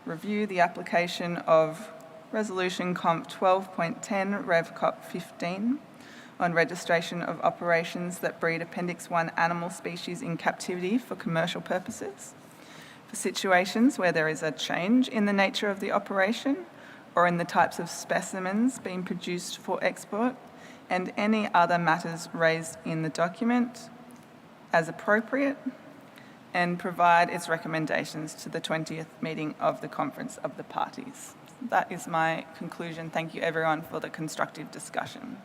review the application of Resolution Comp 12.10 Rev Cop 15 on registration of operations that breed Appendix 1 animal species in captivity for commercial purposes, for situations where there is a change in the nature of the operation or in the types of specimens being produced for export, and any other matters raised in the document as appropriate, and provide its recommendations to the 20th meeting of the Conference of the Parties. That is my conclusion. Thank you everyone for the constructive discussion.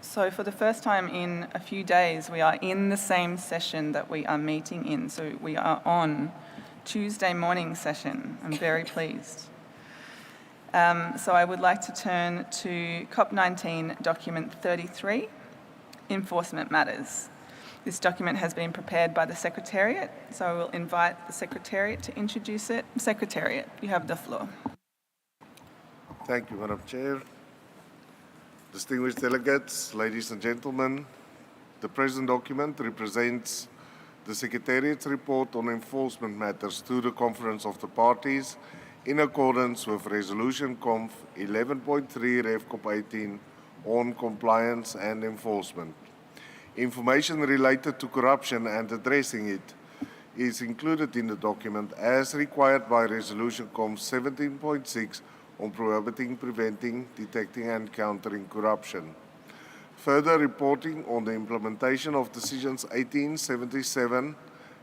So for the first time in a few days, we are in the same session that we are meeting in. So we are on Tuesday morning session. I'm very pleased. So I would like to turn to CoP19 document 33, enforcement matters. This document has been prepared by the Secretariat, so I will invite the Secretariat to introduce it. Secretariat, you have the floor. Thank you, Madam Chair. Distinguished delegates, ladies and gentlemen, the present document represents the Secretariat's report on enforcement matters to the Conference of the Parties in accordance with Resolution Conf 11.3 Rev CoP 18 on compliance and enforcement. Information related to corruption and addressing it is included in the document as required by Resolution Conf 17.6 on prohibiting, preventing, detecting and countering corruption. Further reporting on the implementation of Decisions 1877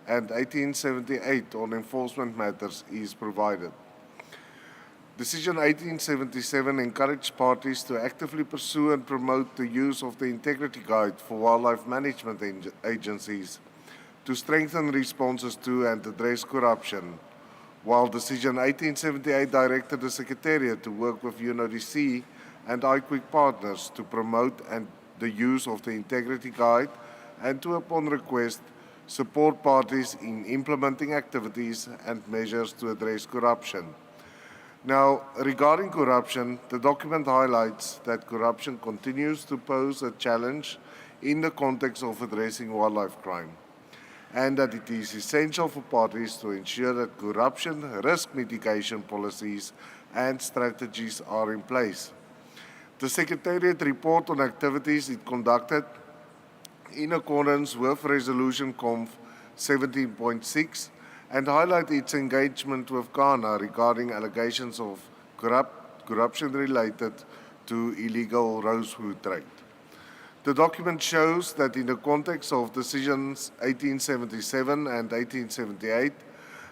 and 1878 on enforcement matters is provided. Decision 1877 encouraged parties to actively pursue and promote the use of the Integrity Guide for wildlife management agencies to strengthen responses to and address corruption, while Decision 1878 directed the Secretariat to work with UNODC and IQIC partners to promote the use of the Integrity Guide and to, upon request, support parties in implementing activities and measures to address corruption. Now, regarding corruption, the document highlights that corruption continues to pose a challenge in the context of addressing wildlife crime, and that it is essential for parties to ensure that corruption risk mitigation policies and strategies are in place. The Secretariat report on activities it conducted in accordance with Resolution Conf 17.6 and highlight its engagement with Ghana regarding allegations of corruption related to illegal rosewood trade. The document shows that in the context of Decisions 1877 and 1878,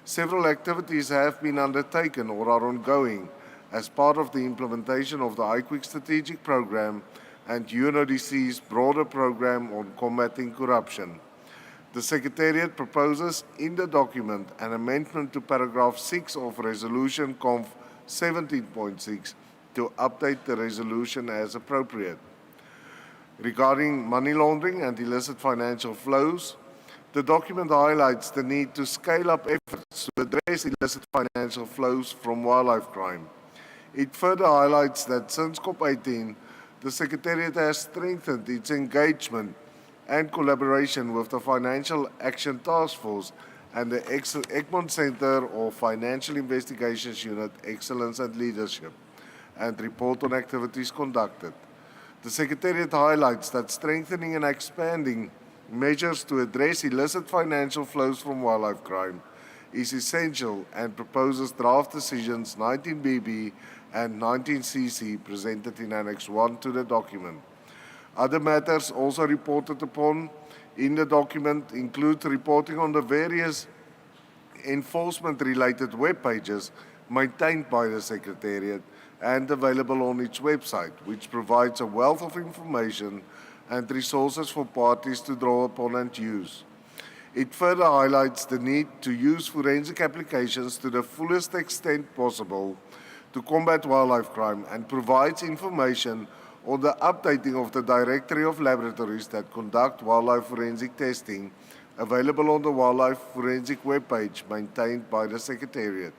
several activities have been undertaken or are ongoing as part of the implementation of the IQIC strategic program and UNODC's broader program on combating corruption. The Secretariat proposes in the document an amendment to paragraph 6 of Resolution Conf 17.6 to update the resolution as appropriate. Regarding money laundering and illicit financial flows, the document highlights the need to scale up efforts to address illicit financial flows from wildlife crime. It further highlights that since COP18, the Secretariat has strengthened its engagement and collaboration with the Financial Action Task Force and the Egmont Center of Financial Investigations Unit Excellence and Leadership, and report on activities conducted. The Secretariat highlights that strengthening and expanding measures to address illicit financial flows from wildlife crime is essential and proposes draft decisions 19BB and 19CC presented in Annex 1 to the document. Other matters also reported upon in the document include reporting on the various enforcement-related web pages maintained by the Secretariat and available on its website, which provides a wealth of information and resources for parties to draw upon and use. It further highlights the need to use forensic applications to the fullest extent possible to combat wildlife crime and provides information on the updating of the directory of laboratories that conduct wildlife forensic testing available on the Wildlife Forensic webpage maintained by the Secretariat.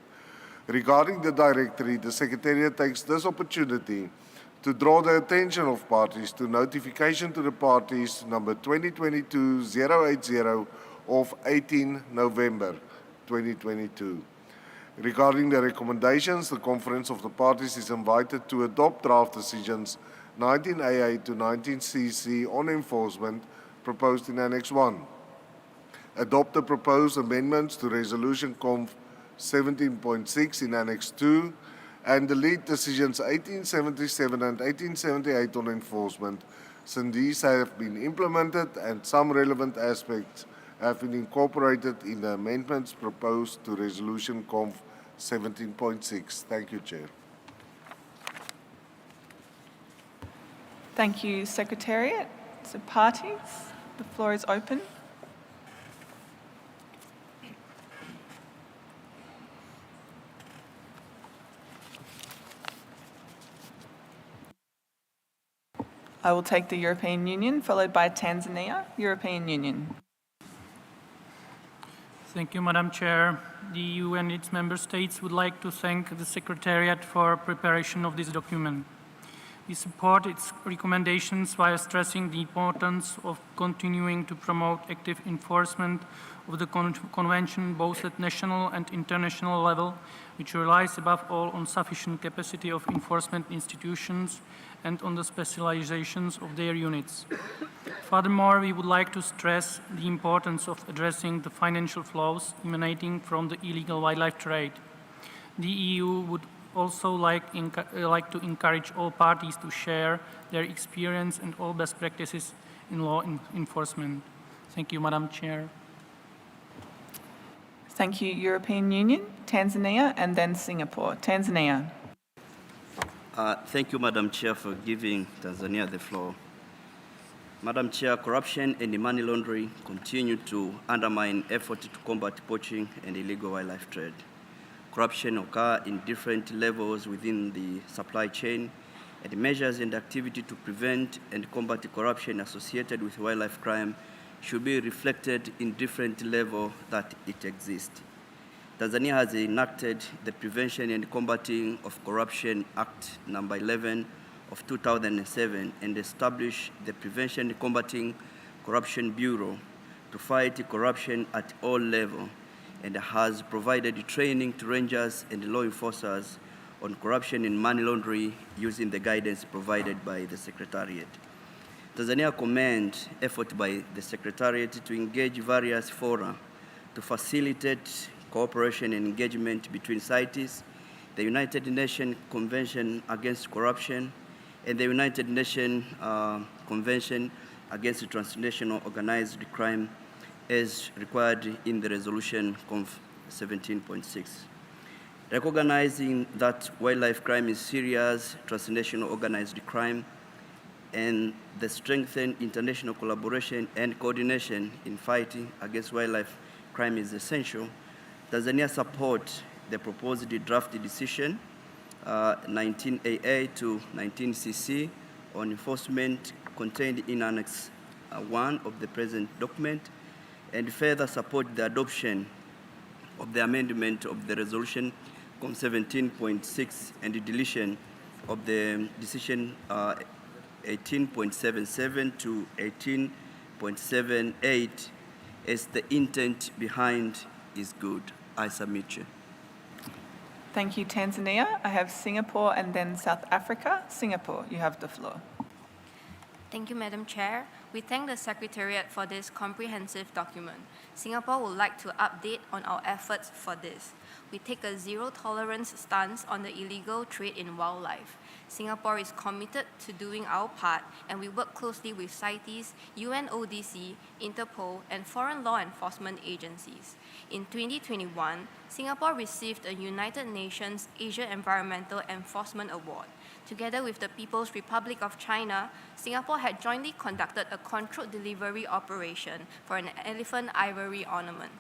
Regarding the directory, the Secretariat takes this opportunity to draw the attention of parties to notification to the parties number 2022-080 of 18 November 2022. Regarding the recommendations, the Conference of the Parties is invited to adopt draft decisions 19AA to 19CC on enforcement proposed in Annex 1. Adopt the proposed amendments to Resolution Conf 17.6 in Annex 2 and delete decisions 1877 and 1878 on enforcement, since these have been implemented and some relevant aspects have been incorporated in the amendments proposed to Resolution Conf 17.6. Thank you, Chair. Thank you, Secretariat. So parties, the floor is open. I will take the European Union, followed by Tanzania. European Union. Thank you, Madam Chair. The EU and its member states would like to thank the Secretariat for preparation of this document. We support its recommendations while stressing the importance of continuing to promote active enforcement of the Convention both at national and international level, which relies above all on sufficient capacity of enforcement institutions and on the specializations of their units. Furthermore, we would like to stress the importance of addressing the financial flows emanating from the illegal wildlife trade. The EU would also like to encourage all parties to share their experience and all best practices in law enforcement. Thank you, Madam Chair. Thank you, European Union, Tanzania, and then Singapore. Tanzania. Thank you, Madam Chair, for giving Tanzania the floor. Madam Chair, corruption and money laundering continue to undermine efforts to combat poaching and illegal wildlife trade. Corruption occurs in different levels within the supply chain, and measures and activity to prevent and combat corruption associated with wildlife crime should be reflected in different levels that it exists. Tanzania has enacted the Prevention and Combating of Corruption Act number 11 of 2007 and established the Prevention and Combating Corruption Bureau to fight corruption at all levels, and has provided training to rangers and law enforcers on corruption and money laundering using the guidance provided by the Secretariat. Tanzania commends effort by the Secretariat to engage various fora to facilitate cooperation and engagement between CITES, the United Nations Convention Against Corruption, and the United Nations Convention Against Transnational Organized Crime as required in the resolution CONF 17.6. Recognizing that wildlife crime is serious transnational organized crime and the strengthened international collaboration and coordination in fighting against wildlife crime is essential, Tanzania supports the proposed draft decision 19AA to 19CC on enforcement contained in Annex 1 of the present document, and further support the adoption of the amendment of the resolution COM 17.6 and the deletion of the decision 18.77 to 18.78 as the intent behind is good. I submit you. Thank you, Tanzania. I have Singapore and then South Africa. Singapore, you have the floor. Thank you, Madam Chair. We thank the Secretariat for this comprehensive document. Singapore would like to update on our efforts for this. We take a zero-tolerance stance on the illegal trade in wildlife. Singapore is committed to doing our part, and we work closely with CITES, UNODC, Interpol, and foreign law enforcement agencies. In 2021, Singapore received a United Nations Asia Environmental Enforcement Award. Together with the People's Republic of China, Singapore had jointly conducted a controlled delivery operation for an elephant ivory ornament.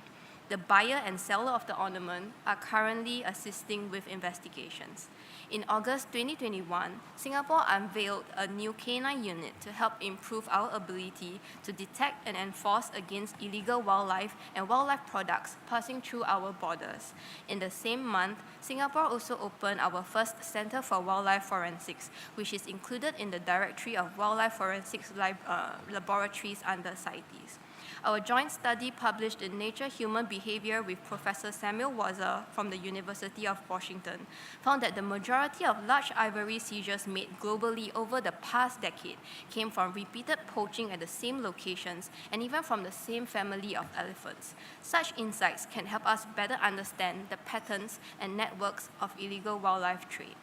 The buyer and seller of the ornament are currently assisting with investigations. In August 2021, Singapore unveiled a new canine unit to help improve our ability to detect and enforce against illegal wildlife and wildlife products passing through our borders. In the same month, Singapore also opened our first Center for Wildlife Forensics, which is included in the Directory of Wildlife Forensics Laboratories under CITES. Our joint study published in Nature Human Behavior with Professor Samuel Wazer from the University of Washington found that the majority of large ivory seizures made globally over the past decade came from repeated poaching at the same locations and even from the same family of elephants. Such insights can help us better understand the patterns and networks of illegal wildlife trade.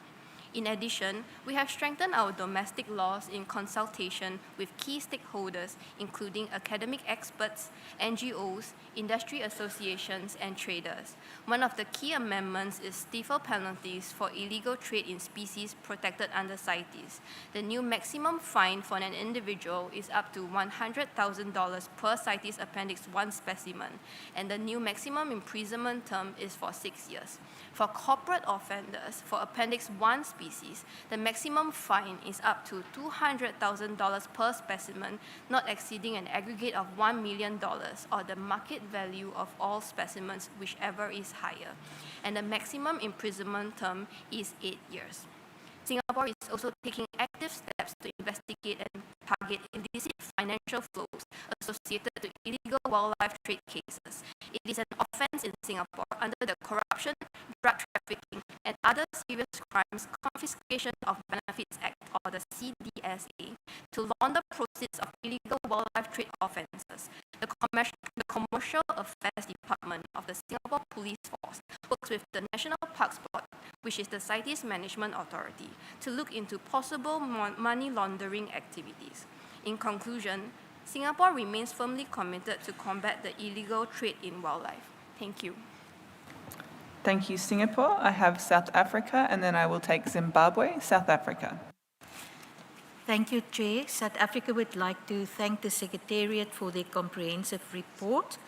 In addition, we have strengthened our domestic laws in consultation with key stakeholders, including academic experts, NGOs, industry associations, and traders. One of the key amendments is stiffer penalties for illegal trade in species protected under CITES. The new maximum fine for an individual is up to $100,000 per CITES Appendix 1 specimen, and the new maximum imprisonment term is for 6 years. For corporate offenders, for Appendix 1 species species, the maximum fine is up to $200,000 per specimen, not exceeding an aggregate of $1 million or the market value of all specimens, whichever is higher. And the maximum imprisonment term is 8 years. Singapore is also taking active steps to investigate and target illicit financial flows associated to illegal wildlife trade cases. It is an offense in Singapore under the Corruption, Drug Trafficking, and Other Serious Crimes Confiscation of Benefits Act, or the CDSA, to launder proceeds of illegal wildlife trade offences. The Commercial Affairs Department of the Singapore Police Force works with the National Parks Board, which is the CITES Management Authority, to look into possible money laundering activities. In conclusion, Singapore remains firmly committed to combat the illegal trade in wildlife. Thank you. Thank you, Singapore. I have South Africa, and then I will take Zimbabwe. South Africa. Thank you, Chair. South Africa would like to thank the Secretariat for their comprehensive report,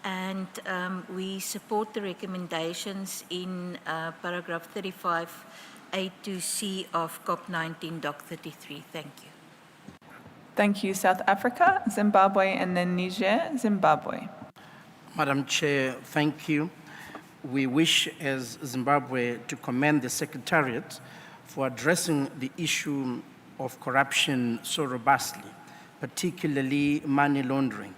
and we support the recommendations in paragraph 35A to C of COP19 Doc 33. Thank you. Thank you, South Africa, Zimbabwe, and then Niger, Zimbabwe. Madam Chair, thank you. We wish, as Zimbabwe, to commend the Secretariat for addressing the issue of corruption so robustly, particularly money laundering.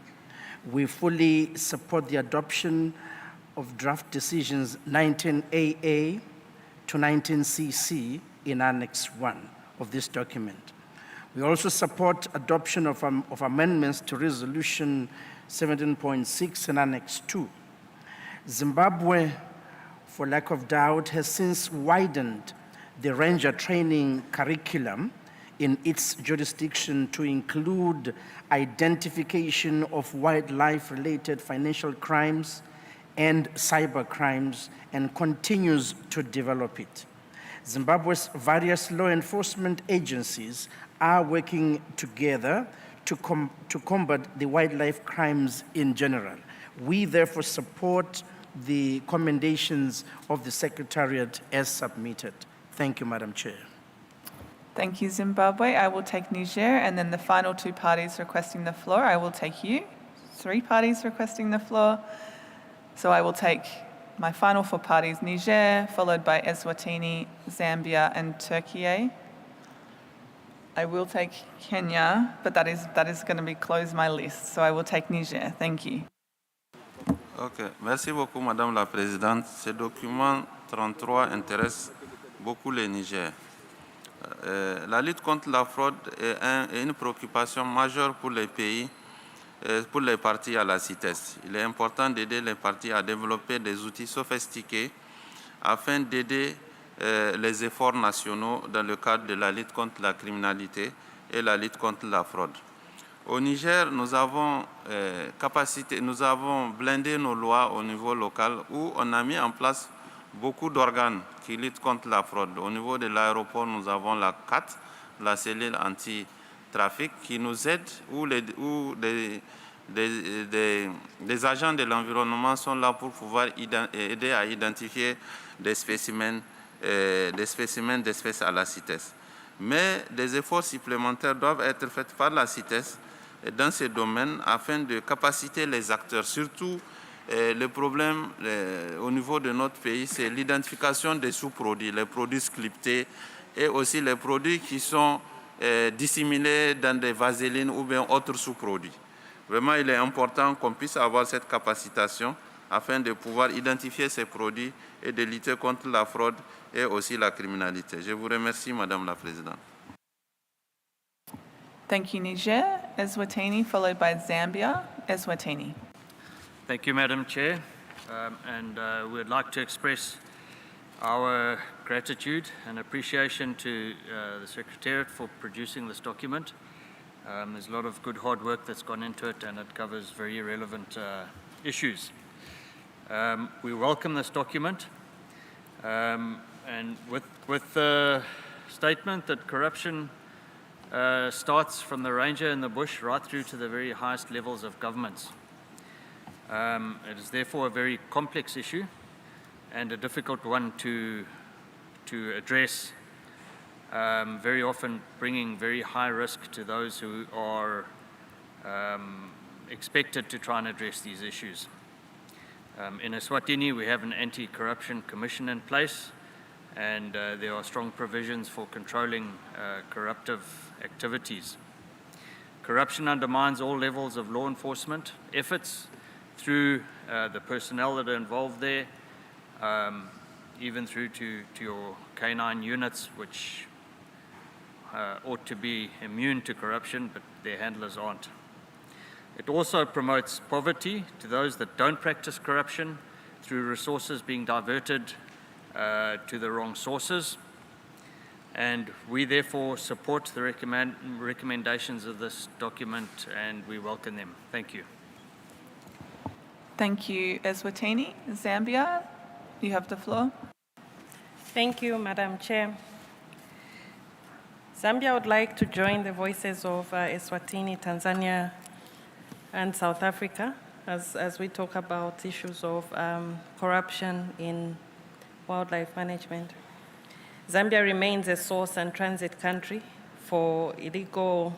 We fully support the adoption of draft decisions 19AA to 19CC in Annex 1 of this document. We also support adoption of amendments to Resolution 17.6 in Annex 2. Zimbabwe, for lack of doubt, has since widened the ranger training curriculum in its jurisdiction to include identification of wildlife-related financial crimes and cyber crimes, and continues to develop it. Zimbabwe's various law enforcement agencies are working together to combat the wildlife crimes in general. We therefore support the commendations of the Secretariat as submitted. Thank you, Madam Chair. Thank you, Zimbabwe. I will take Niger, and then the final two parties requesting the floor, I will take you. 3 parties requesting the floor. So I will take my final 4 parties, Niger, followed by Eswatini, Zambia, and Turkey. I will take Kenya, but that is going to be close my list. So I will take Niger. Thank you. Ok, merci beaucoup, Madame la Présidente. Ce document 33 intéresse beaucoup le Niger. La lutte contre la fraude est une préoccupation majeure pour les pays, pour les parties à la CITES. Il est important d'aider les parties à développer des outils sophistiqués afin d'aider les efforts nationaux dans le cadre de la lutte contre la criminalité et la lutte contre la fraude. Au Niger, nous avons blindé nos lois au niveau local où on a mis en place beaucoup d'organes qui luttent contre la fraude. Au niveau de l'aéroport, nous avons la CAT, la cellule anti-trafic, qui nous aide, où des agents de l'environnement sont là pour pouvoir aider à identifier des spécimens d'espèces à la CITES. Mais des efforts supplémentaires doivent être faits par la CITES dans ce domaine afin de capaciter les acteurs, surtout le problème au niveau de notre pays, c'est l'identification des sous-produits, les produits scriptés et aussi les produits qui sont dissimulés dans des vaselines ou bien autres sous-produits. Vraiment, il est important qu'on puisse avoir cette capacitation afin de pouvoir identifier ces produits et de lutter contre la fraude et aussi la criminalité. Je vous remercie, Madame la Présidente. Thank you, Niger. Eswatini, followed by Zambia. Eswatini. Thank you, Madam Chair. We would like to express our gratitude and appreciation to the Secretariat for producing this document. There's a lot of good hard work that's gone into it, and it covers very relevant issues. We welcome this document, and with the statement that corruption starts from the ranger in the bush right through to the very highest levels of governments. It is therefore a very complex issue and a difficult one to address very often bringing very high risk to those who are expected to try and address these issues. In Eswatini, we have an anti-corruption commission in place, and there are strong provisions for controlling corruptive activities. Corruption undermines all levels of law enforcement efforts through the personnel that are involved there, even through to your canine units, which ought to be immune to corruption, but their handlers aren't. It also promotes poverty to those that don't practice corruption through resources being diverted to the wrong sources. And we therefore support the recommendations of this document, and we welcome them. Thank you. Thank you, Eswatini. Zambia, you have the floor. Thank you, Madam Chair. Zambia would like to join the voices of Eswatini, Tanzania, and South Africa as we talk about issues of corruption in wildlife management. Zambia remains a source and transit country for illegal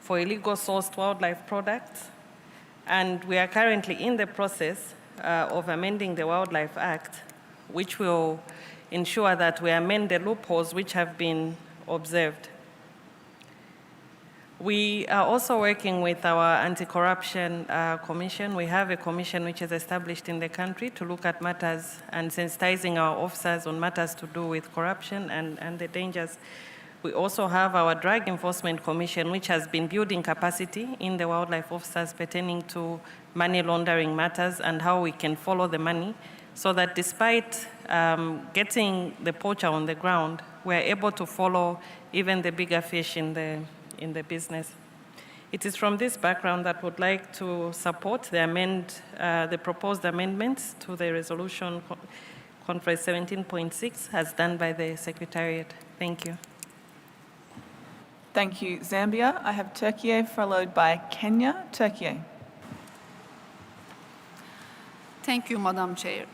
sourced wildlife products, and we are currently in the process of amending the Wildlife Act, which will ensure that we amend the loopholes which have been observed. We are also working with our anti-corruption commission. We have a commission which is established in the country to look at matters and sensitizing our officers on matters to do with corruption and the dangers. We also have our drug enforcement commission, which has been building capacity in the wildlife officers pertaining to money laundering matters and how we can follow the money, so that despite getting the poacher on the ground, we're able to follow even the bigger fish in the business. It is from this background that would like to support the proposed amendments to the resolution conference 17.6 as done by the Secretariat. Thank you. Thank you, Zambia. I have Turkey followed by Kenya. Turkey. Thank you, Madam Chair.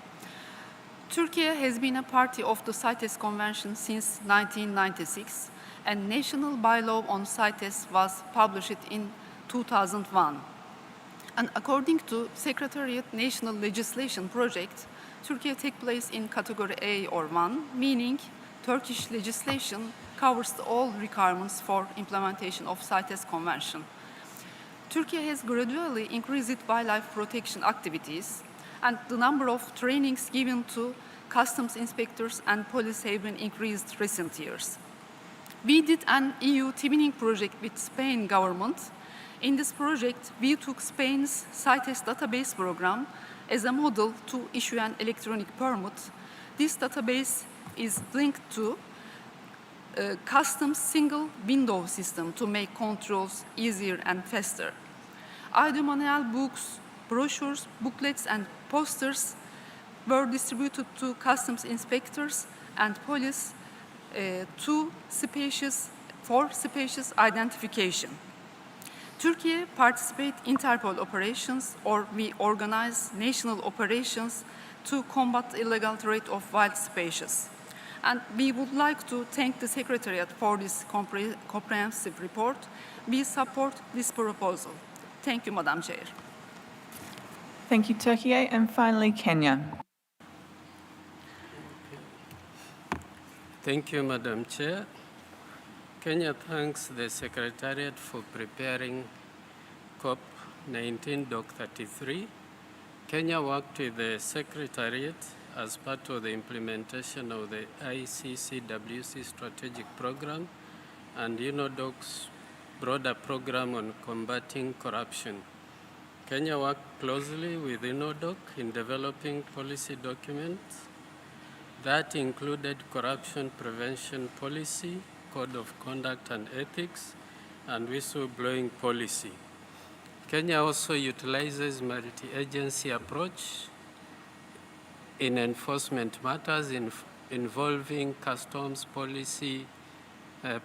Turkey has been a party of the CITES Convention since 1996, and national bylaw on CITES was published in 2001. And according to Secretariat National Legislation Project, Turkey takes place in category A or 1, meaning Turkish legislation covers all requirements for implementation of CITES Convention. Turkey has gradually increased wildlife protection activities, and the number of trainings given to customs inspectors and police have been increased recent years. We did an EU twinning project with Spain government. In this project, we took Spain's CITES database program as a model to issue an electronic permit. This database is linked to a customs single window system to make controls easier and faster. ID manual books, brochures, booklets, and posters were distributed to customs inspectors and police for species identification. Turkey participates in Interpol operations, or we organize national operations to combat illegal trade of wild species. And we would like to thank the Secretariat for this comprehensive report. We support this proposal. Thank you, Madam Chair. Thank you, Turkey. And finally, Kenya. Thank you, Madam Chair. Kenya thanks the Secretariat for preparing CoP19 Doc 33. Kenya worked with the Secretariat as part of the implementation of the ICCWC strategic program and UNODOC's broader program on combating corruption. Kenya worked closely with UNODOC in developing policy documents that included corruption prevention policy, code of conduct and ethics, and whistleblowing policy. Kenya also utilizes multi-agency approach in enforcement matters involving customs policy,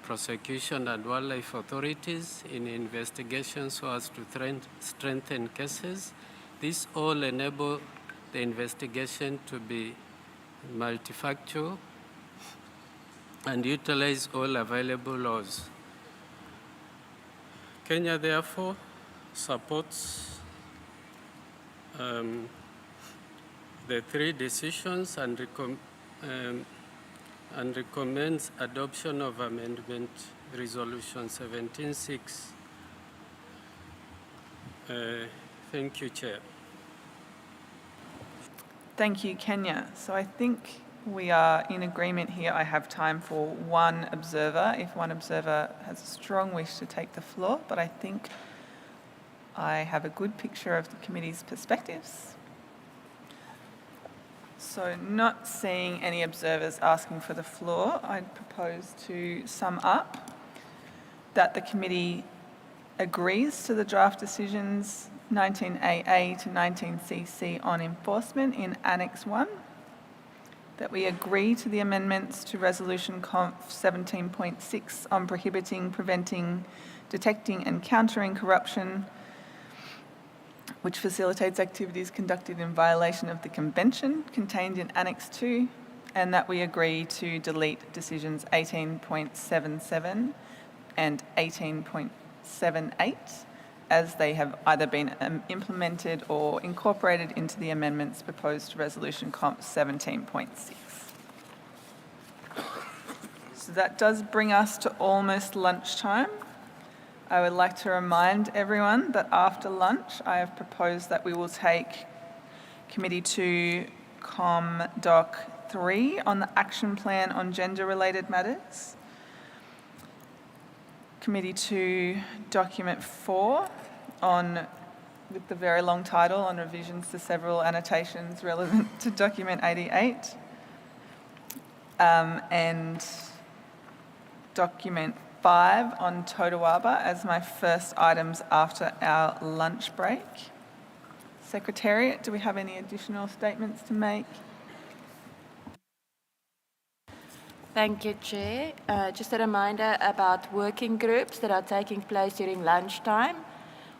prosecution and wildlife authorities in investigations so as to strengthen cases. This all enable the investigation to be multifactorial and utilize all available laws. Kenya, therefore, supports the three decisions and recommends adoption of Amendment Resolution 17.6. Thank you, Chair. Thank you, Kenya. So I think we are in agreement here. I have time for one observer, if one observer has a strong wish to take the floor, but I think I have a good picture of the committee's perspectives. So not seeing any observers asking for the floor, I'd propose to sum up that the committee agrees to the draft decisions 19AA to 19CC on enforcement in Annex 1, that we agree to the amendments to Resolution Conf 17.6 on prohibiting, preventing, detecting and countering corruption, which facilitates activities conducted in violation of the Convention contained in Annex 2, and that we agree to delete decisions 18.77 and 18.78 as they have either been implemented or incorporated into the amendments proposed to Resolution Comp 17.6. So that does bring us to almost lunchtime. I would like to remind everyone that after lunch, I have proposed that we will take Committee 2 Com Doc 3 on the Action Plan on Gender-Related Matters, Committee 2 Document 4 on, with the very long title, on revisions to several annotations relevant to Document 88, and Document 5 on Totawaba as my first items after our lunch break. Secretariat, do we have any additional statements to make? Thank you, Chair. Just a reminder about working groups that are taking place during lunchtime.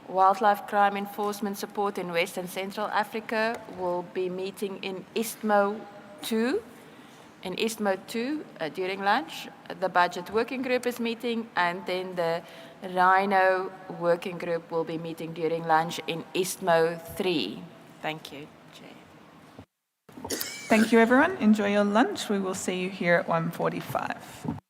Wildlife crime enforcement support in West and Central Africa will be meeting in ISTMO 2. In ISTMO 2 during lunch. The budget working group is meeting, and then the Rhino working group will be meeting during lunch in ISTMO 3. Thank you, Chair. Thank you, everyone. Enjoy your lunch. We will see you here at 1:45.